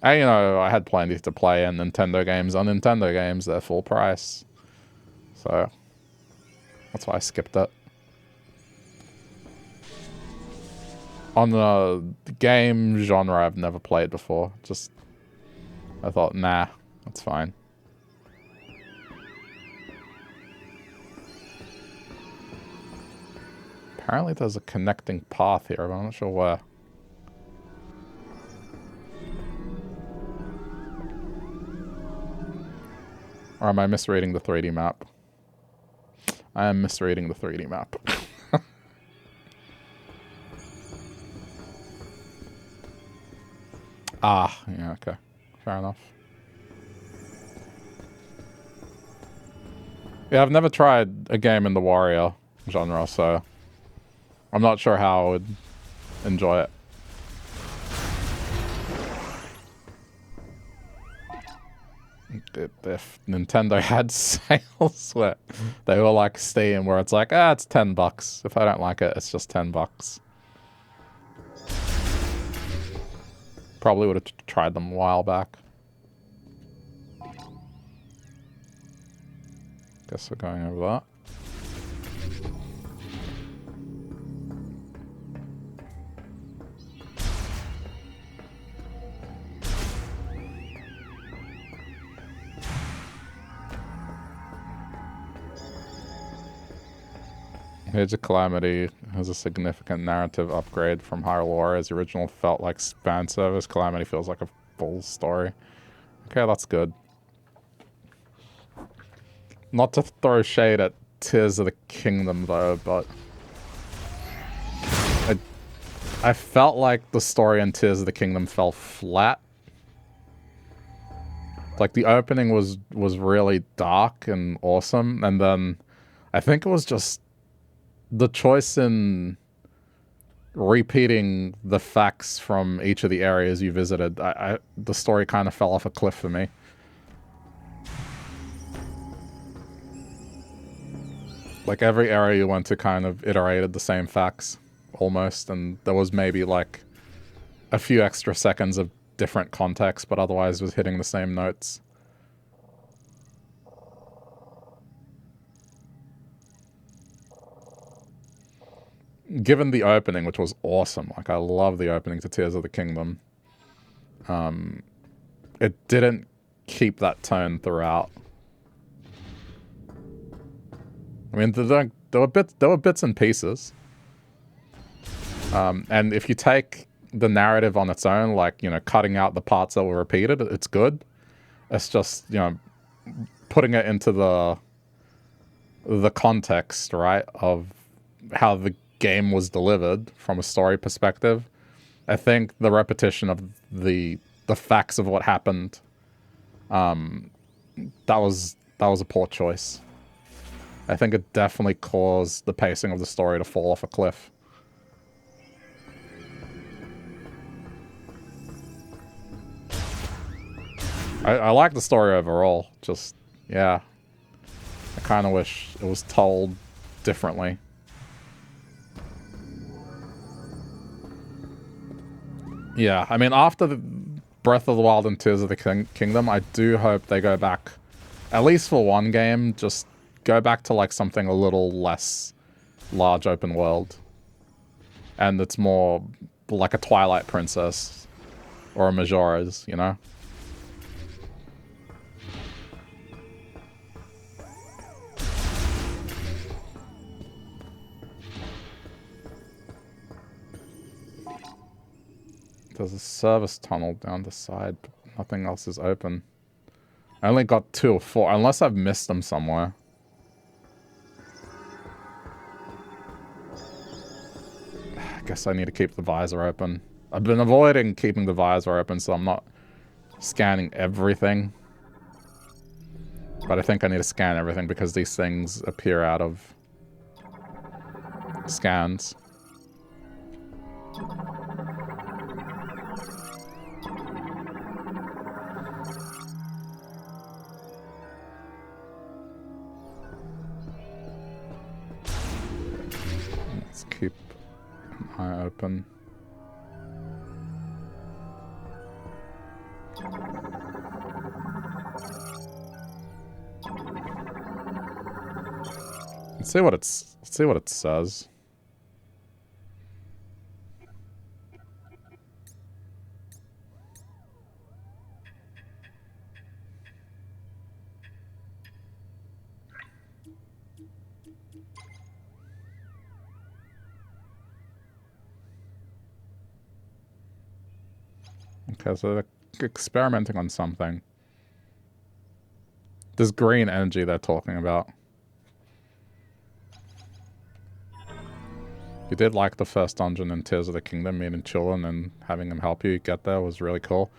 And, you know, I had plenty to play in Nintendo games on Nintendo games. They're full price. So, that's why I skipped it. On the game genre I've never played before. Just, I thought, nah, that's fine. Apparently there's a connecting path here, but I'm not sure where. Or am I misreading the 3D map? I am misreading the 3D map. Ah, yeah, okay. Fair enough. Yeah, I've never tried a game in the warrior genre, so I'm not sure how I would enjoy it. If Nintendo had sales where they were like Steam, where it's like, it's $10. If I don't like it, it's just $10. Probably would have tried them a while back. Guess we're going over that. Age of Calamity has a significant narrative upgrade from Hyrule, as the original felt like fan service. Calamity feels like a full story. Okay, that's good. Not to throw shade at Tears of the Kingdom, though, but I felt like the story in Tears of the Kingdom fell flat. Like, the opening was really dark and awesome, and then I think it was just the choice in repeating the facts from each of the areas you visited. The story kind of fell off a cliff for me. Like, every area you went to kind of iterated the same facts, almost, and there was maybe, like, a few extra seconds of different context, but otherwise was hitting the same notes. Given the opening, which was awesome, like, I love the opening to Tears of the Kingdom, it didn't keep that tone throughout. I mean, there were bits and pieces. And if you take the narrative on its own, like, you know, cutting out the parts that were repeated, it's good. It's just, you know, putting it into the context, right, of how the game was delivered from a story perspective. I think the repetition of the facts of what happened, that was a poor choice. I think it definitely caused the pacing of the story to fall off a cliff. I like the story overall, just, yeah. I kind of wish it was told differently. Yeah, I mean, after the Breath of the Wild and Tears of the Kingdom, I do hope they go back, at least for one game, just go back to, like, something a little less large open world. And it's more like a Twilight Princess or a Majora's, you know? There's a service tunnel down the side, but nothing else is open. I only got 2 or 4, unless I've missed them somewhere. I guess I need to keep the visor open. I've been avoiding keeping the visor open, so I'm not scanning everything. But I think I need to scan everything because these things appear out of scans. Let's keep an eye open. Let's see what it says. Okay, so they're experimenting on something. This green energy they're talking about. You did like the first dungeon in Tears of the Kingdom, meeting Chillin and having him help you get there was really cool.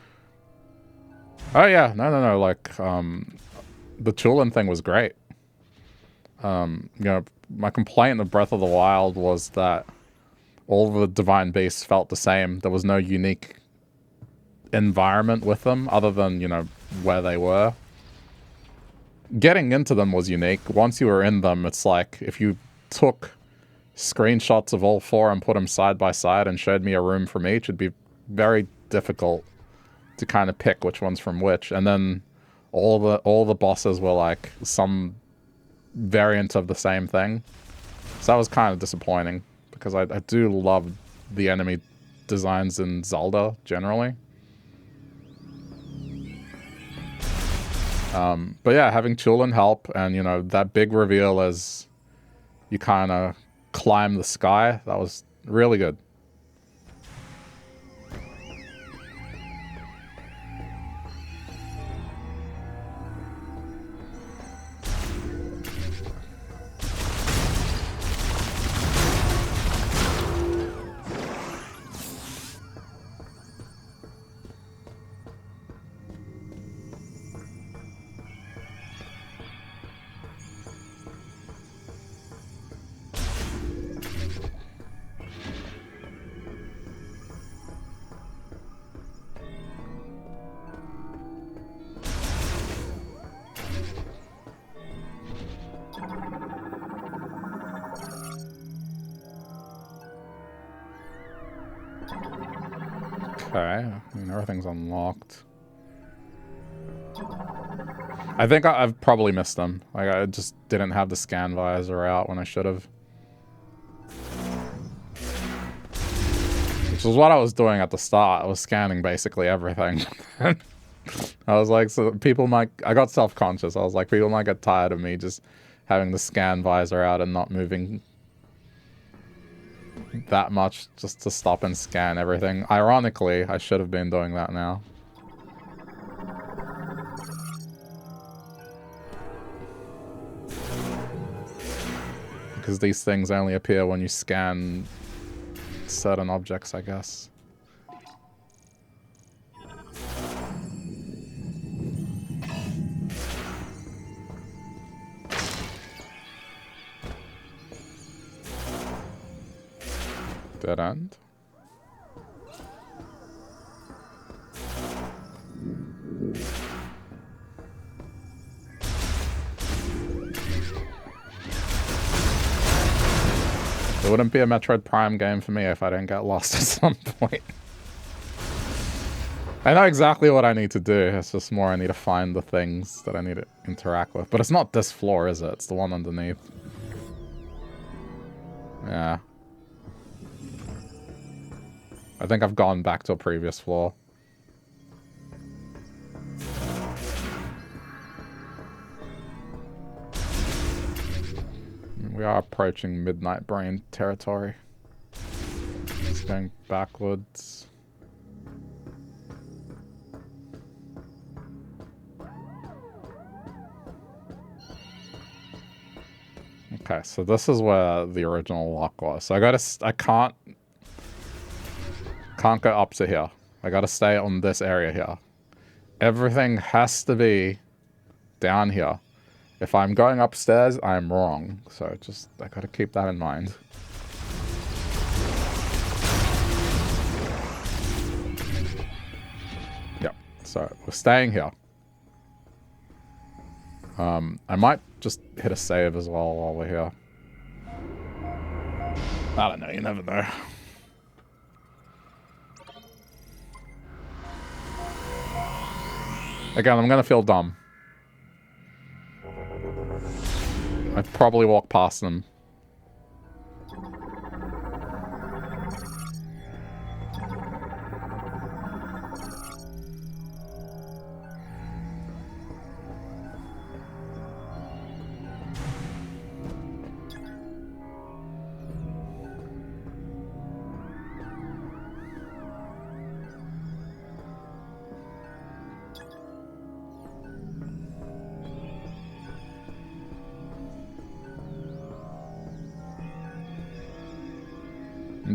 Oh yeah, no, like, the Chillin thing was great. You know, my complaint of Breath of the Wild was that all the divine beasts felt the same. There was no unique environment with them other than, you know, where they were. Getting into them was unique. Once you were in them, it's like if you took screenshots of all four and put them side by side and showed me a room from each, it'd be very difficult to kind of pick which one's from which. And then all the bosses were like some variant of the same thing. So that was kind of disappointing because I do love the enemy designs in Zelda generally. But yeah, having Chillin help and, you know, that big reveal as you kind of climb the sky, that was really good. Okay, I mean, everything's unlocked. I think I've probably missed them. Like, I just didn't have the scan visor out when I should have. Which is what I was doing at the start. I was scanning basically everything. I was like, so people might... I got self-conscious. I was like, people might get tired of me just having the scan visor out and not moving that much just to stop and scan everything. Ironically, I should have been doing that now. Because these things only appear when you scan certain objects, I guess. Dead end. It wouldn't be a Metroid Prime game for me if I didn't get lost at some point. I know exactly what I need to do. It's just more I need to find the things that I need to interact with. But it's not this floor, is it? It's the one underneath. Yeah. I think I've gone back to a previous floor. We are approaching Midnight Brain territory. It's going backwards. Okay, so this is where the original lock was. So I can't go up to here. I gotta stay on this area here. Everything has to be down here. If I'm going upstairs, I'm wrong. So just, I gotta keep that in mind. Yep, so we're staying here. I might just hit a save as well while we're here. I don't know, you never know. Again, I'm gonna feel dumb. I'd probably walk past them.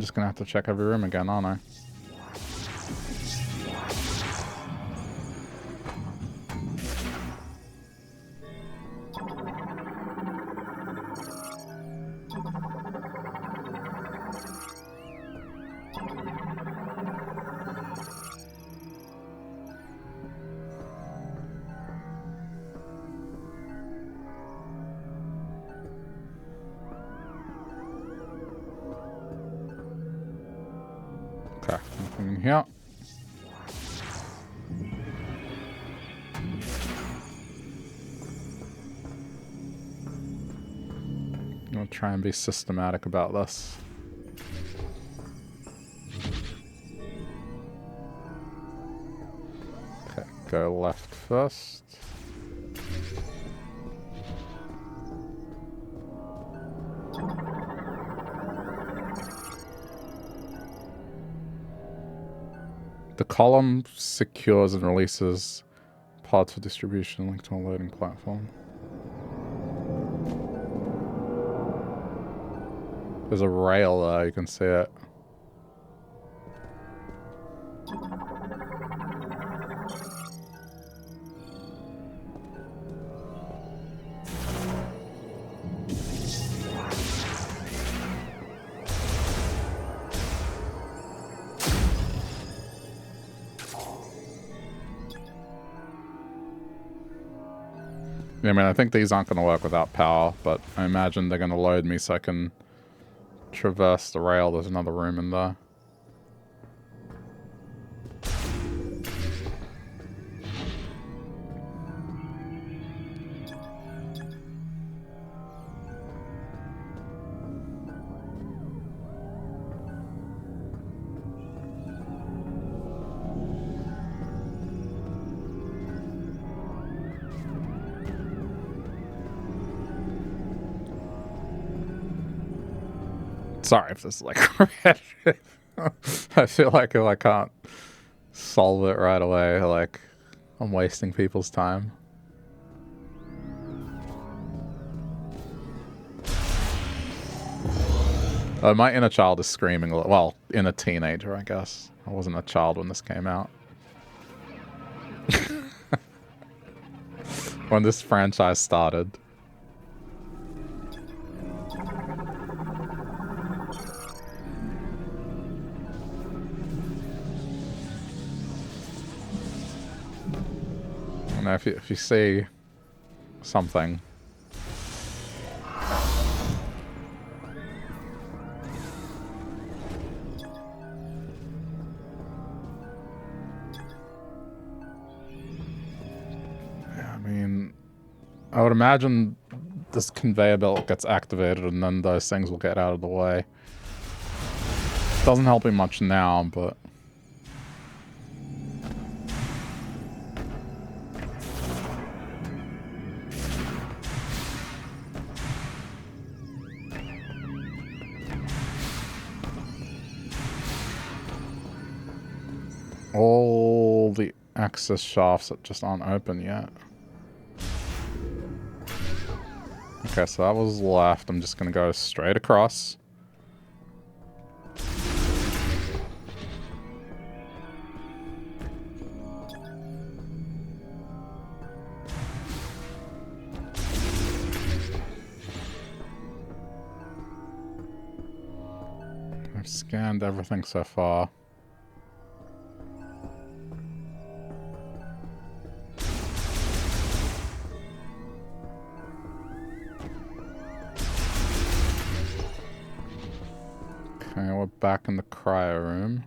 just gonna have to check every room again, aren't I? Okay, nothing in here. I'll try and be systematic about this. Okay, go left first. The column secures and releases pods for distribution linked to a loading platform. There's a rail there, you can see it. Yeah, I mean, I think these aren't going to work without power, but I imagine they're going to load me so I can traverse the rail. There's another room in there. Sorry if this is like repetitive. I feel like if I can't solve it right away, like I'm wasting people's time. My inner child is screaming. Well, inner teenager, I guess. I wasn't a child when this came out. When this franchise started. You know, if you see something, yeah, I mean, I would imagine this conveyor belt gets activated and then those things will get out of the way. Doesn't help me much now, but all the access shafts that just aren't open yet. Okay, so that was left. I'm just gonna go straight across. I've scanned everything so far. Okay, we're back in the cryo room.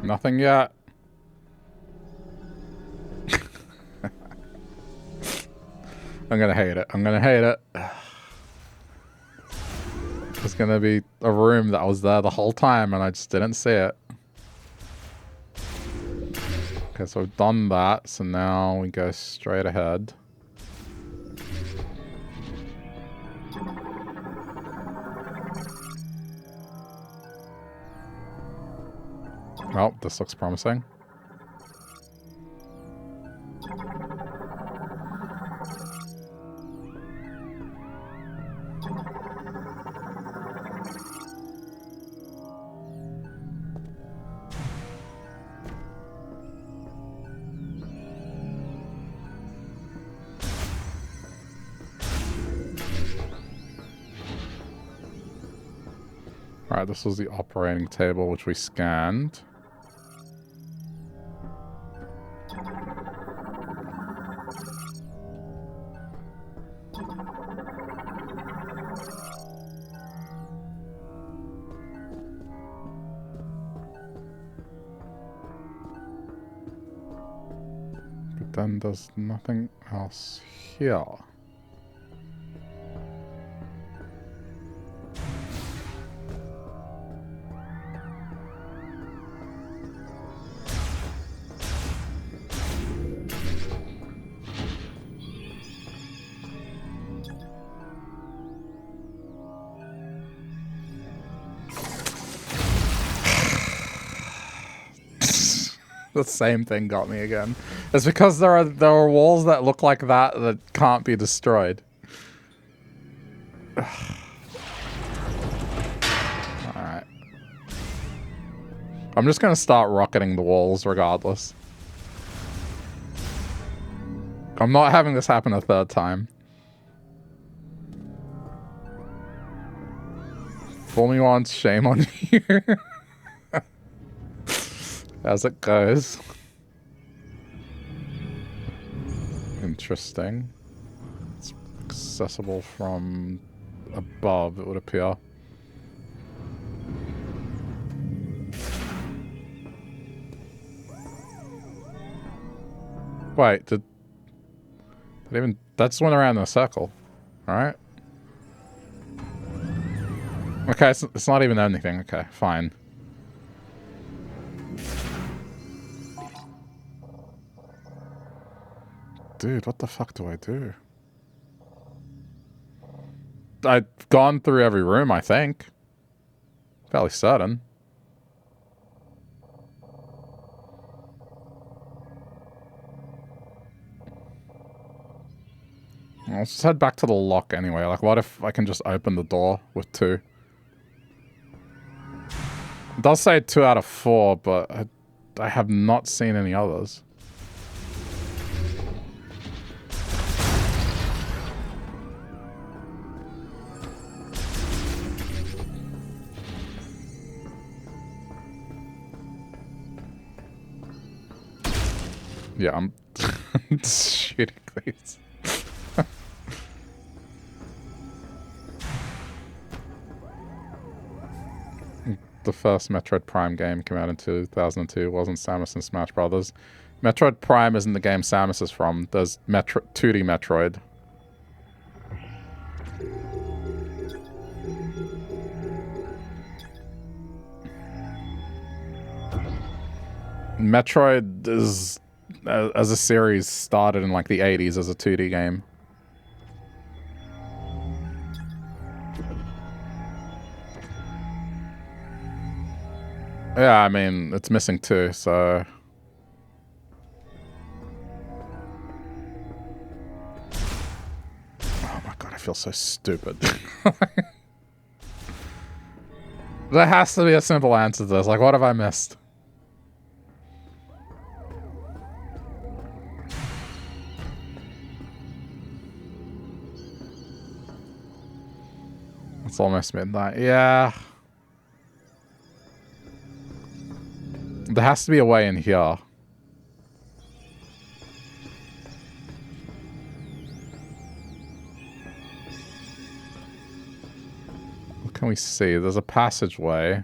Nothing yet. I'm gonna hate it. I'm gonna hate it. There's gonna be a room that was there the whole time and I just didn't see it. Okay, so we've done that, so now we go straight ahead. Well, this looks promising. Alright, this was the operating table which we scanned. But then there's nothing else here. The same thing got me again. It's because there are walls that look like that can't be destroyed. Alright. I'm just gonna start rocketing the walls regardless. I'm not having this happen a third time. Fool me once, shame on you. As it goes. Interesting. It's accessible from above, it would appear. Wait, did even... That just went around in a circle. Alright. Okay, it's not even anything. Okay, fine. Dude, what the fuck do I do? I've gone through every room, I think. Fairly certain. Let's just head back to the lock anyway. Like, what if I can just open the door with 2? It does say 2 out of 4, but I have not seen any others. Yeah, I'm shooting these. The first Metroid Prime game came out in 2002. Wasn't Samus in Smash Brothers. Metroid Prime isn't the game Samus is from. There's 2D Metroid. Metroid is, as a series, started in like the 80s as a 2D game. Yeah, I mean, it's missing 2, so... Oh my god, I feel so stupid. There has to be a simple answer to this. Like, what have I missed? It's almost midnight. Yeah. There has to be a way in here. What can we see? There's a passageway.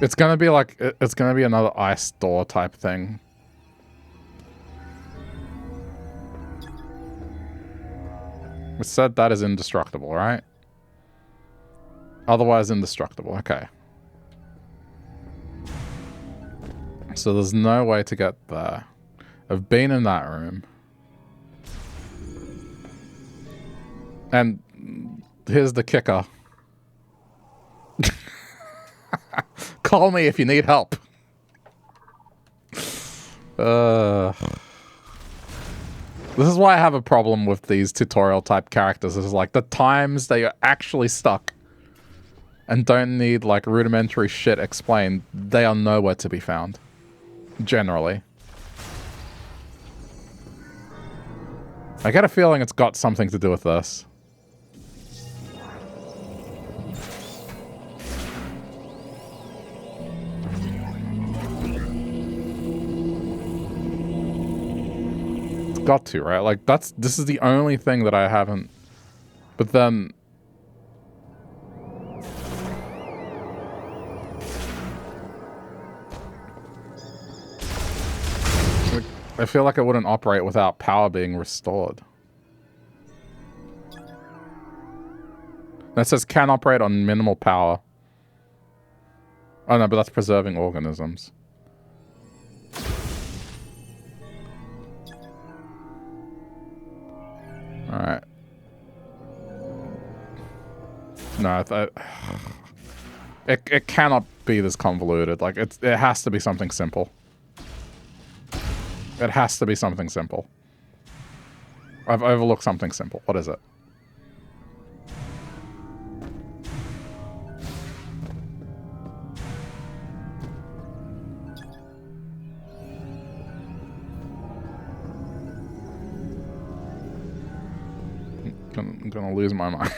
It's gonna be like, it's gonna be another ice door type thing. It said that is indestructible, right? Otherwise indestructible. Okay. So there's no way to get there. I've been in that room. And here's the kicker. Call me if you need help. This is why I have a problem with these tutorial type characters. Is like the times they are actually stuck and don't need like rudimentary shit explained, they are nowhere to be found. Generally. I get a feeling it's got something to do with this. Got to, right? Like this is the only thing that I haven't, but then I feel like it wouldn't operate without power being restored. That says can operate on minimal power. Oh no, but that's preserving organisms. Alright. No, it cannot be this convoluted. Like, it has to be something simple. It has to be something simple. I've overlooked something simple. What is it? I'm gonna lose my mind.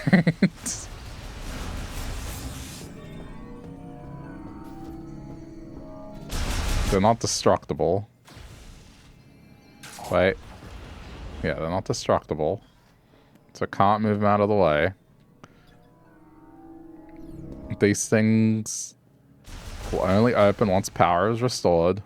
They're not destructible. Wait. Yeah, they're not destructible. So I can't move them out of the way. These things will only open once power is restored.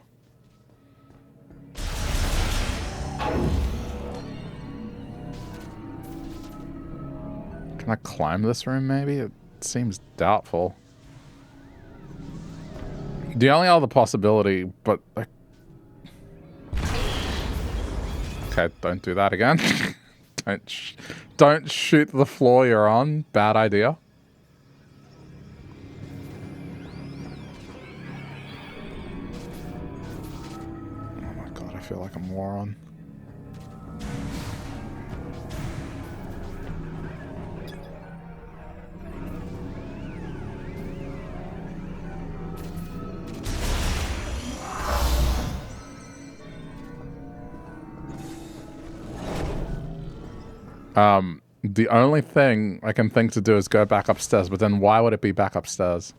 Can I climb this room, maybe? It seems doubtful. The only other possibility, but... Okay, don't do that again. Don't shoot the floor you're on. Bad idea. Oh my god, I feel like a moron. The only thing I can think to do is go back upstairs, but then why would it be back upstairs?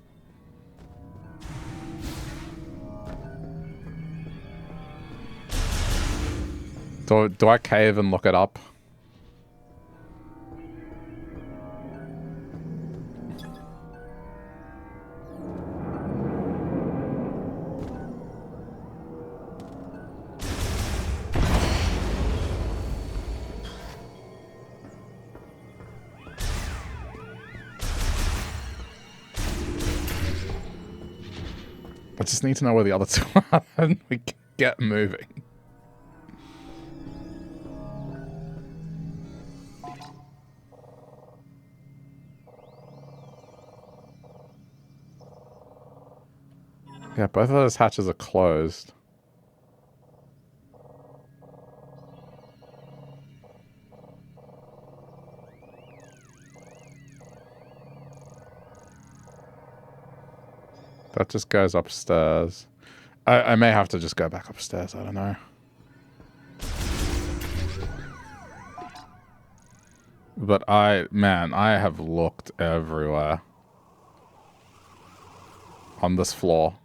Do I cave and look it up? I just need to know where the other two are and we can get moving. Yeah, both of those hatches are closed. That just goes upstairs. I may have to just go back upstairs, I don't know. But man, I have looked everywhere. On this floor.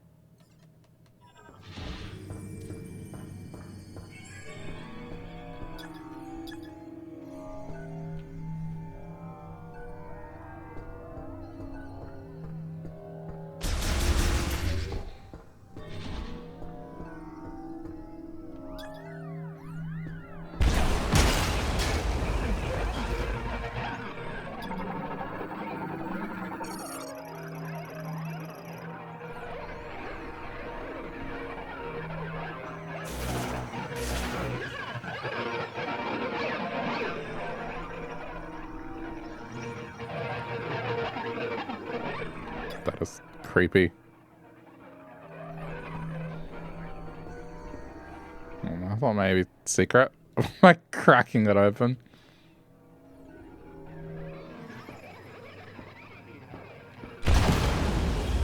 creepy. I thought maybe secret. Like cracking it open.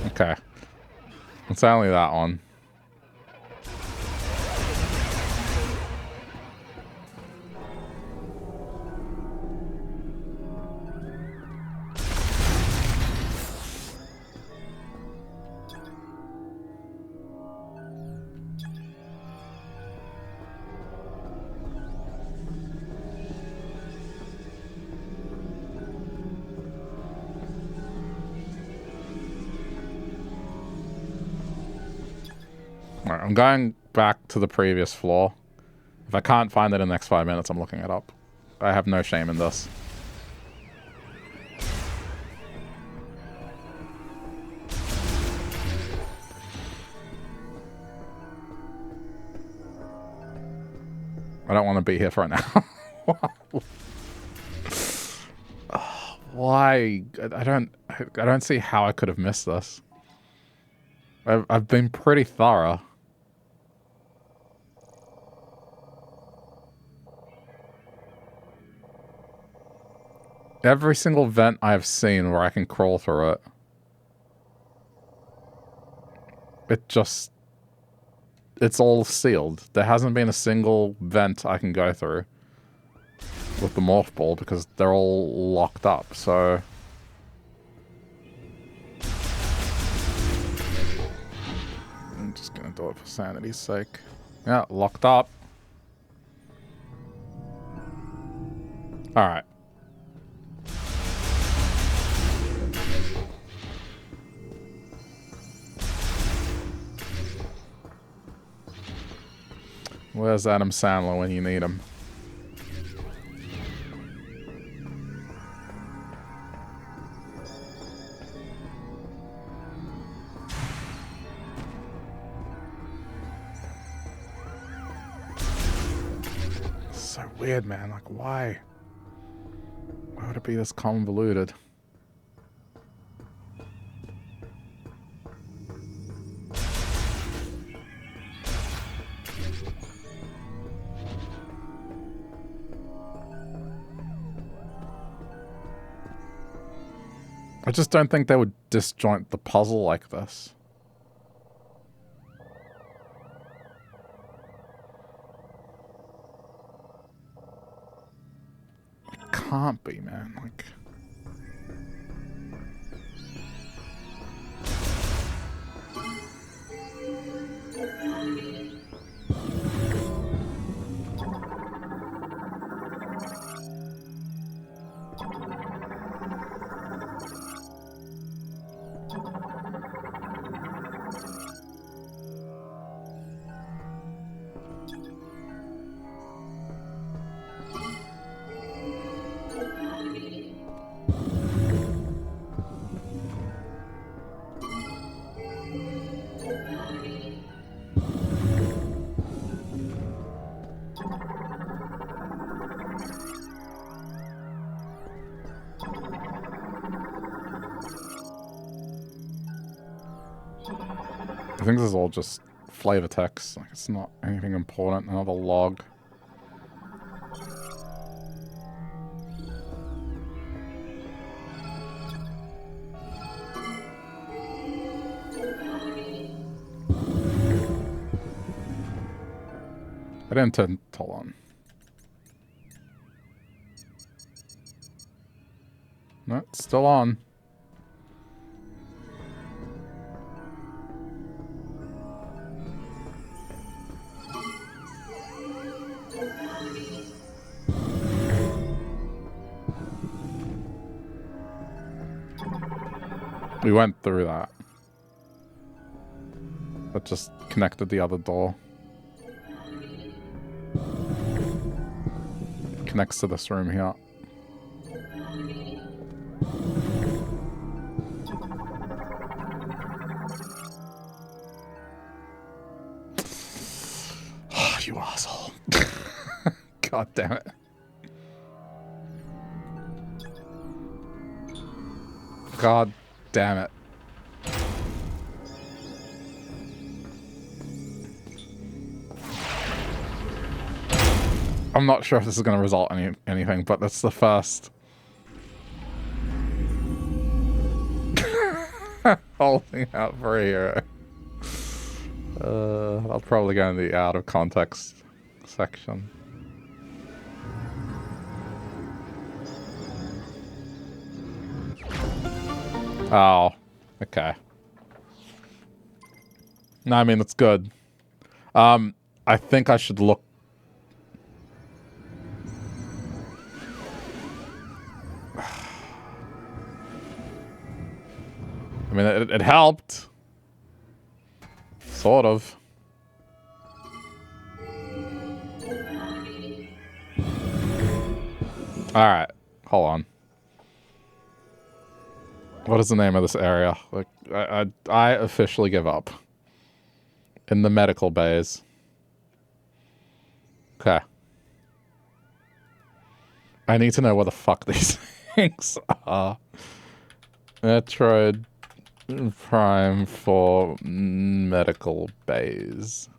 Okay. It's only that one. Alright, I'm going back to the previous floor. If I can't find it in the next 5 minutes, I'm looking it up. I have no shame in this. I don't want to be here for it now. Why? I don't see how I could have missed this. I've been pretty thorough. Every single vent I have seen where I can crawl through it. It's all sealed. There hasn't been a single vent I can go through with the morph ball because they're all locked up, so... I'm just gonna do it for sanity's sake. Yeah, locked up. Alright. Where's Adam Sandler when you need him? So weird, man. Like, why? Why would it be this convoluted? I just don't think they would disjoint the puzzle like this. It can't be, man. Like... I think this is all just flavor text. Like, it's not anything important. Another log. I didn't turn... Hold on. No, it's still on. We went through that. That just connected the other door. Connects to this room here. Oh, you asshole. God damn it. God damn it. I'm not sure if this is going to result in anything, but that's the first. Holding out for a hero. I'll probably go in the out of context section. Oh, okay. No, I mean, it's good. I think I should look. I mean, it helped. Sort of. Alright, hold on. What is the name of this area? Like, I officially give up. In the medical bays. Okay. I need to know where the fuck these things are. Metroid Prime for medical bays.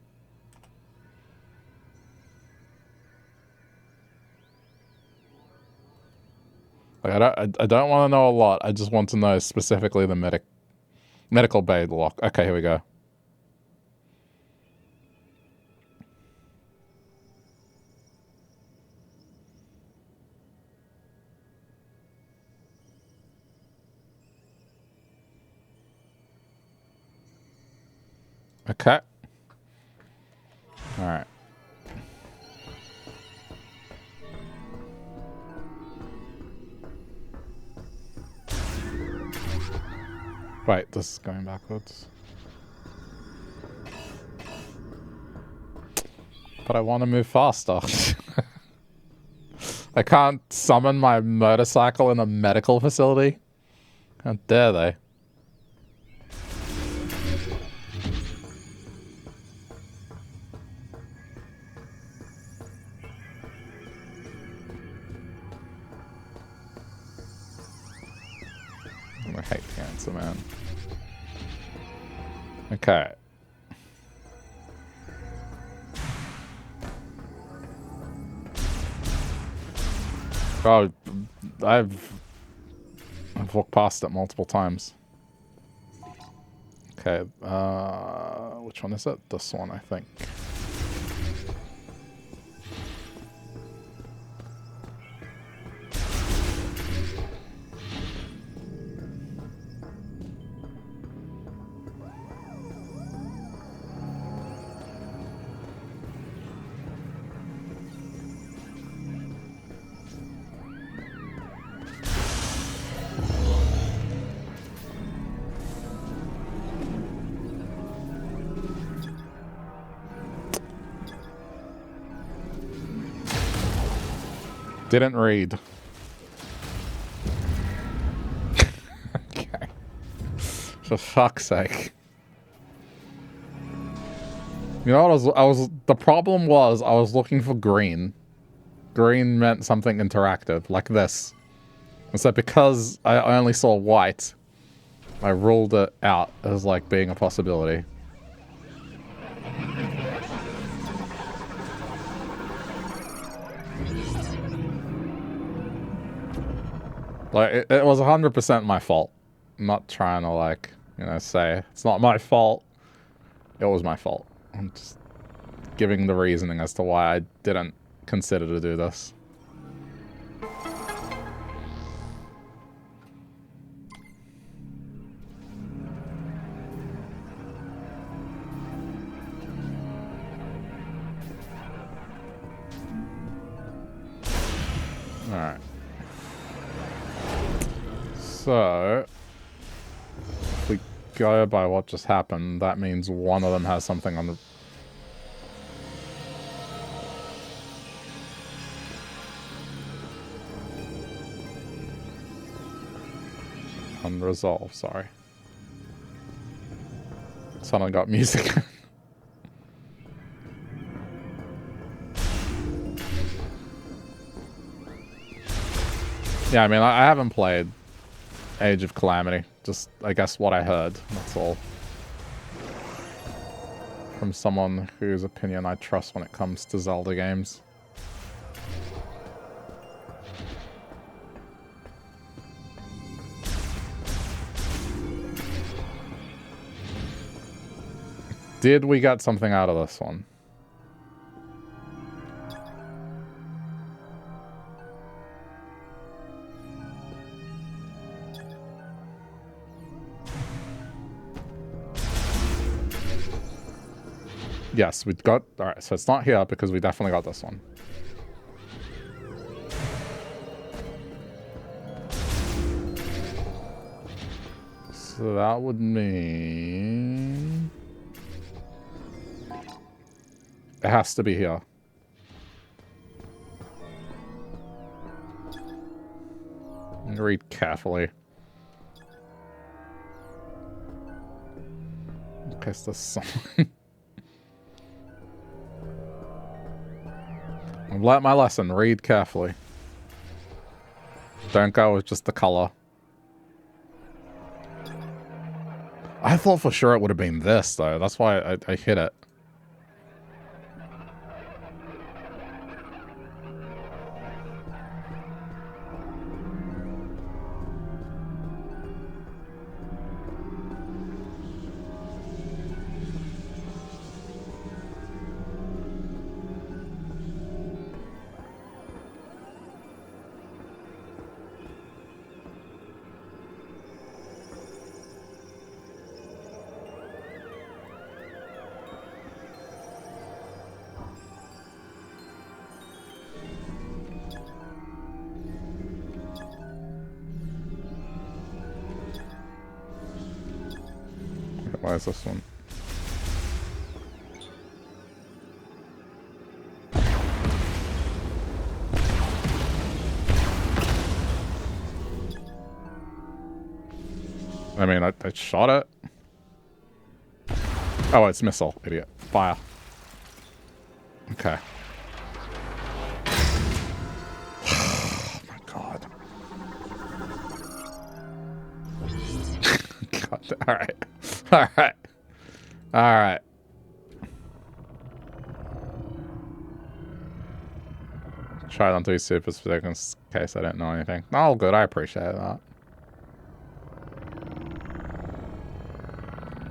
Like, I don't want to know a lot. I just want to know specifically the medical bay lock. Okay, here we go. Okay. All right. Wait, this is going backwards. But I want to move faster. I can't summon my motorcycle in a medical facility. How dare they? I hate cancer, man. Okay. Oh, I've walked past it multiple times. Okay, which one is it? This one, I think. Didn't read. Okay. For fuck's sake. You know what the problem was I was looking for green. Green meant something interactive, like this. And so because I only saw white, I ruled it out as like being a possibility. Like, it was 100% my fault. I'm not trying to, like, you know, say it's not my fault. It was my fault. I'm just giving the reasoning as to why I didn't consider to do this. Alright. So, if we go by what just happened, that means one of them has something on the... Unresolved, sorry. Suddenly got music. Yeah, I mean, I haven't played Age of Calamity. Just, I guess, what I heard. That's all. From someone whose opinion I trust when it comes to Zelda games. Did we get something out of this one? Yes, we've got... Alright, so it's not here because we definitely got this one. So that would mean... It has to be here. Read carefully. In case there's something... Learn my lesson. Read carefully. Don't go with just the color. I thought for sure it would have been this, though. That's why I hit it. Why is this one? I mean, I shot it. Oh, it's missile, idiot. Fire. Okay. Oh my god. God, alright. Alright. Alright. Try not to be super specific in case I don't know anything. Oh, good. I appreciate that.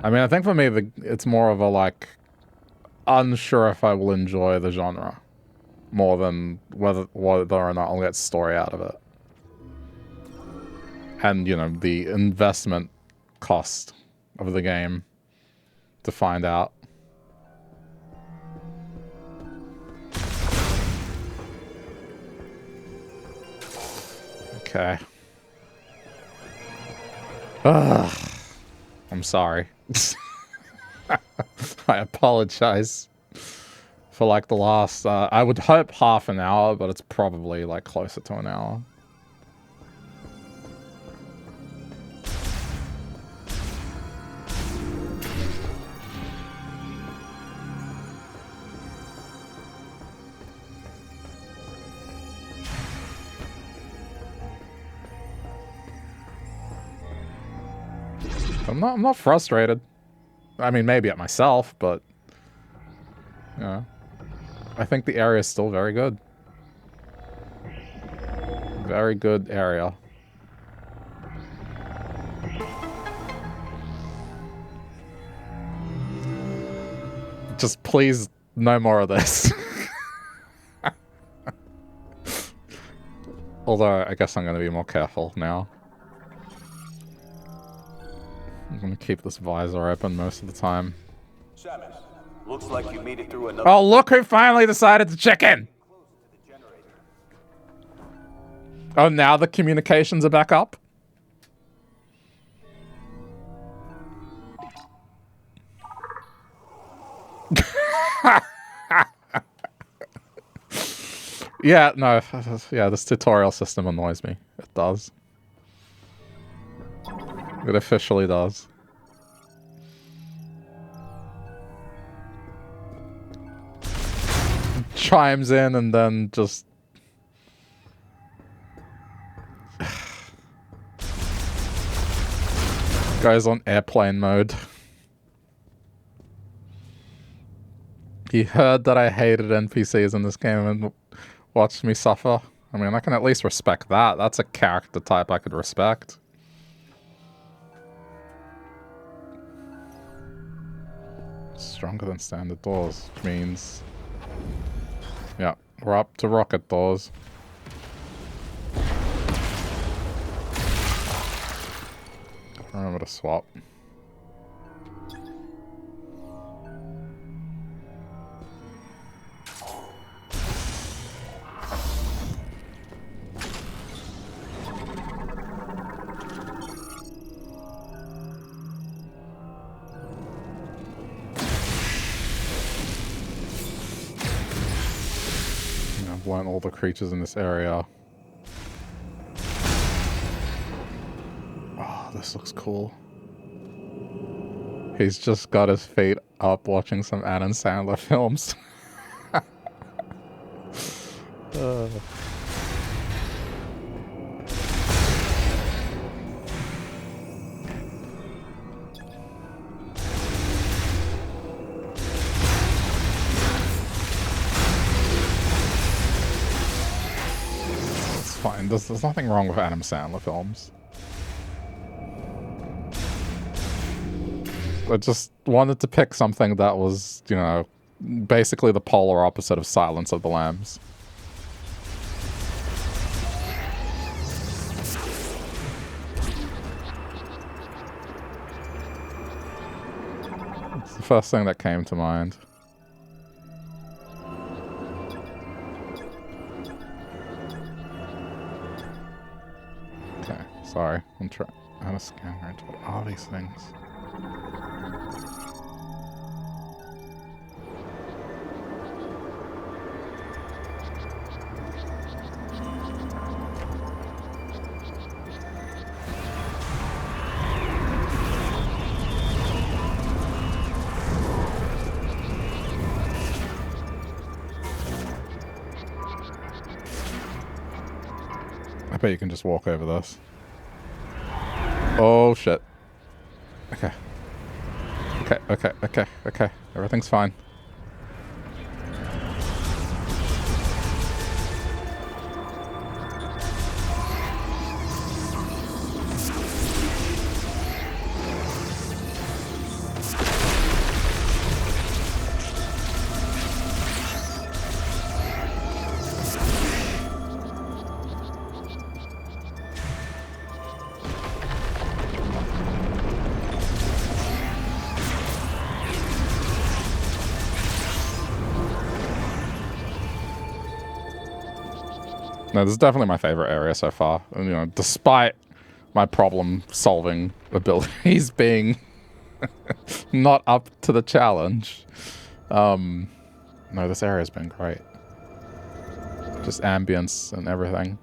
I mean, I think for me, it's more of a, like, unsure if I will enjoy the genre more than whether or not I'll get story out of it. And, you know, the investment cost of the game to find out. Okay. Ugh. I'm sorry. I apologize for like the last, I would hope half an hour, but it's probably like closer to an hour. I'm not frustrated. I mean, maybe at myself, but you know, I think the area is still very good. Very good area. Just please, no more of this. Although, I guess I'm going to be more careful now. I'm going to keep this visor open most of the time. Shamus, looks like you made it through another... Oh, look who finally decided to check in! Oh, now the communications are back up? Yeah, no, yeah, this tutorial system annoys me. It does. It officially does. Chimes in and then just... goes on airplane mode. He heard that I hated NPCs in this game and watched me suffer. I mean, I can at least respect that. That's a character type I could respect. Stronger than standard doors, which means... Yeah, we're up to rocket doors. Remember to swap. I've learned all the creatures in this area. Oh, this looks cool. He's just got his feet up watching some Adam Sandler films. It's fine. There's nothing wrong with Adam Sandler films. I just wanted to pick something that was, you know, basically the polar opposite of Silence of the Lambs. It's the first thing that came to mind. Okay, sorry. I'm trying. How to scan right? What are these things? I bet you can just walk over this. Oh shit. Okay. Okay. Everything's fine. No, this is definitely my favorite area so far. And, you know, despite my problem-solving abilities being not up to the challenge. No, this area's been great. Just ambience and everything.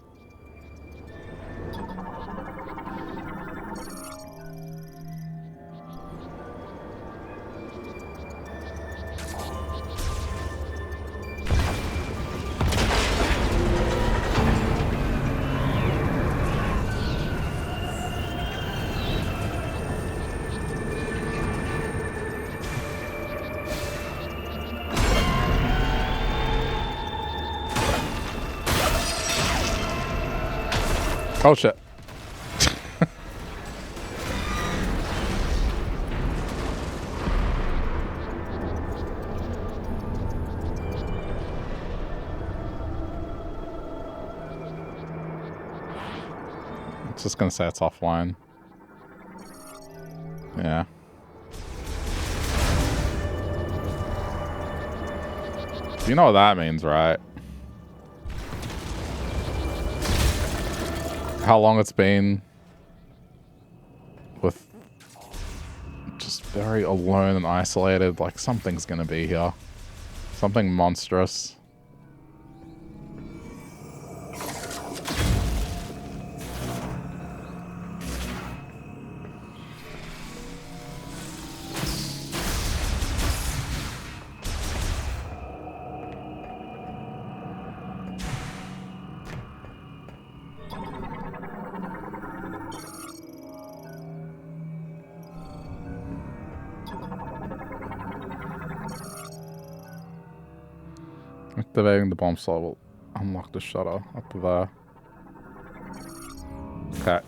Oh shit. It's just gonna say it's offline. Yeah. You know what that means, right? How long it's been with just very alone and isolated. Like, something's gonna be here. Something monstrous. Activating the bomb slot will unlock the shutter up there. Okay.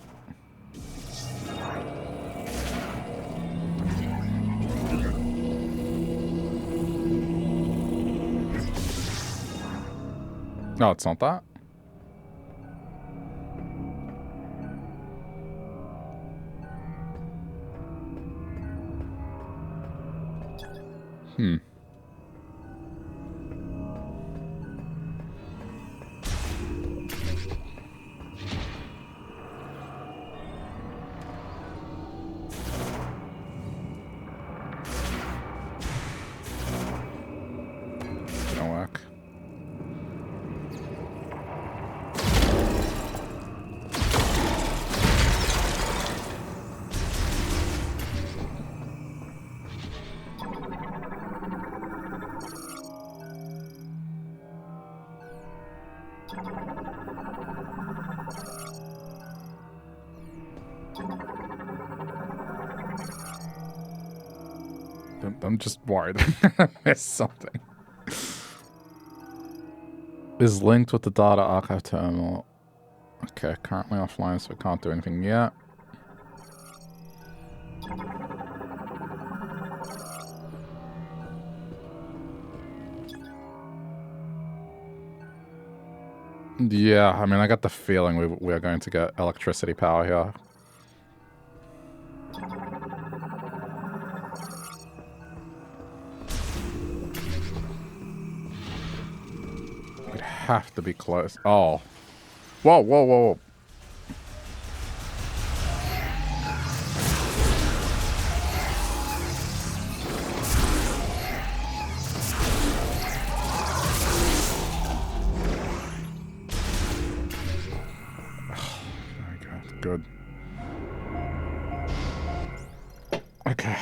No, it's not that. Hmm. Gonna work. I'm just worried I missed something. Is linked with the data archive terminal. Okay, currently offline, so we can't do anything yet. Yeah, I mean, I got the feeling we are going to get electricity power here. We'd have to be close. Oh. Whoa, whoa, whoa, whoa. Good. Okay.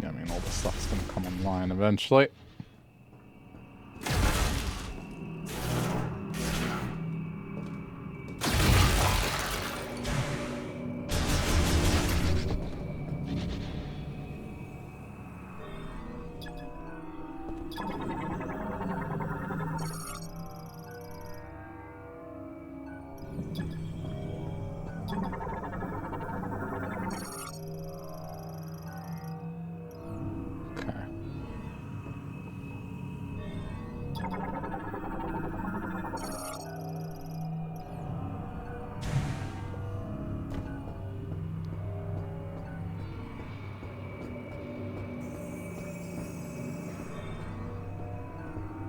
Yeah, I mean, all this stuff's gonna come online eventually.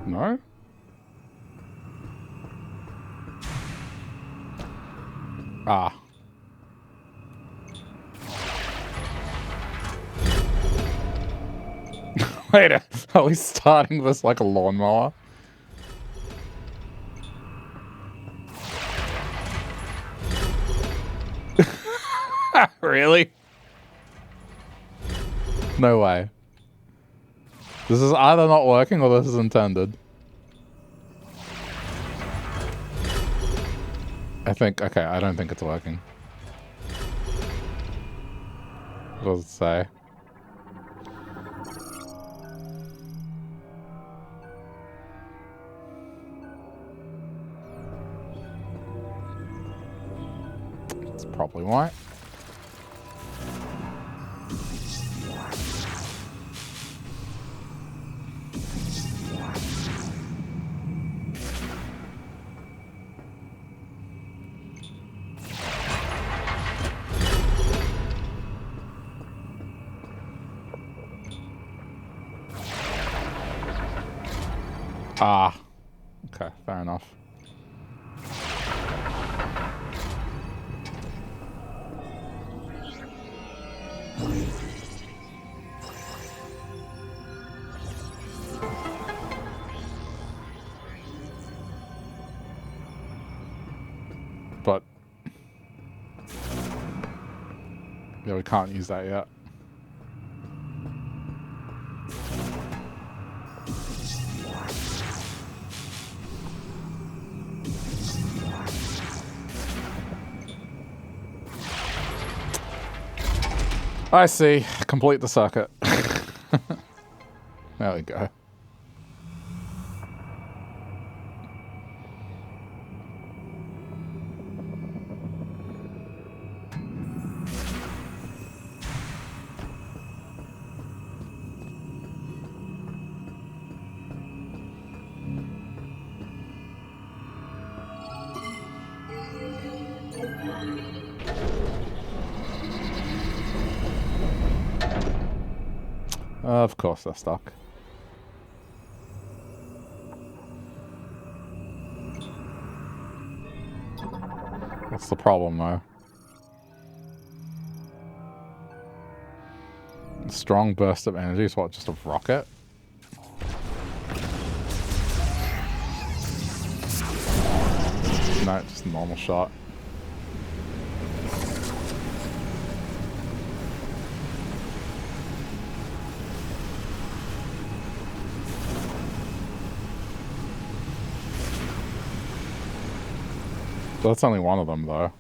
No? Ah. Wait, are we starting this like a lawnmower? Really? No way. This is either not working or this is intended. Okay, I don't think it's working. What does it say? That's probably why. Ah. Okay, fair enough. but yeah, we can't use that yet. I see. Complete the circuit. There we go. Of course they're stuck. What's the problem, though? A strong burst of energy is what, just a rocket? No, just a normal shot. That's only one of them, though.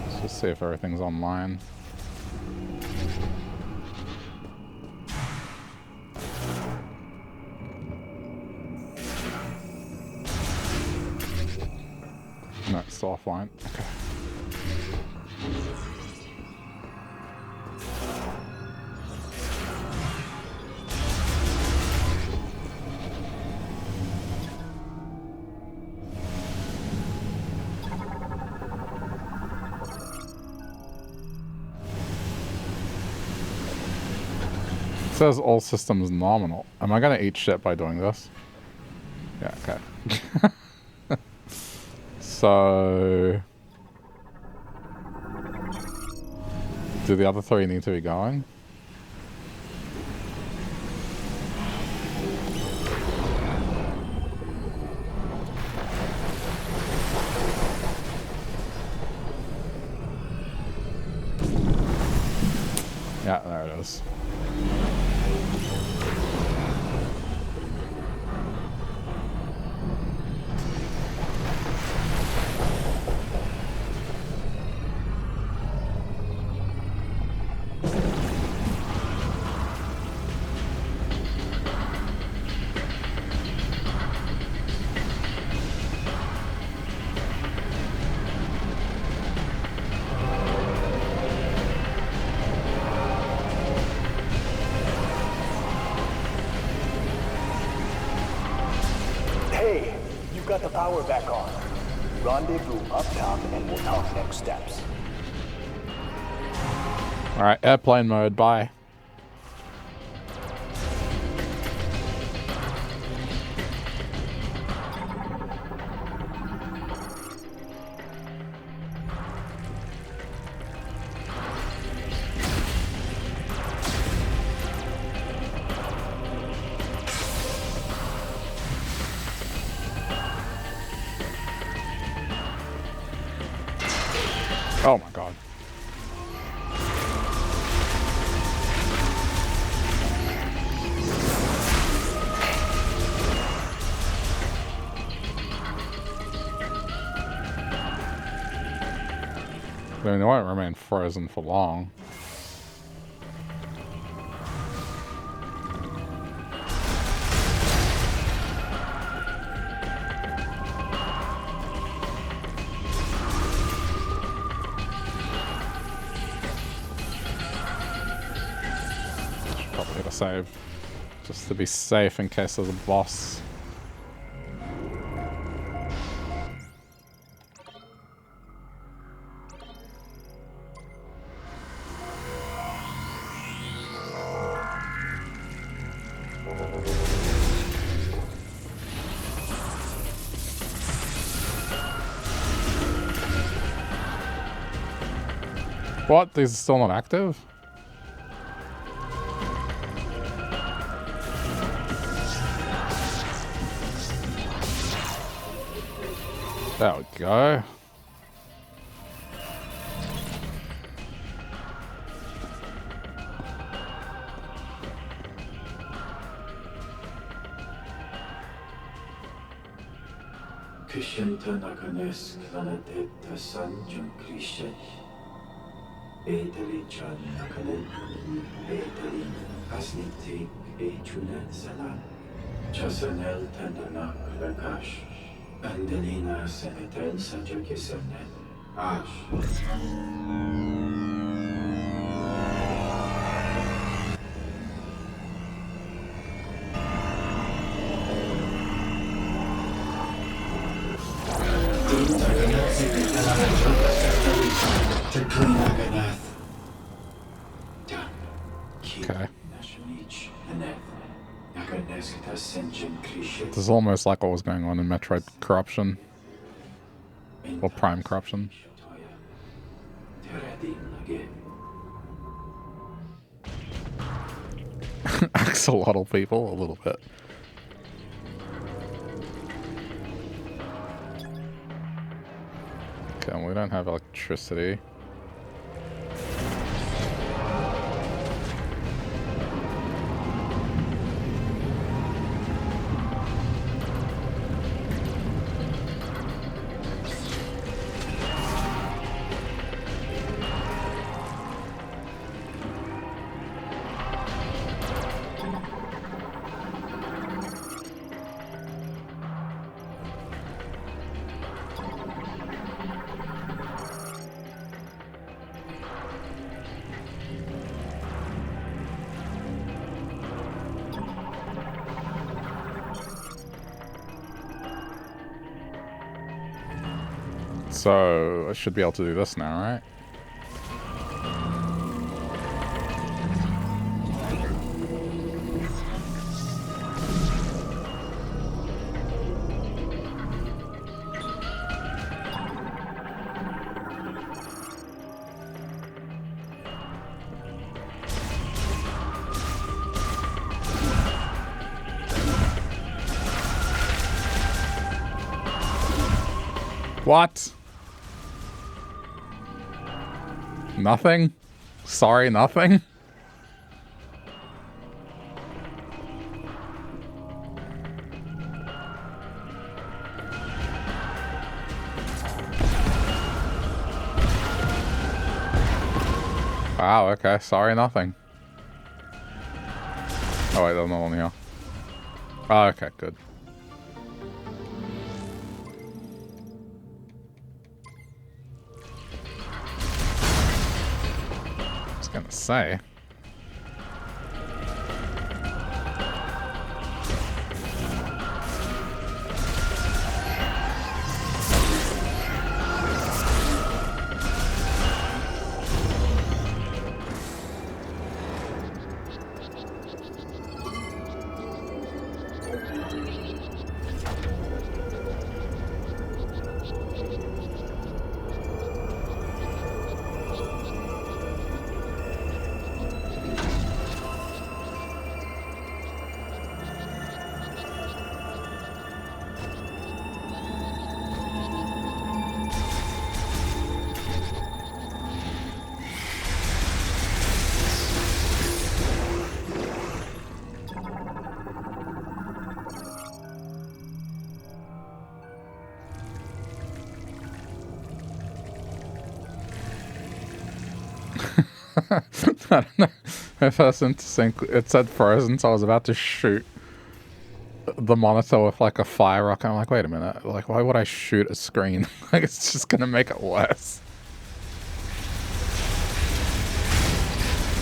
Let's just see if everything's online. No, it's still offline. Okay. It says all systems nominal. Am I gonna eat shit by doing this? Yeah, okay. So... do the other three need to be going? Yeah, there it is. Hey, you've got the power back on. Rendezvous up top and we'll talk next steps. Alright, airplane mode, bye. Oh my god. I mean, they won't remain frozen for long. Probably hit a save. Just to be safe in case there's a boss. What? These are still not active? There we go. Andelina senetel saja kesenet. Ash. Okay. This is almost like what was going on in Metroid Corruption. Or Prime Corruption. Axolotl people, a little bit. Okay, we don't have electricity. So I should be able to do this now, right? What? Nothing? Sorry, nothing? Wow, okay. Sorry, nothing. Oh wait, there's another one here. Oh, okay, good. Gonna say. I don't know. If I was in sync, it said frozen, so I was about to shoot the monitor with like a fire rock. I'm like, wait a minute. Like, why would I shoot a screen? Like, it's just gonna make it worse.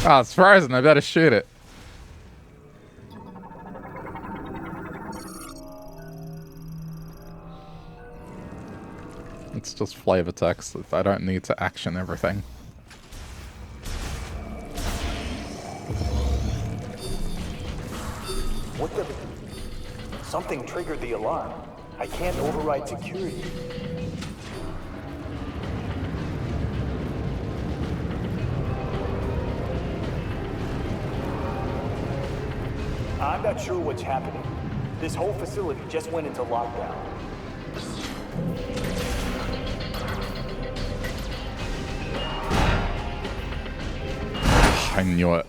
Oh, it's frozen. I better shoot it. It's just flavor text. I don't need to action everything. What the? Something triggered the alarm. I can't override security. I'm not sure what's happening. This whole facility just went into lockdown. I knew it.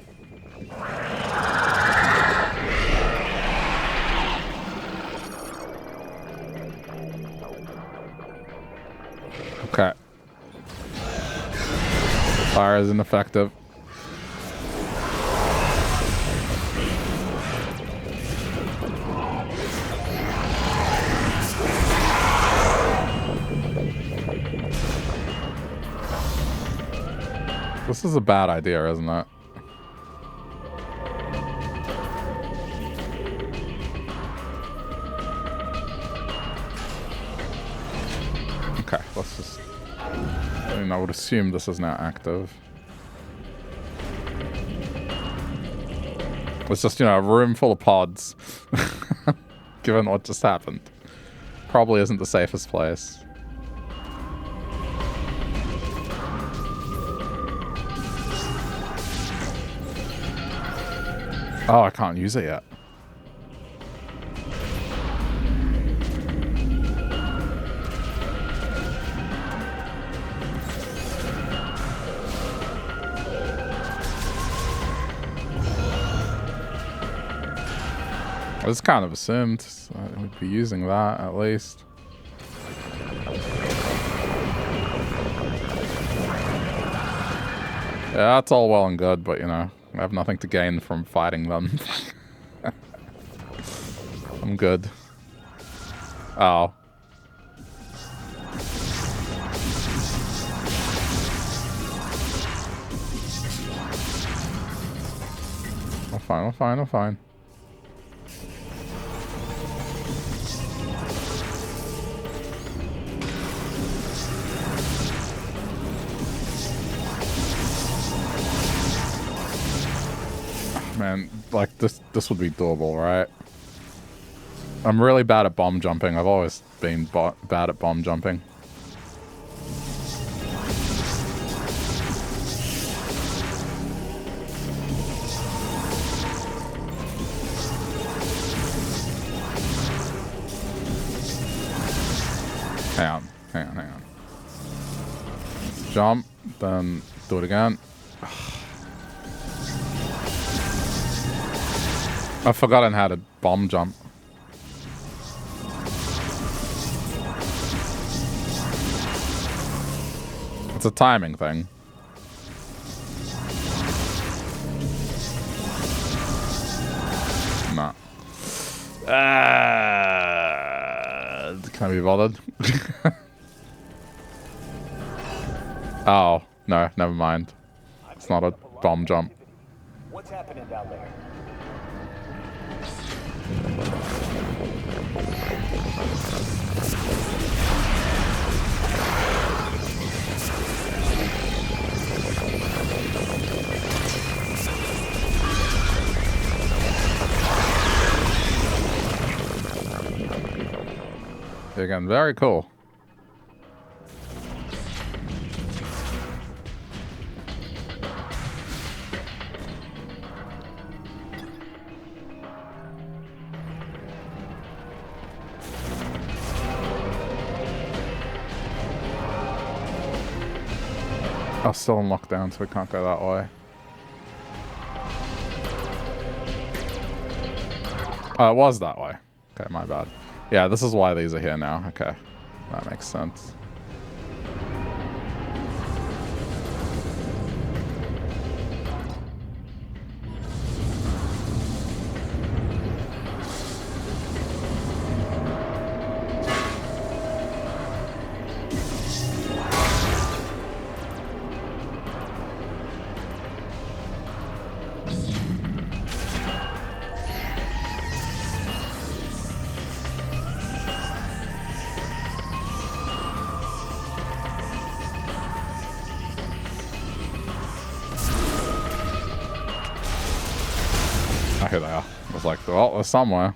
Okay. Fire is ineffective. This is a bad idea, isn't it? Okay, let's just... I mean, I would assume this is now active. It's just, you know, a room full of pods. Given what just happened. Probably isn't the safest place. Oh, I can't use it yet. I just kind of assumed I would be using that, at least. Yeah, that's all well and good, but, you know, I have nothing to gain from fighting them. I'm good. Oh. I'm fine, I'm fine, I'm fine. Man, like, this would be doable, right? I'm really bad at bomb jumping. I've always been bad at bomb jumping. Hang on. Jump, then do it again. I've forgotten how to bomb jump. It's a timing thing. Nah. Can I be bothered? Oh, no, never mind. It's not a bomb jump. What's happening down there? Again, very cool. I'm still in lockdown, so we can't go that way. Oh, it was that way. Okay, my bad. Yeah, this is why these are here now. Okay, that makes sense. Here they are. I was like, well, they're somewhere.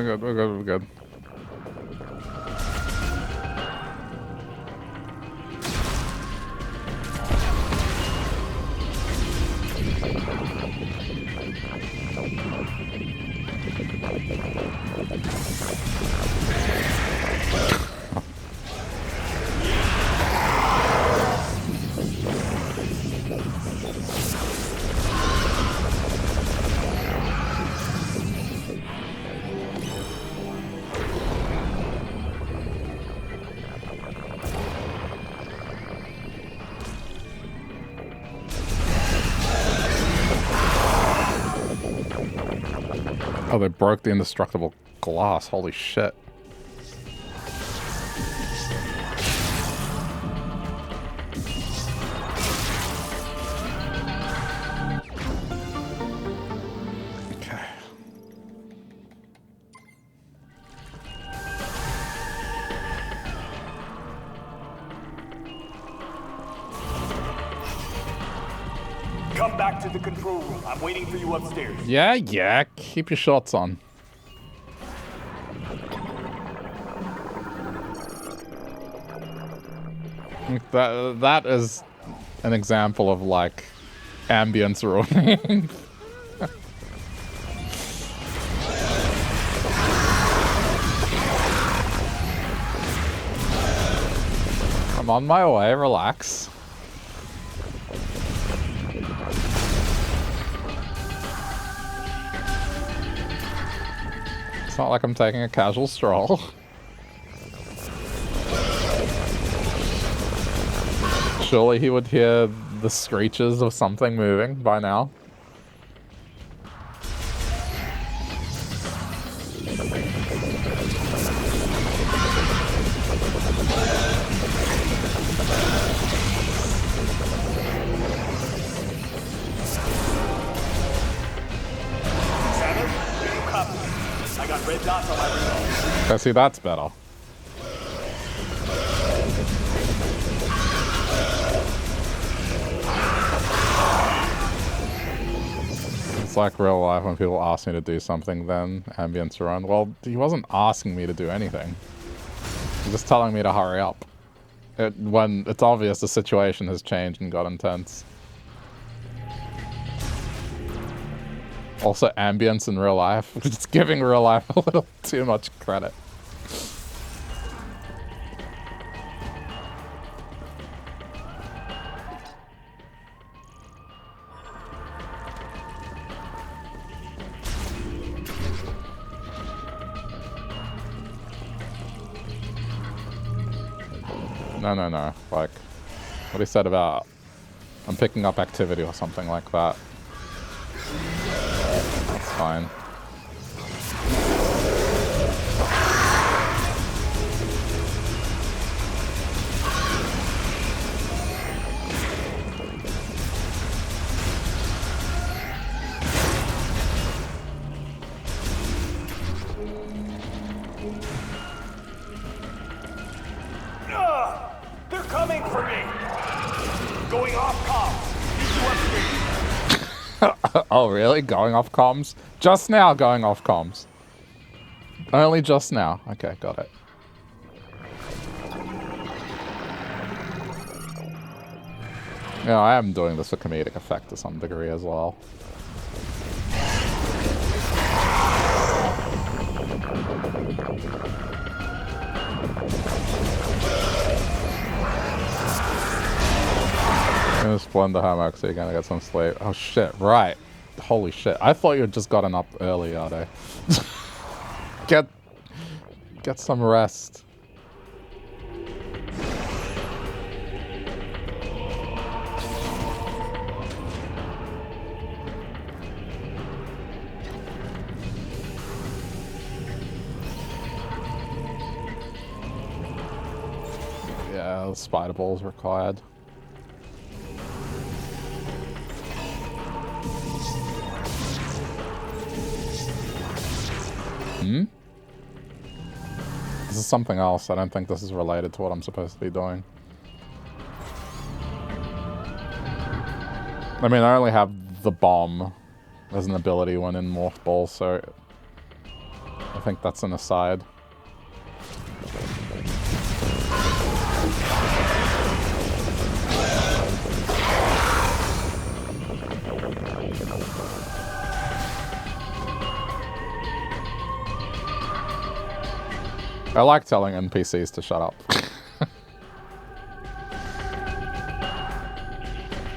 good, we're good, we're good. Oh, they broke the indestructible glass. Holy shit. Okay. Come back to the control room. I'm waiting for you upstairs. Yeah, yeah. Keep your shorts on. That is an example of, like, ambience ruining. I'm on my way, relax. It's not like I'm taking a casual stroll. Surely he would hear the screeches of something moving by now. I got red dots on my remote. I see, that's better. It's like real life when people ask me to do something, then ambience around. Well, he wasn't asking me to do anything. He's just telling me to hurry up. When it's obvious the situation has changed and got intense. Also, ambience in real life. Just giving real life a little too much credit. No. Like, what he said about I'm picking up activity or something like that. That's fine. They're coming for me. Going off comms. Oh, really? Going off comms? Just now going off comms. Only just now. Okay, got it. Yeah, I am doing this for comedic effect to some degree as well. I'm gonna splendor homework so you're gonna get some sleep. Oh shit, right. Holy shit. I thought you had just gotten up early, Ade. Get some rest. Yeah, spider balls required. This is something else. I don't think this is related to what I'm supposed to be doing. I mean, I only have the bomb as an ability when in Morph Ball, so I think that's an aside. I like telling NPCs to shut up.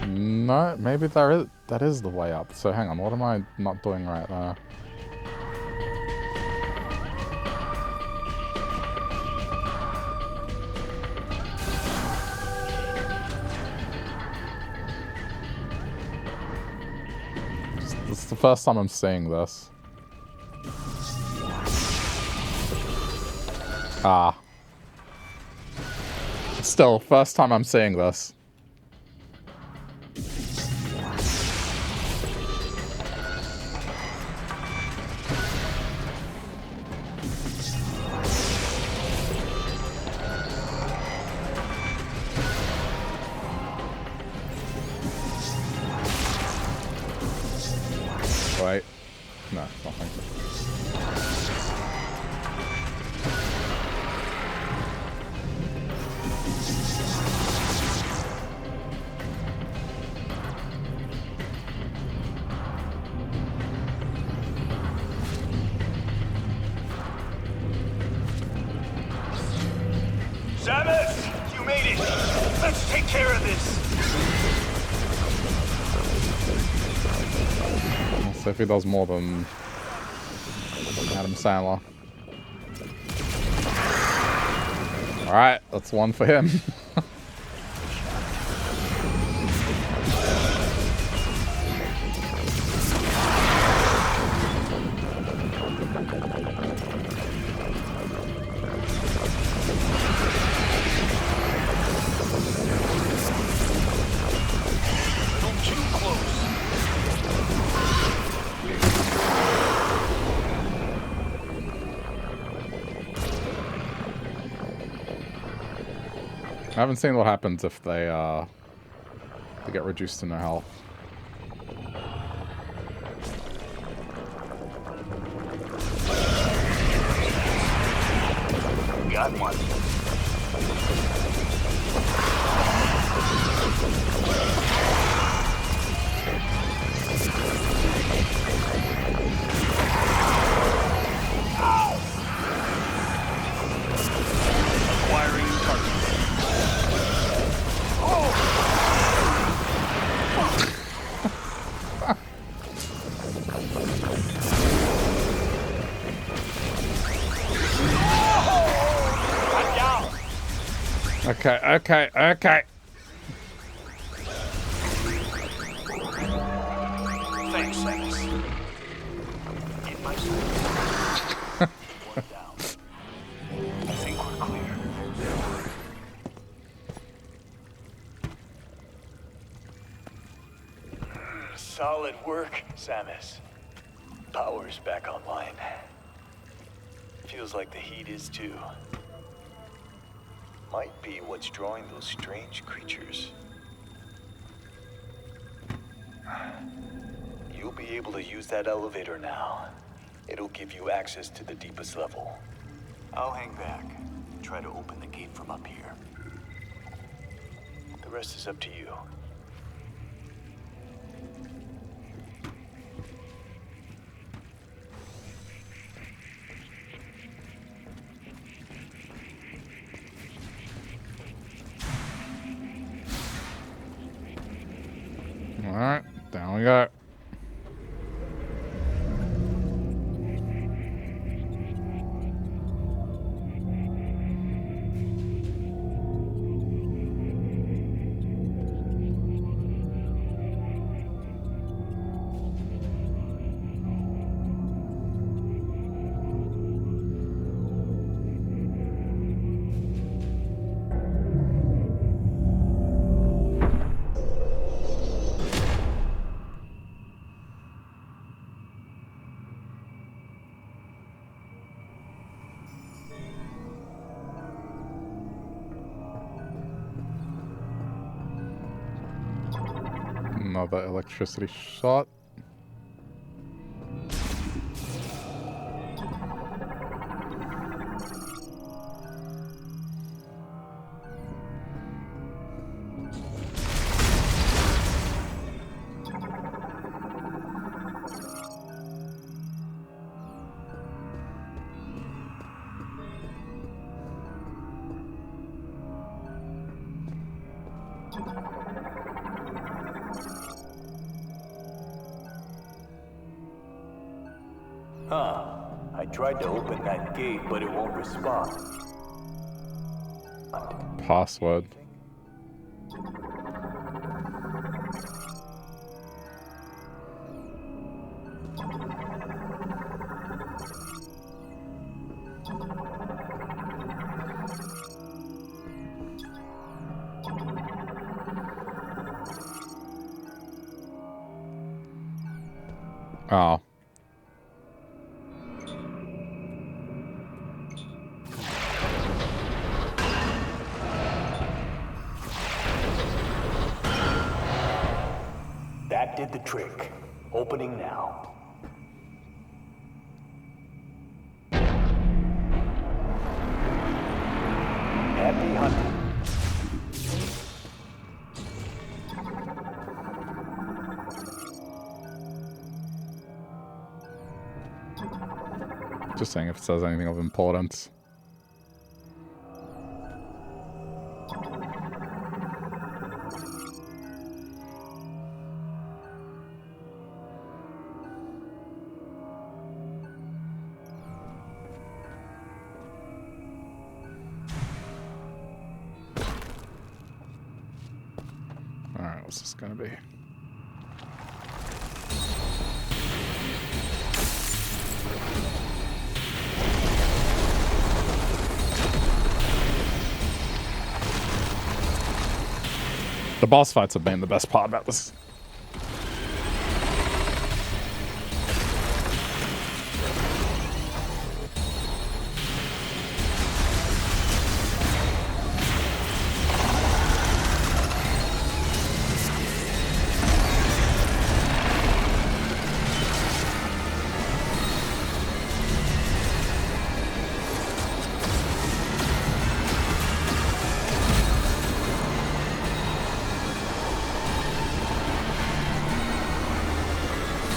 No, maybe that is the way up. So hang on, what am I not doing right there? This is the first time I'm seeing this. Ah. Still, first time I'm seeing this. Wait. No, nothing. Samus, you made it. Let's take care of this. So if he does more than Adam Sandler. Alright, that's one for him. I haven't seen what happens if they get reduced to no health. Got one. Acquiring target. Okay. Thanks, Samus. In my sight. One down. I think we're clear. Solid work, Samus. Power's back online. Feels like the heat is too. Might be what's drawing those strange creatures. You'll be able to use that elevator now. It'll give you access to the deepest level. I'll hang back and try to open the gate from up here. The rest is up to you. Alright, down we go. Another electricity shot. Huh. I tried to open that gate, but it won't respond. Password. Oh. That did the trick. Opening now. Happy hunting. Just saying if it says anything of importance. Alright, what's this gonna be? The boss fights have been the best part about this.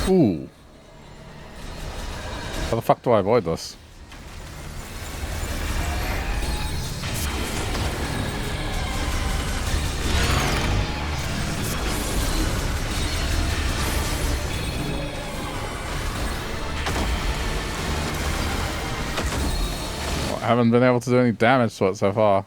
Ooh. How the fuck do I avoid this? Well, I haven't been able to do any damage to it so far.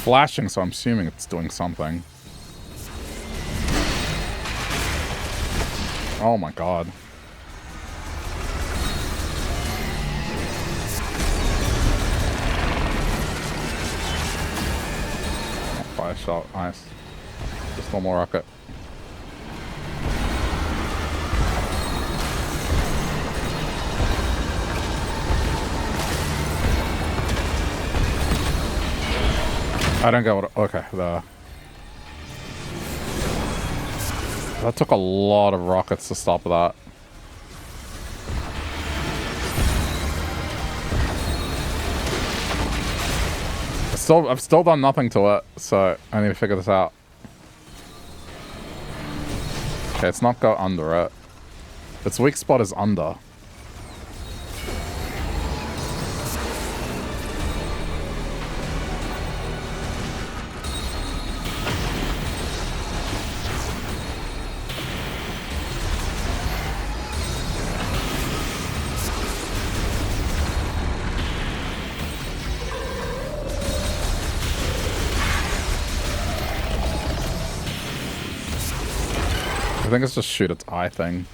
Flashing, so I'm assuming it's doing something. Oh my god. Fire shot, nice. Just normal rocket. I don't get what... Okay, that took a lot of rockets to stop that. I've still done nothing to it, so I need to figure this out. Okay, it's not go under it. Its weak spot is under. I think it's just shoot its eye thing.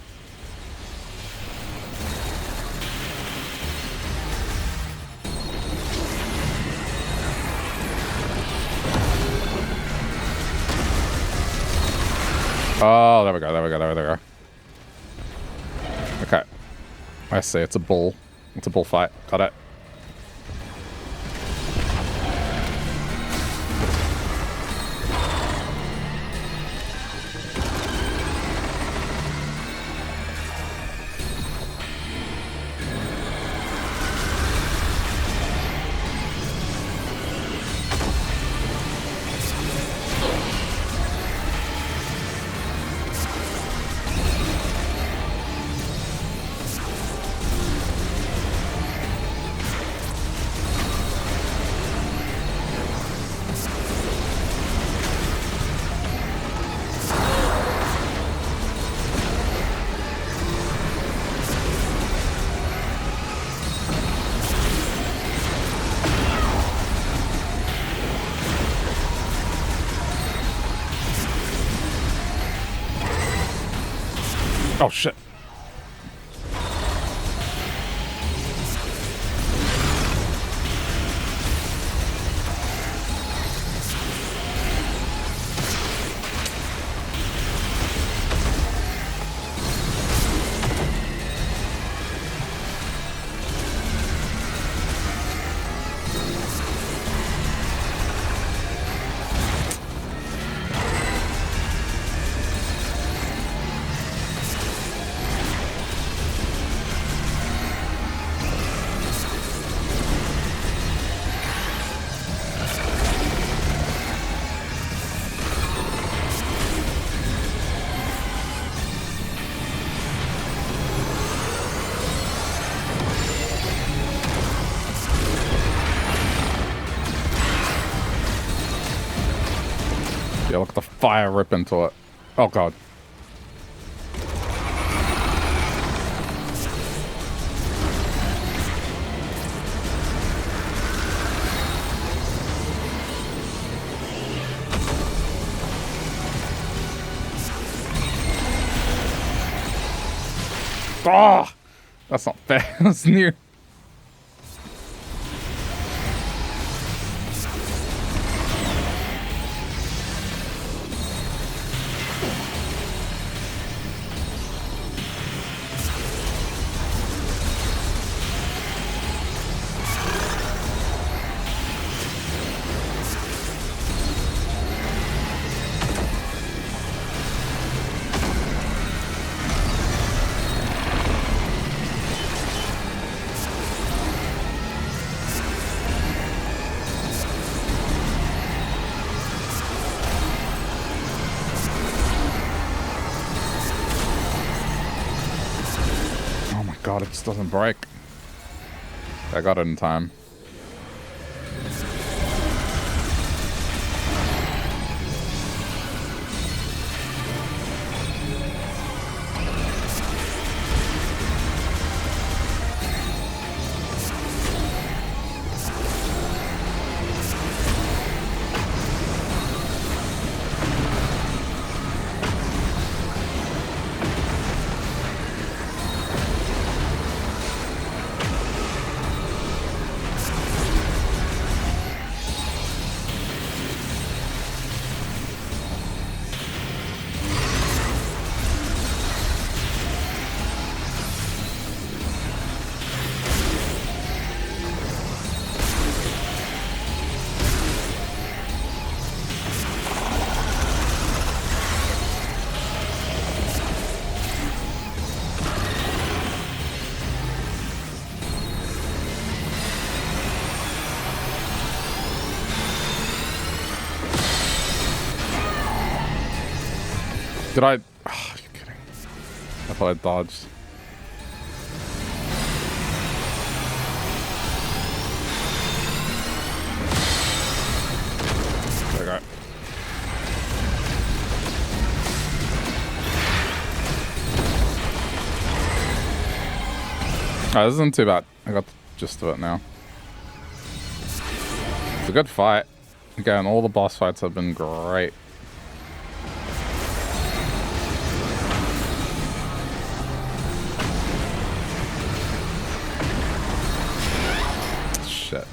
Oh, there we go, there we go, there we go. Okay. I see, it's a bull. It's a bullfight. Got it. Oh shit. Yeah, look at the fire rip into it. Oh god. Ah! That's not fair. That's near. God, it just doesn't break. I got it in time. Did I? Oh, you're kidding. I thought I dodged. There we go. Oh, this isn't too bad. I got the gist of it now. It's a good fight. Again, all the boss fights have been great. Shit.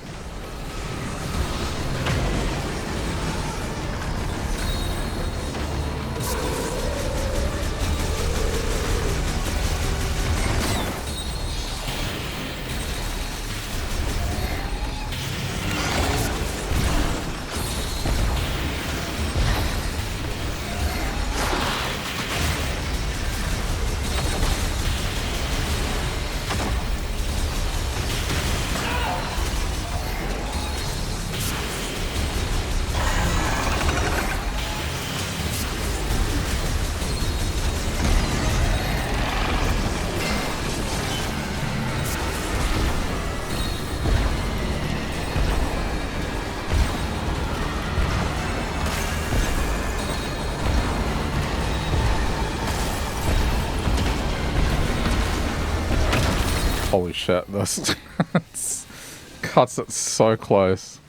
Holy shit, this cuts it so close.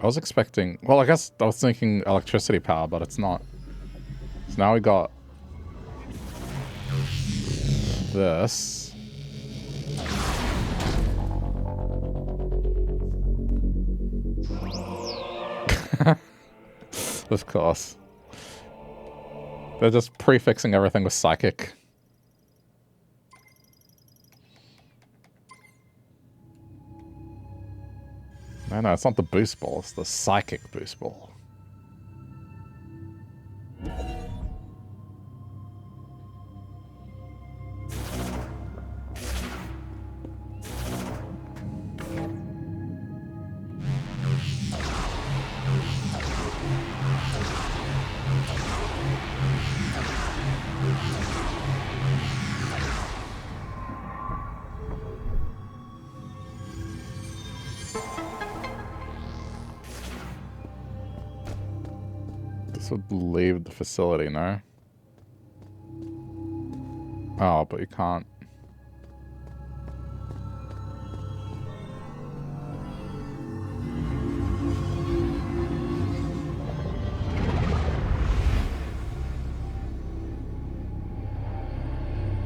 I was expecting... Well, I guess I was thinking electricity power, but it's not. So now we got... this. Of course. They're just prefixing everything with psychic. No, it's not the boost ball, it's the psychic boost ball. This would leave the facility, no? Oh, but you can't.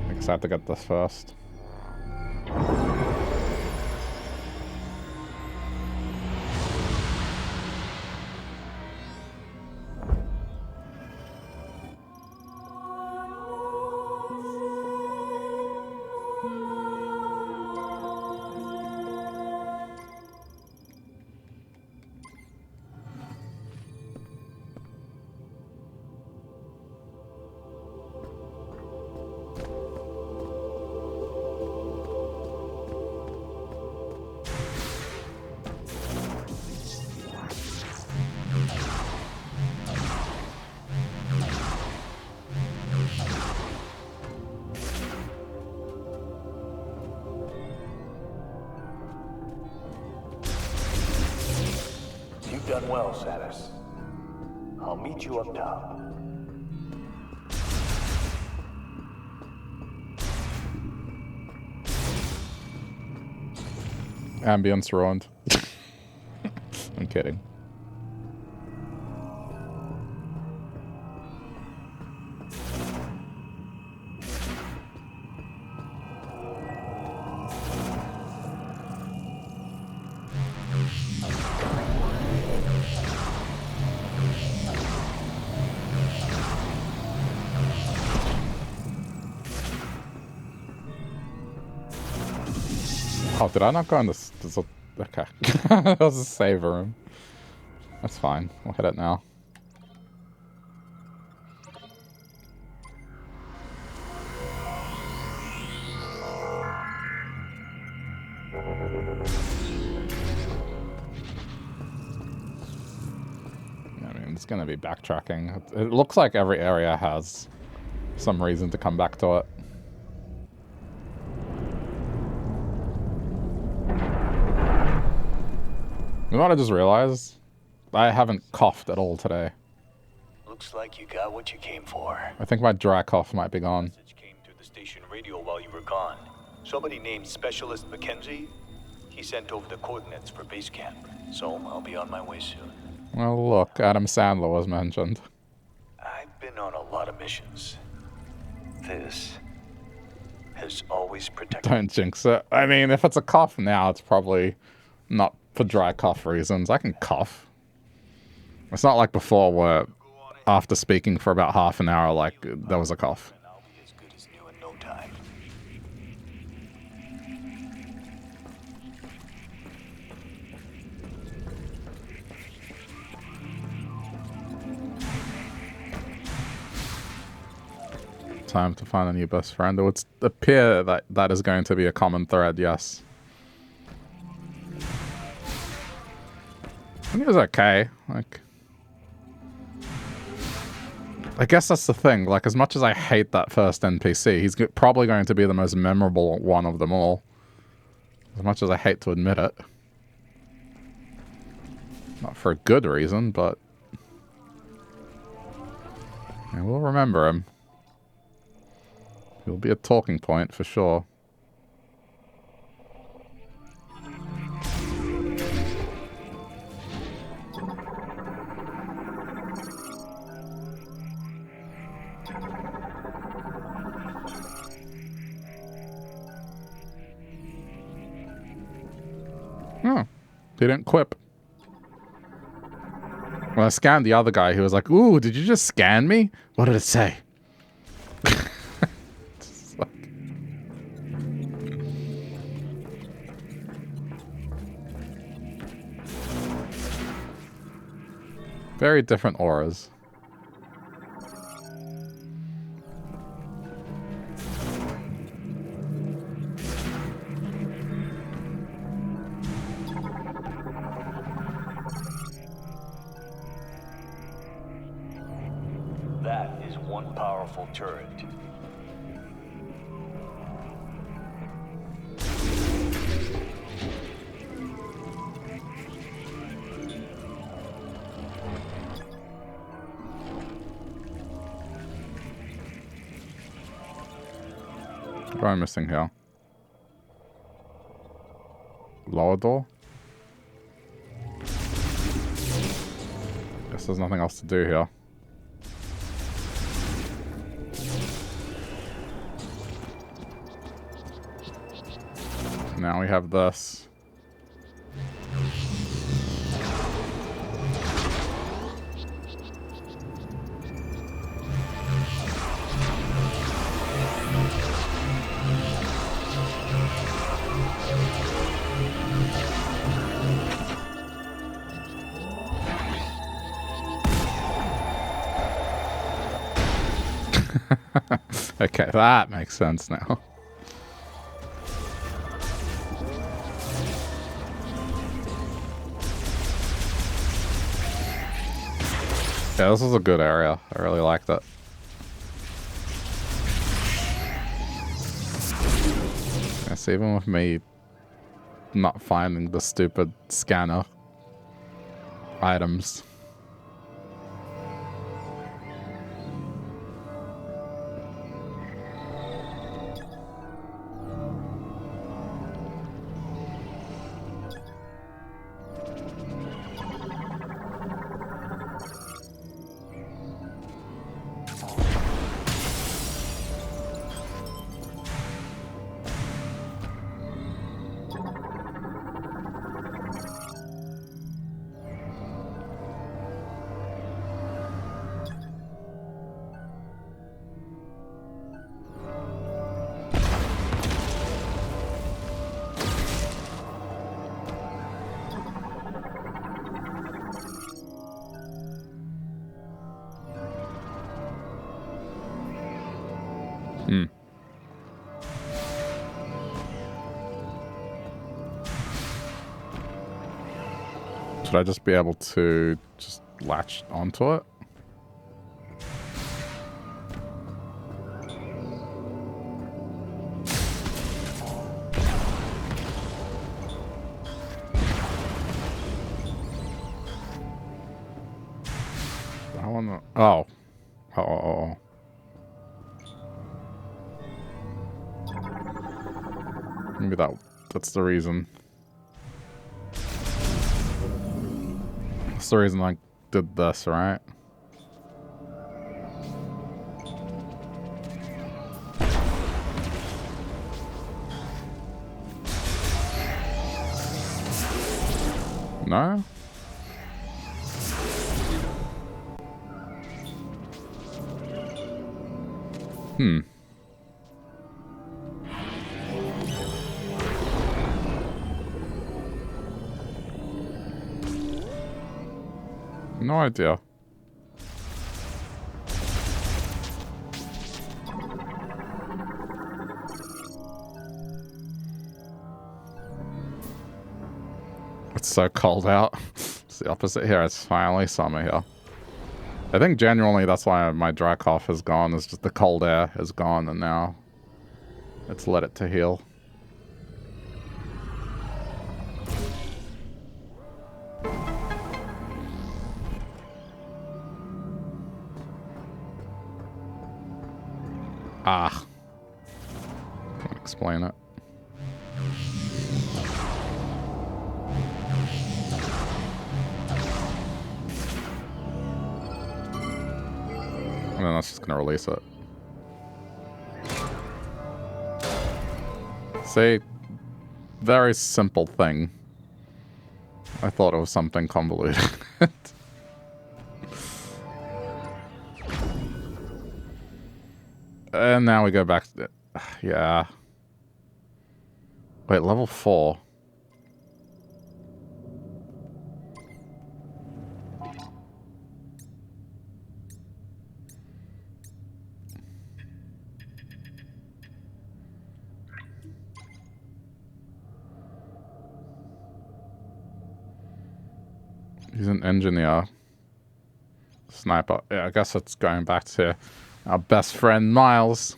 I guess I have to get this first. You've done well, Samus. I'll meet you up top. Ambience ruined. I'm kidding. Oh, did I not go in this? Okay. That was a save room. That's fine. We'll hit it now. I mean, it's going to be backtracking. It looks like every area has some reason to come back to it. You know what I just realized? I haven't coughed at all today. Looks like you got what you came for. I think my dry cough might be gone. Message came through the station radio while you were gone. Somebody named Specialist Mackenzie. He sent over the coordinates for base camp, so I'll be on my way soon. Well, look, Adam Sandler was mentioned. I've been on a lot of missions. This has always protected. Don't jinx it. I mean, if it's a cough now, it's probably not for dry cough reasons. I can cough. It's not like before where after speaking for about half an hour, like, there was a cough. And I'll be as good as new in no time. Time to find a new best friend. It would appear that that is going to be a common thread, yes. I think it was okay. Like, I guess that's the thing. Like, as much as I hate that first NPC, he's probably going to be the most memorable one of them all. As much as I hate to admit it. Not for a good reason, but I will remember him. He'll be a talking point for sure. He didn't quip. When I scanned the other guy, he was like, "Ooh, did you just scan me? What did it say?" Just like... Very different auras. That is one powerful turret. What am I missing here? Lower door? Guess there's nothing else to do here. Now we have this. Okay, that makes sense now. Yeah, this was a good area. I really liked it. Yes, even with me not finding the stupid scanner items. Should I just be able to just latch onto it? I wanna... Oh. Oh. Maybe that's the reason. That's the reason I did this, right? No? No idea. It's so cold out. It's the opposite here. It's finally summer here. I think genuinely that's why my dry cough is gone. It's just the cold air is gone and now it's let it to heal. Ah. Can't explain it. And then that's just gonna release it. See? Very simple thing. I thought it was something convoluted. And now we go back to... Yeah. Wait, level 4. He's an engineer. Sniper. Yeah, I guess it's going back to our best friend, Miles.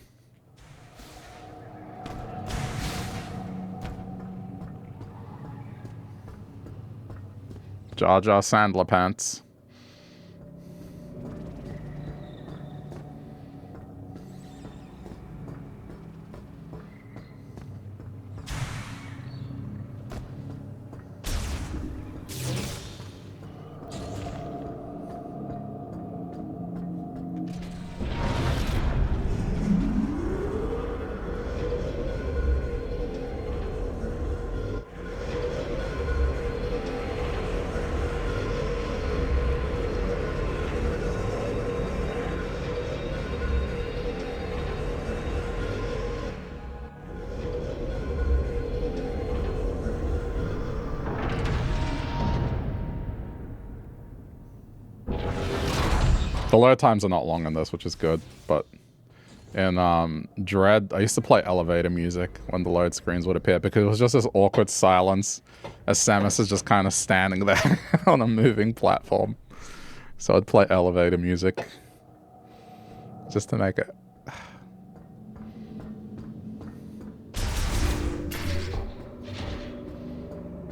Jar Jar Sandler pants. The load times are not long in this, which is good, but in Dread, I used to play elevator music when the load screens would appear because it was just this awkward silence as Samus is just kind of standing there on a moving platform. So I'd play elevator music just to make it...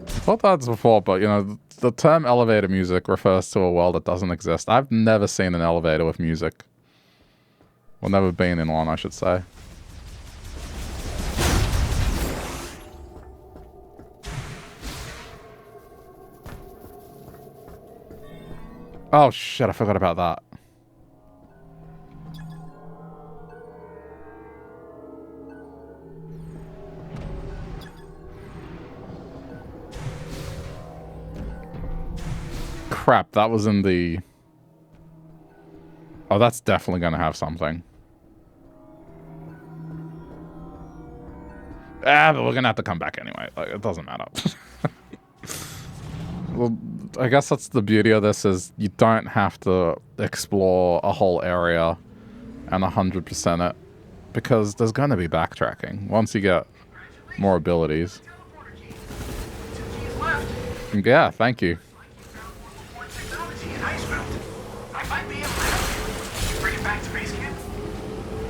I thought that before, but you know, the term elevator music refers to a world that doesn't exist. I've never seen an elevator with music. Well, never been in one, I should say. Oh shit, I forgot about that. Crap, that was in the... Oh, that's definitely gonna have something. Ah, but we're gonna have to come back anyway. Like, it doesn't matter. Well, I guess that's the beauty of this, is you don't have to explore a whole area and 100% it, because there's gonna be backtracking once you get more abilities. Yeah, thank you.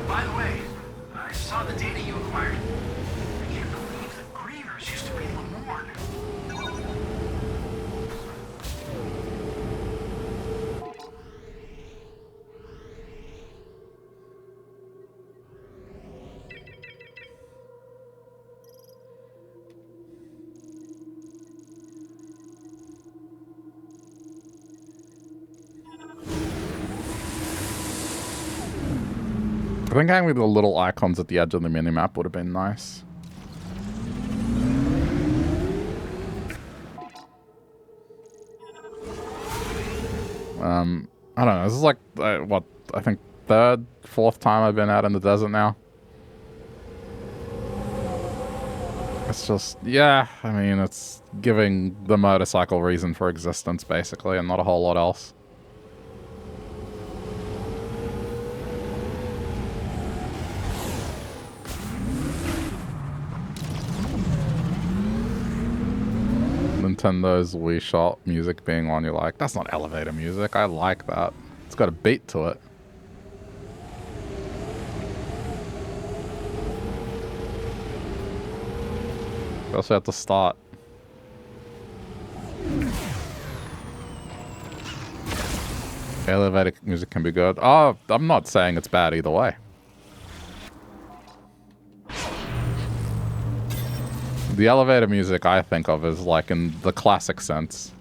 By the way, I saw the data you acquired. I can't believe the Grievers used to be Lamorne. I think having the little icons at the edge of the minimap would have been nice. I don't know, this is like, what, I think third, fourth time I've been out in the desert now. It's just, yeah, I mean, it's giving the motorcycle reason for existence, basically, and not a whole lot else. Nintendo's Wii Shot music being on, you're like, that's not elevator music. I like that. It's got a beat to it. You also have to start. Elevator music can be good. Oh, I'm not saying it's bad either way. The elevator music I think of is like in the classic sense.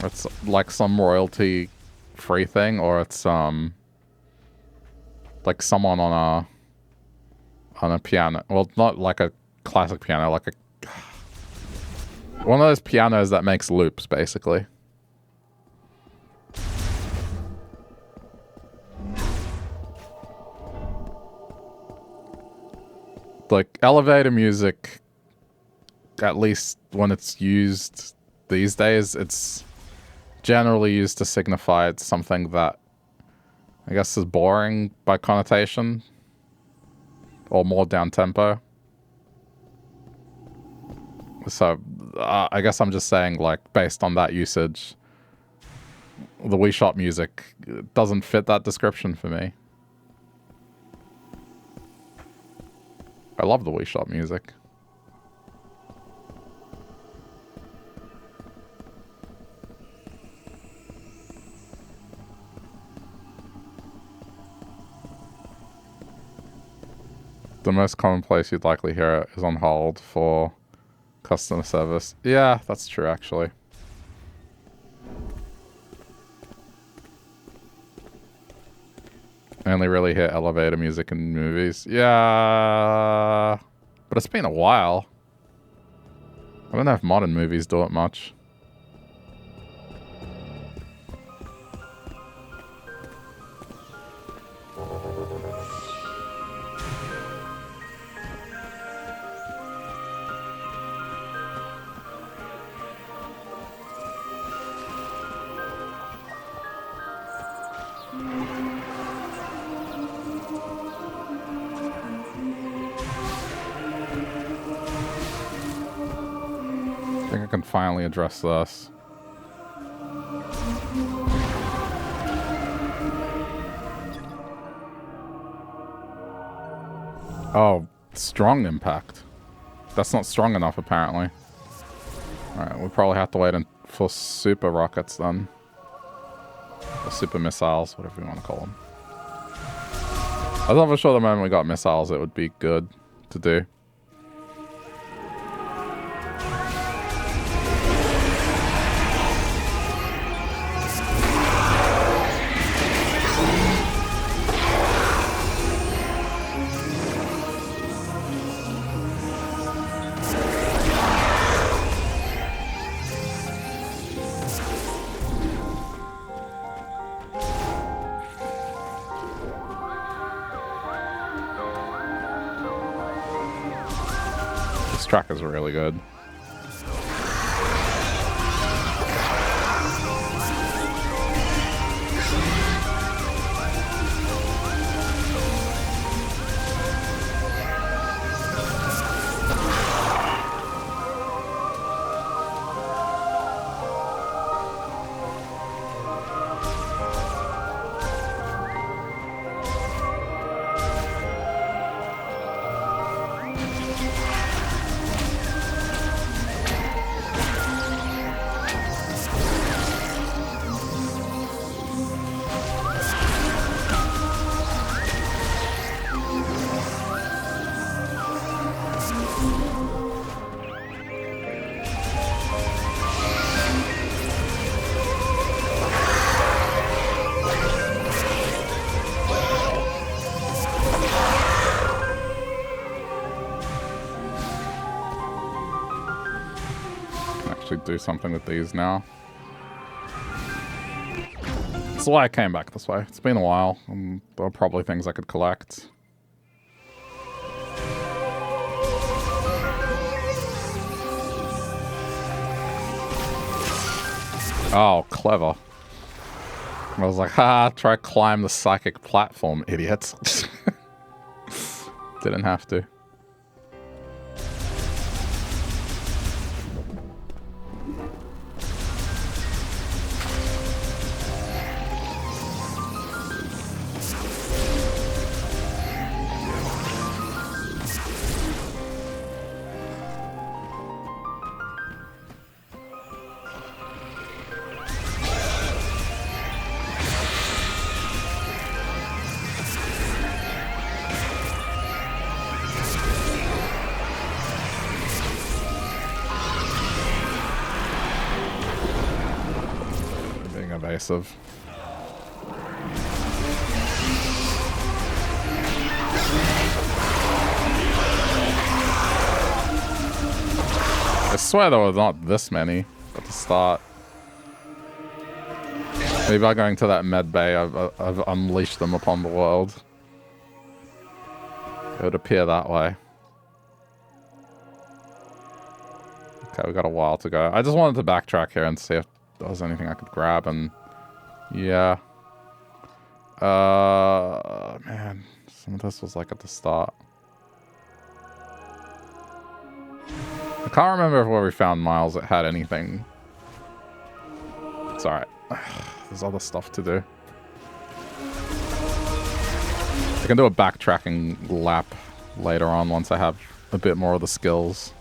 It's like some royalty-free thing, or it's like someone on a piano. Well, not like a classic piano, like a one of those pianos that makes loops, basically. Like elevator music, at least when it's used these days, it's generally used to signify it's something that I guess is boring by connotation or more down tempo. So I guess I'm just saying, like, based on that usage, the Wii Shop music doesn't fit that description for me. I love the Wii Shop music. The most common place you'd likely hear it is on hold for customer service. Yeah, that's true, actually. I only really hear elevator music in movies. Yeah, but it's been a while. I don't know if modern movies do it much. I think I can finally address this. Oh, strong impact. That's not strong enough, apparently. Alright, we'll probably have to wait for super rockets then. Or super missiles, whatever you want to call them. I thought for sure the moment we got missiles it would be good to do. Track is really good. Do something with these now. That's why I came back this way. It's been a while, and there are probably things I could collect. Oh, clever. I was like, try climb the psychic platform, idiots. Didn't have to. evasive. I swear there were not this many at the start. Maybe by going to that med bay, I've unleashed them upon the world. It would appear that way. Okay, we got a while to go. I just wanted to backtrack here and see if there was anything I could grab, and yeah. Man, some of this was like at the start. I can't remember if where we found Miles it had anything. It's alright. There's other stuff to do. I can do a backtracking lap later on once I have a bit more of the skills.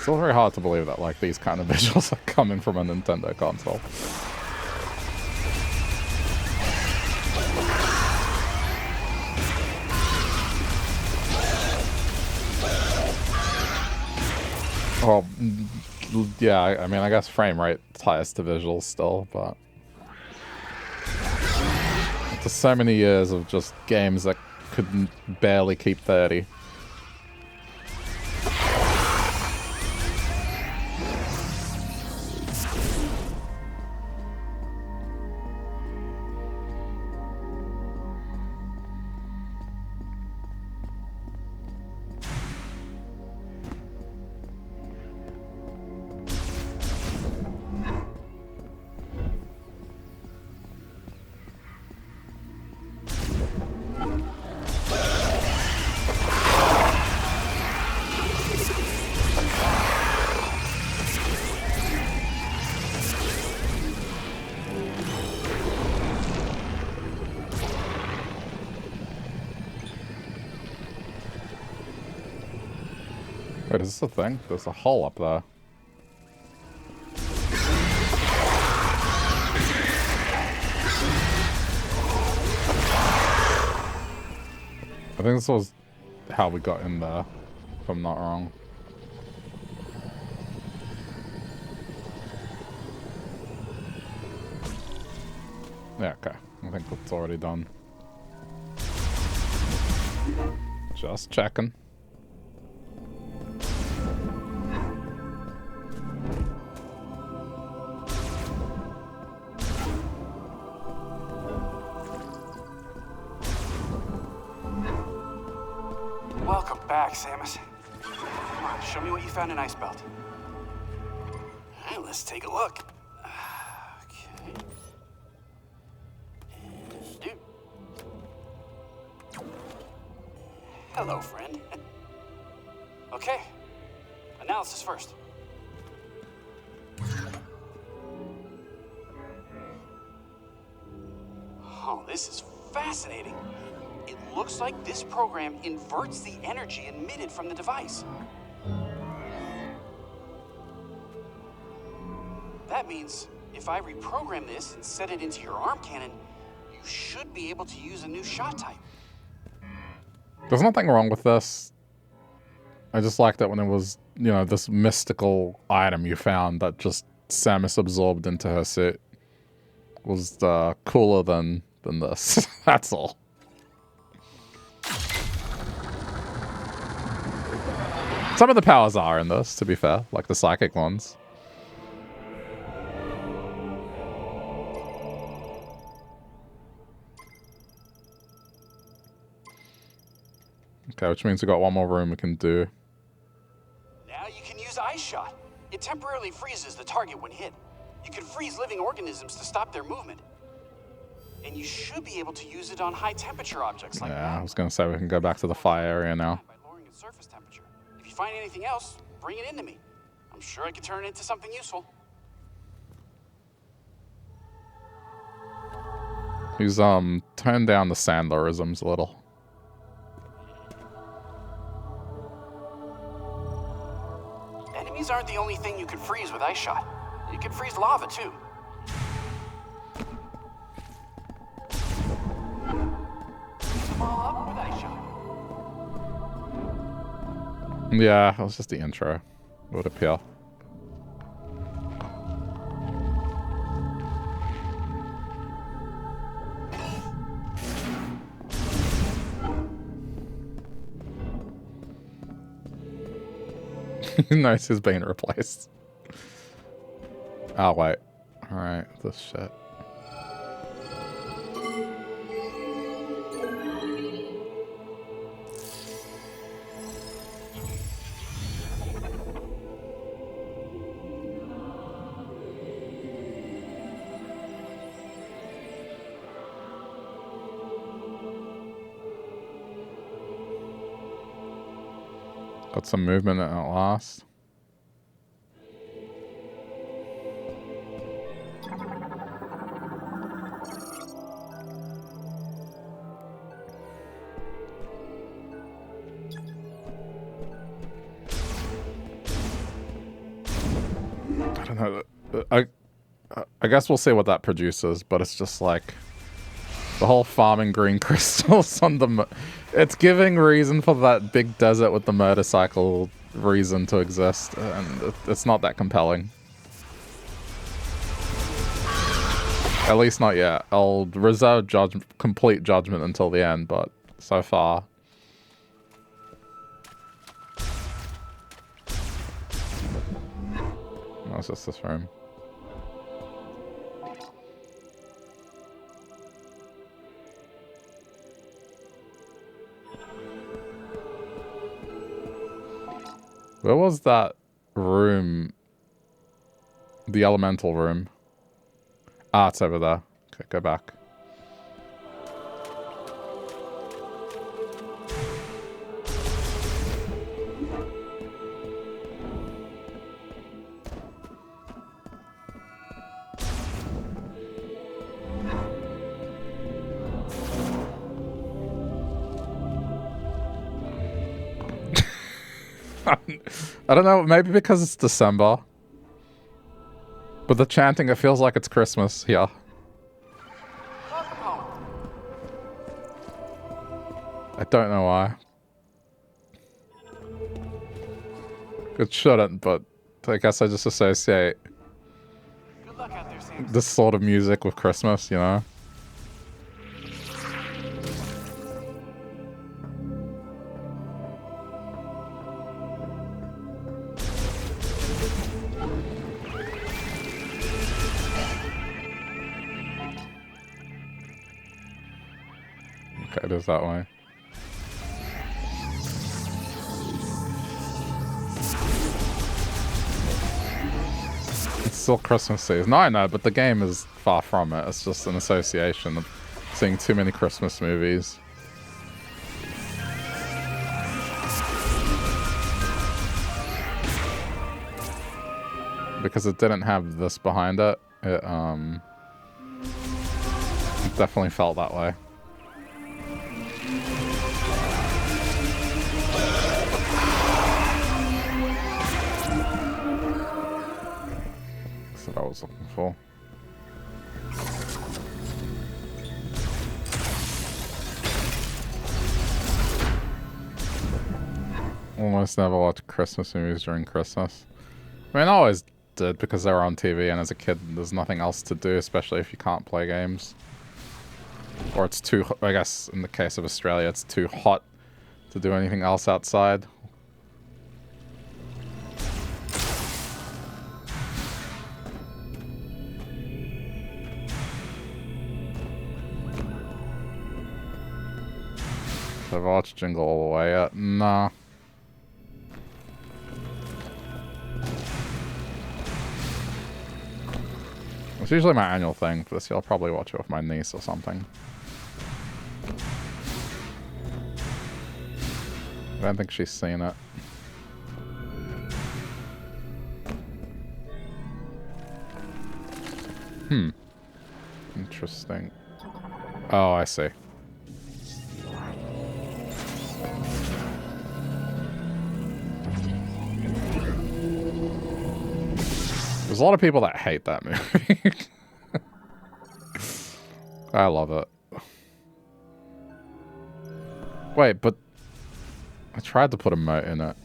Still very hard to believe that like these kind of visuals are coming from a Nintendo console. Well, yeah, I mean, I guess frame rate ties to visuals still, but after so many years of just games that could barely keep 30. Wait, is this a thing? There's a hole up there. I think this was how we got in there, if I'm not wrong. Yeah, okay. I think that's already done. Just checking. Welcome back, Samus. Come on, show me what you found in Ice Belt. All right, let's take a look. Okay. Dude. Hello, friend. Okay. Analysis first. Oh, this is fascinating. It looks like this program inverts the energy emitted from the device. That means if I reprogram this and set it into your arm cannon, you should be able to use a new shot type. There's nothing wrong with this. I just liked it when it was, you know, this mystical item you found that just Samus absorbed into her suit was cooler than this. That's all. Some of the powers are in this, to be fair, like the psychic ones. Okay, which means we got one more room we can do. Now you can use Ice Shot. It temporarily freezes the target when hit. You can freeze living organisms to stop their movement. And you should be able to use it on high temperature objects like Yeah, I was going to say we can go back to the fire area now. by lowering its surface temperature. If you find anything else, bring it into me. I'm sure I could turn it into something useful. He's toned down the Sandlerisms a little. Enemies aren't the only thing you can freeze with Ice Shot. You can freeze lava, too. Freeze them all up with Ice Shot. Yeah, it was just the intro. It would appear. Nice, he's being replaced. Oh, wait. Alright, this shit. Got some movement at last. I don't know. I guess we'll see what that produces, but it's just like the whole farming green crystals on the... It's giving reason for that big desert with the motorcycle reason to exist, and it's not that compelling. At least not yet. I'll reserve complete judgment until the end, but so far... No, it's just this room. Where was that room? The elemental room. Ah, it's over there. Okay, go back. I don't know, maybe because it's December. But the chanting, it feels like it's Christmas here. I don't know why. It shouldn't, but I guess I just associate this sort of music with Christmas, you know? Okay, it is that way. It's still Christmas season. No, I know, but the game is far from it. It's just an association of seeing too many Christmas movies. Because it didn't have this behind it, it definitely felt that way. That's what I was looking for. Almost never watch Christmas movies during Christmas. I mean, I always did because they were on TV, and as a kid there's nothing else to do, especially if you can't play games. Or it's too, I guess in the case of Australia, it's too hot to do anything else outside. Have I watched Jingle All the Way yet? Nah. It's usually my annual thing. For this year, I'll probably watch it with my niece or something. I don't think she's seen it. Interesting. Oh, I see. There's a lot of people that hate that movie. I love it. Wait, but I tried to put a moat in it.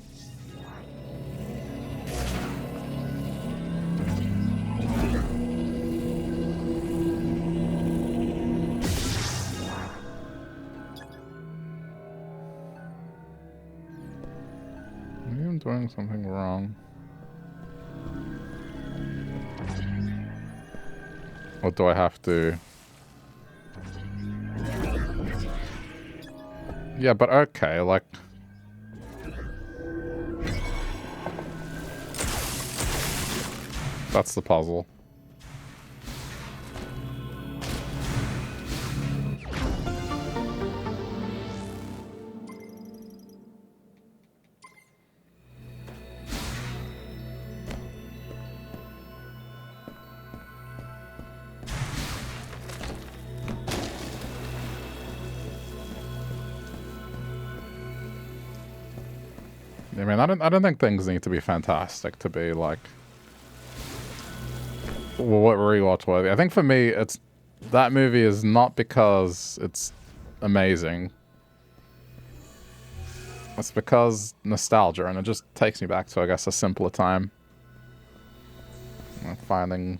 Maybe I'm doing something wrong. Or do I have to? Yeah, but okay, like... That's the puzzle. I mean, I don't think things need to be fantastic to be like what rewatch worthy. I think for me, it's that movie is not because it's amazing. It's because nostalgia, and it just takes me back to, I guess, a simpler time. Like finding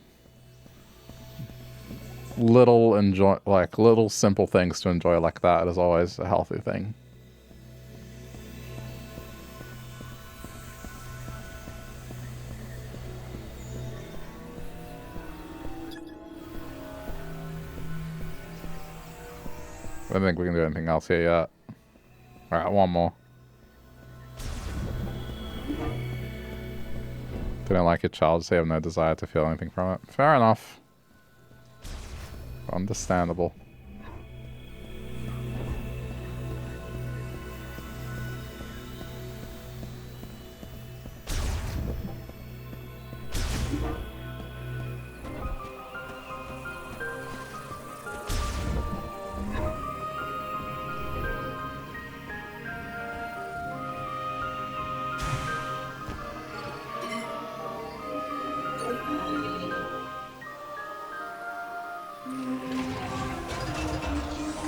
little simple things to enjoy like that is always a healthy thing. I don't think we can do anything else here yet. Alright, one more. Didn't like your child, so you have no desire to feel anything from it. Fair enough. Understandable.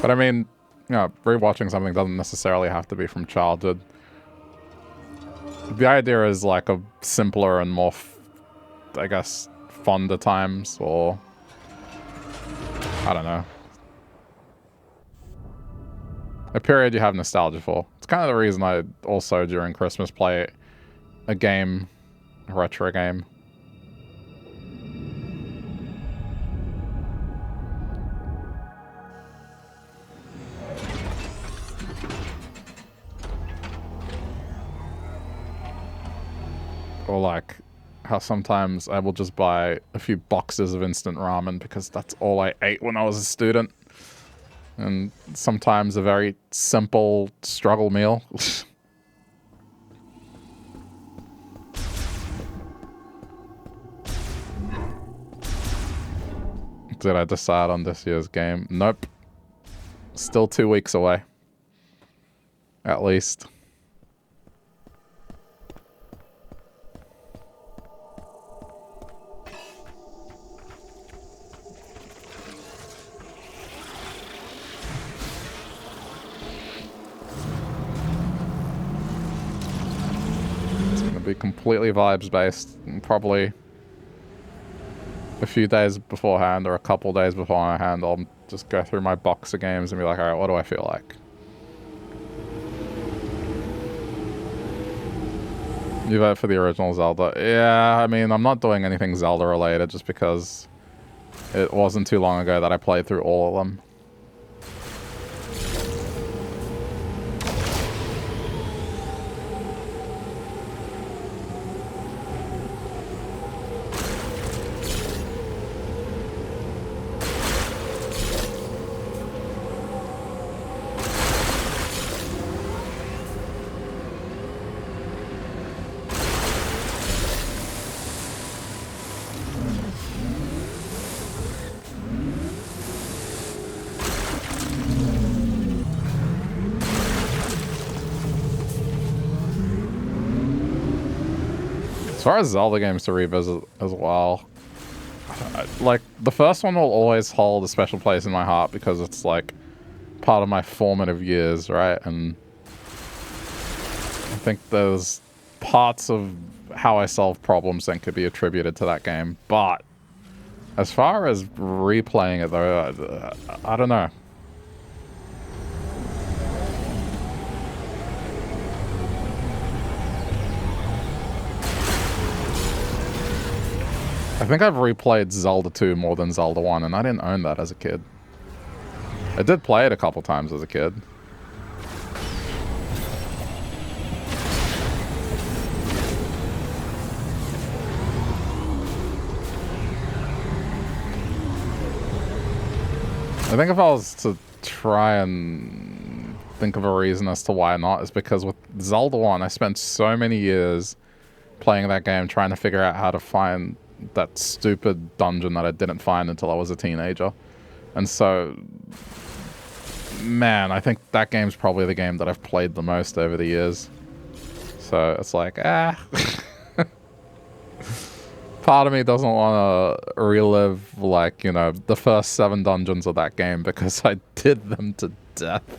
But I mean, you know, rewatching something doesn't necessarily have to be from childhood. The idea is like a simpler and more, I guess, fonder times, or I don't know. A period you have nostalgia for. It's kind of the reason I also, during Christmas, play a game, a retro game. Or like how sometimes I will just buy a few boxes of instant ramen because that's all I ate when I was a student. And sometimes a very simple struggle meal. Did I decide on this year's game? Nope. Still 2 weeks away. At least. Be completely vibes based, and probably a few days beforehand or a couple days beforehand I'll just go through my box of games and be like, alright, what do I feel like? You vote for the original Zelda? Yeah, I mean, I'm not doing anything Zelda related just because it wasn't too long ago that I played through all of them. As far as Zelda games to revisit as well, like, the first one will always hold a special place in my heart because it's, like, part of my formative years, right? And I think there's parts of how I solve problems that could be attributed to that game. But as far as replaying it, though, I don't know. I think I've replayed Zelda 2 more than Zelda 1, and I didn't own that as a kid. I did play it a couple times as a kid. I think if I was to try and think of a reason as to why not, is because with Zelda 1, I spent so many years playing that game trying to figure out how to find that stupid dungeon that I didn't find until I was a teenager. And so, man, I think that game's probably the game that I've played the most over the years. So it's like, part of me doesn't want to relive, like, you know, the first 7 dungeons of that game because I did them to death.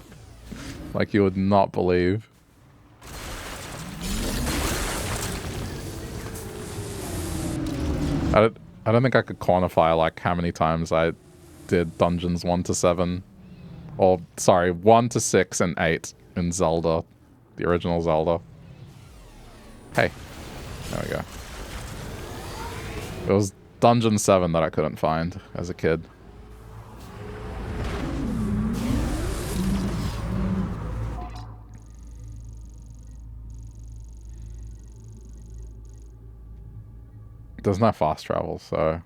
Like you would not believe. I don't think I could quantify, like, how many times I did dungeons 1 to 7. Or, sorry, 1 to 6 and 8 in Zelda. The original Zelda. Hey. There we go. It was Dungeon 7 that I couldn't find as a kid. There's no fast travel, so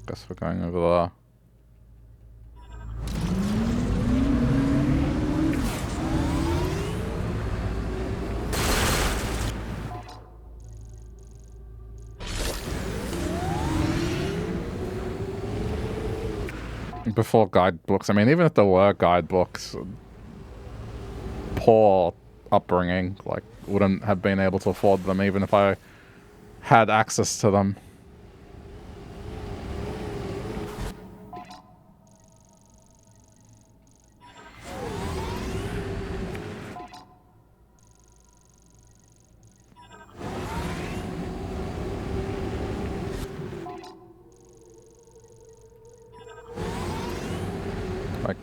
guess we're going over there. Before guidebooks, I mean, even if there were guidebooks, poor upbringing, like, wouldn't have been able to afford them even if I had access to them. Like,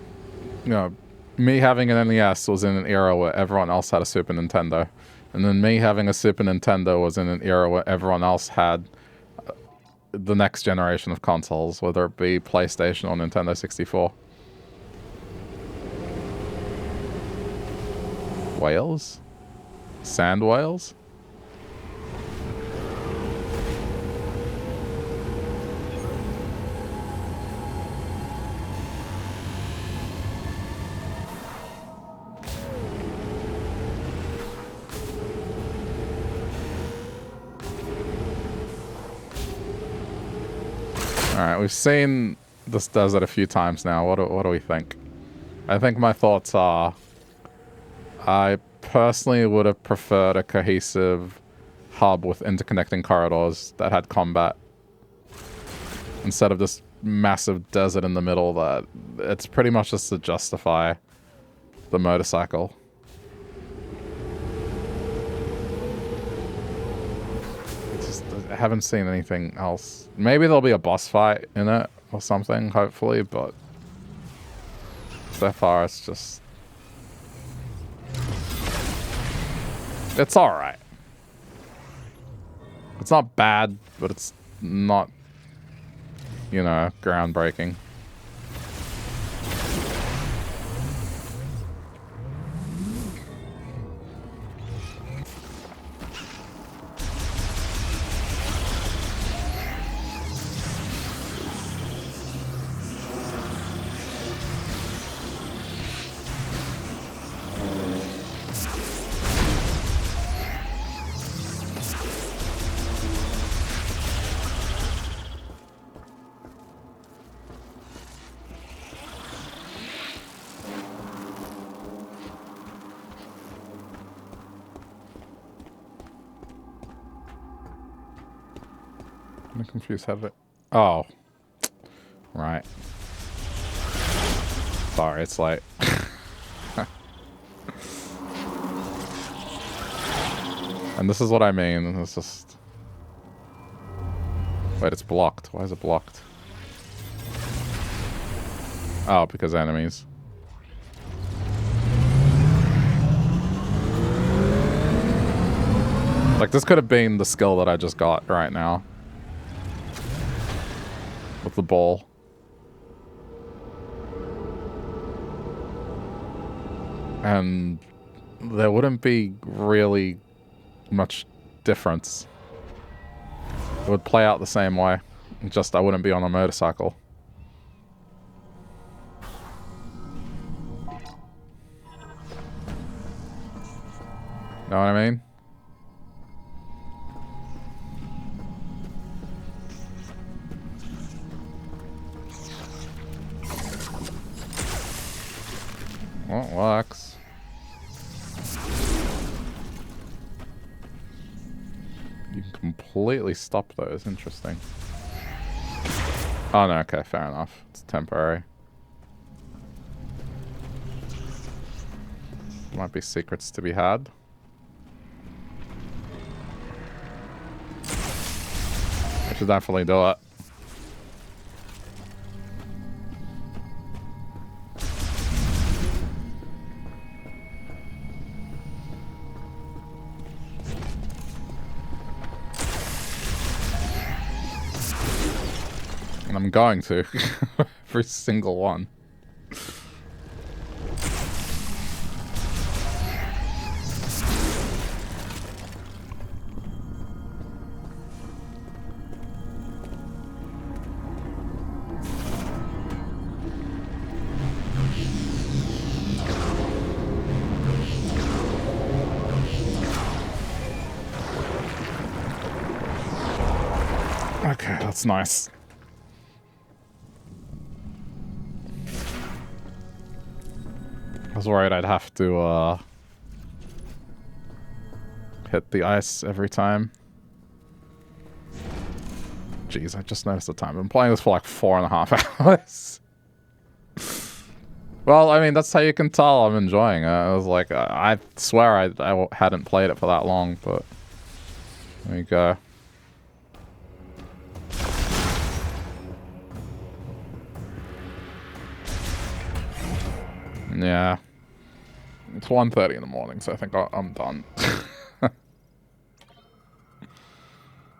you know, me having an NES was in an era where everyone else had a Super Nintendo. And then me having a Super Nintendo was in an era where everyone else had the next generation of consoles, whether it be PlayStation or Nintendo 64. Whales? Sand whales? Alright, we've seen this desert a few times now. What do we think? I think my thoughts are, I personally would have preferred a cohesive hub with interconnecting corridors that had combat instead of this massive desert in the middle that it's pretty much just to justify the motorcycle. I haven't seen anything else. Maybe there'll be a boss fight in it or something, hopefully, but so far it's just... It's alright. It's not bad, but it's not, you know, groundbreaking. I'm confused. Have it? Oh. Right. Sorry, it's late. And this is what I mean. It's just... Wait, it's blocked. Why is it blocked? Oh, because enemies. Like, this could have been the skill that I just got right now. With the ball. And there wouldn't be really much difference. It would play out the same way. Just I wouldn't be on a motorcycle. Know what I mean? Well, it works. You can completely stop those. Interesting. Oh no, okay, fair enough. It's temporary. Might be secrets to be had. I should definitely do it. And I'm going to. Every single one. Okay, that's nice. I was worried I'd have to hit the ice every time. Jeez, I just noticed the time. I've been playing this for like 4.5 hours. Well, I mean, that's how you can tell I'm enjoying it. I was like, I swear I hadn't played it for that long, but there you go. Yeah. It's 1:30 in the morning, so I think I'm done.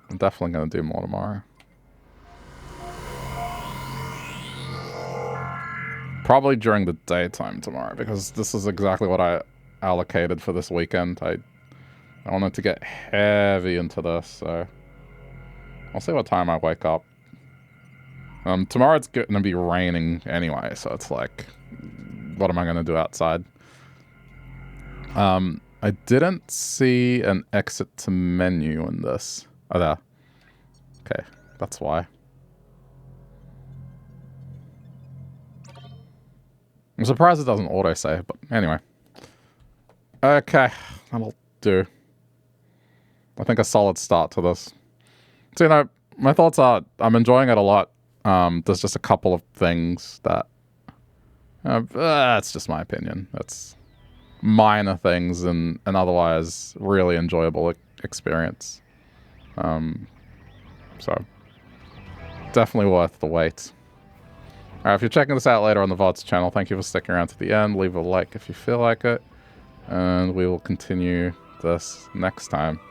I'm definitely going to do more tomorrow. Probably during the daytime tomorrow, because this is exactly what I allocated for this weekend. I wanted to get heavy into this, so I'll see what time I wake up. Tomorrow it's going to be raining anyway, so it's like, what am I going to do outside? I didn't see an exit to menu in this. Oh, there. Okay, that's why. I'm surprised it doesn't autosave, but anyway. Okay, that'll do. I think a solid start to this. So, you know, my thoughts are, I'm enjoying it a lot. There's just a couple of things that... that's just my opinion. That's minor things and otherwise really enjoyable experience. So, definitely worth the wait. Alright, if you're checking this out later on the VODs channel, thank you for sticking around to the end. Leave a like if you feel like it. And we will continue this next time.